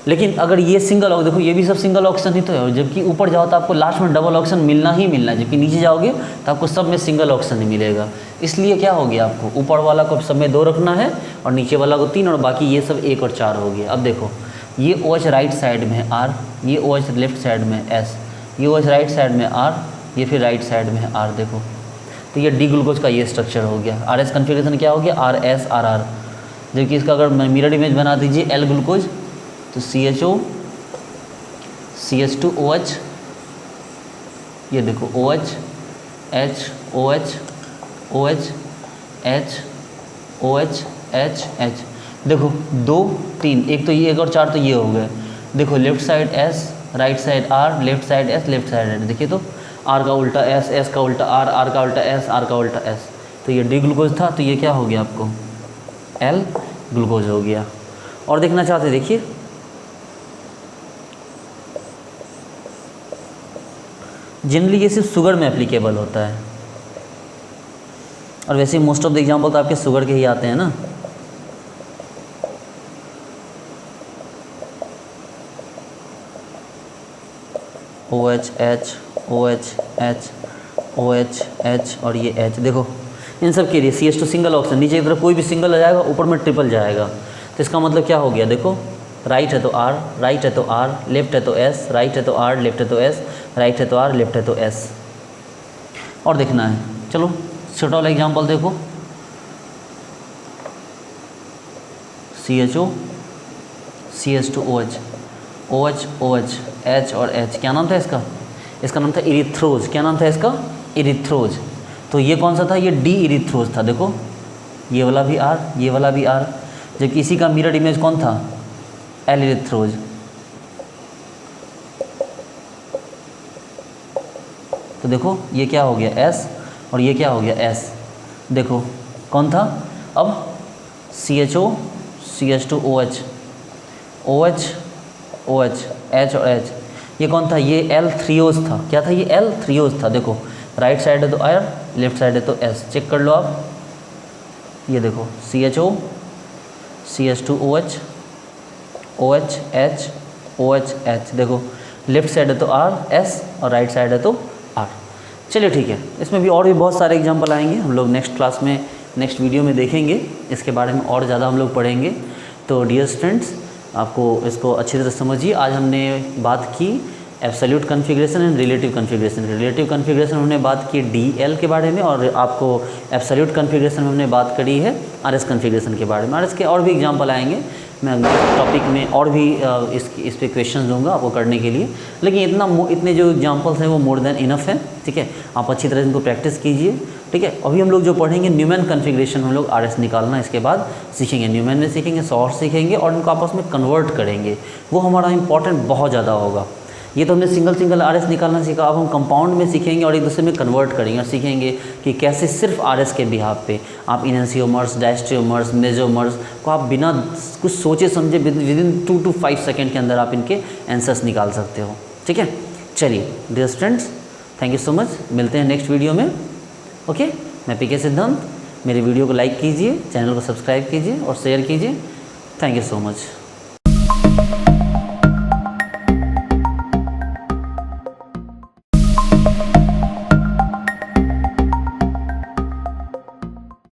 लेकिन अगर ये सिंगल हो, देखो ये भी सब सिंगल ऑक्सीजन ही तो है, जबकि ऊपर जाओ तो आपको लास्ट में डबल ऑक्सीजन मिलना ही मिलना है, जबकि नीचे जाओगे तो आपको सब में सिंगल ऑक्सीजन ही मिलेगा। इसलिए क्या हो गया, आपको ऊपर वाला को सब में 2 रखना है और नीचे वाला को 3, और बाकी ये सब 1 और 4 हो गया। अब देखो ये OH राइट साइड में है R, ये OH लेफ्ट साइड में S, ये OH राइट साइड में R, ये फिर राइट साइड में है R। देखो तो ये डी ग्लूकोज का ये स्ट्रक्चर हो गया। RS कन्फिग्रेशन क्या हो गया, RS RR। जबकि इसका अगर मिरर इमेज बना दीजिए L ग्लूकोज, तो CHO CH2OH, ये देखो OH H OH OH H OH H H। देखो 2 3, एक तो ये 1 और 4 तो ये हो गए। देखो left side S, right side R, left side S, left side R। देखिए तो R का उल्टा S, S का उल्टा R, R का उल्टा S, R का उल्टा S। तो ये डी ग्लूकोज था, तो ये क्या हो गया आपको, L ग्लूकोज हो गया। और देखना चाहते देखिए, जनरली ये सिर्फ शुगर में एप्लीकेबल होता है, और वैसे मोस्ट ऑफ द एग्जाम्पल तो आपके शुगर के ही आते हैं ना। OH H OH H OH H और ये H। देखो इन सब के लिए CH2 सिंगल ऑक्सीजन, नीचे की तरफ कोई भी सिंगल आ जाएगा, ऊपर में ट्रिपल जाएगा। तो इसका मतलब क्या हो गया, देखो राइट है तो R, राइट है तो R, लेफ्ट है तो S, राइट है तो R, लेफ्ट है तो S, राइट है तो R, लेफ्ट है तो S। और देखना है, चलो छोटा वाला एग्जाम्पल देखो, CHO CH2OH OH OH H और H। क्या नाम था इसका, इसका नाम था इरिथ्रोज। क्या नाम था इसका, इरिथ्रोज। तो ये कौन सा था, ये डी इरिथ्रोज था। देखो ये वाला भी R, ये वाला भी R। जबकि इसी का मिरर इमेज कौन था, एल इरिथ्रोज। तो देखो ये क्या हो गया S, और ये क्या हो गया S। देखो कौन था, अब CHO CH2OH OH OH H और H। ये कौन था, ये L-थ्रियोज था। क्या था, ये L-थ्रियोज था। देखो राइट साइड है तो R, लेफ्ट साइड है तो S। चेक कर लो आप, ये देखो CHO CH2OH OH H OH H। देखो लेफ्ट साइड है तो R S, और राइट साइड है तो R। चलिए ठीक है, इसमें भी और भी बहुत सारे एग्जाम्पल आएंगे, हम लोग नेक्स्ट क्लास में नेक्स्ट वीडियो में देखेंगे, इसके बारे में और ज़्यादा हम लोग पढ़ेंगे। तो डियर स्टूडेंट्स, आपको इसको अच्छी तरह समझिए। आज हमने बात की absolute configuration and relative configuration. Relative configuration हमने बात की DL के बारे में, और आपको एब्सोल्यूट कॉन्फ़िगरेशन में हमने बात करी है RS कॉन्फ़िगरेशन के बारे में। RS के और भी एग्जांपल आएंगे, मैं अगले टॉपिक में और भी इस पे क्वेश्चन दूंगा आपको करने के लिए, लेकिन इतने जो एग्जांपल्स हैं वो मोर देन इनफ है। ठीक है, आप अच्छी तरह इनको प्रैक्टिस कीजिए। ठीक है, अभी हम लोग जो पढ़ेंगे न्यूमैन कॉन्फ़िगरेशन, हम लोग RS निकालना इसके बाद सीखेंगे, न्यूमैन में सीखेंगे, सॉर्ट सीखेंगे और इनको आपस में कन्वर्ट करेंगे। वो हमारा इंपॉर्टेंट बहुत ज़्यादा होगा। ये तो हमने सिंगल RS निकालना सीखा, अब हम कंपाउंड में सीखेंगे और एक दूसरे में कन्वर्ट करेंगे और सीखेंगे कि कैसे सिर्फ RS के बिहाफ पे आप इनैंसियोमर्स, डायस्ट्रियोमर्स, मेसोमर्स को आप बिना कुछ सोचे समझे विदिन 2 to 5 सेकेंड के अंदर आप इनके आंसर्स निकाल सकते हो। ठीक है, चलिए dear students, thank you so much, मिलते हैं नेक्स्ट वीडियो में। ओके, मैं PK सिद्धांत, मेरे वीडियो को लाइक कीजिए, चैनल को सब्सक्राइब कीजिए और शेयर कीजिए। Thank you so much.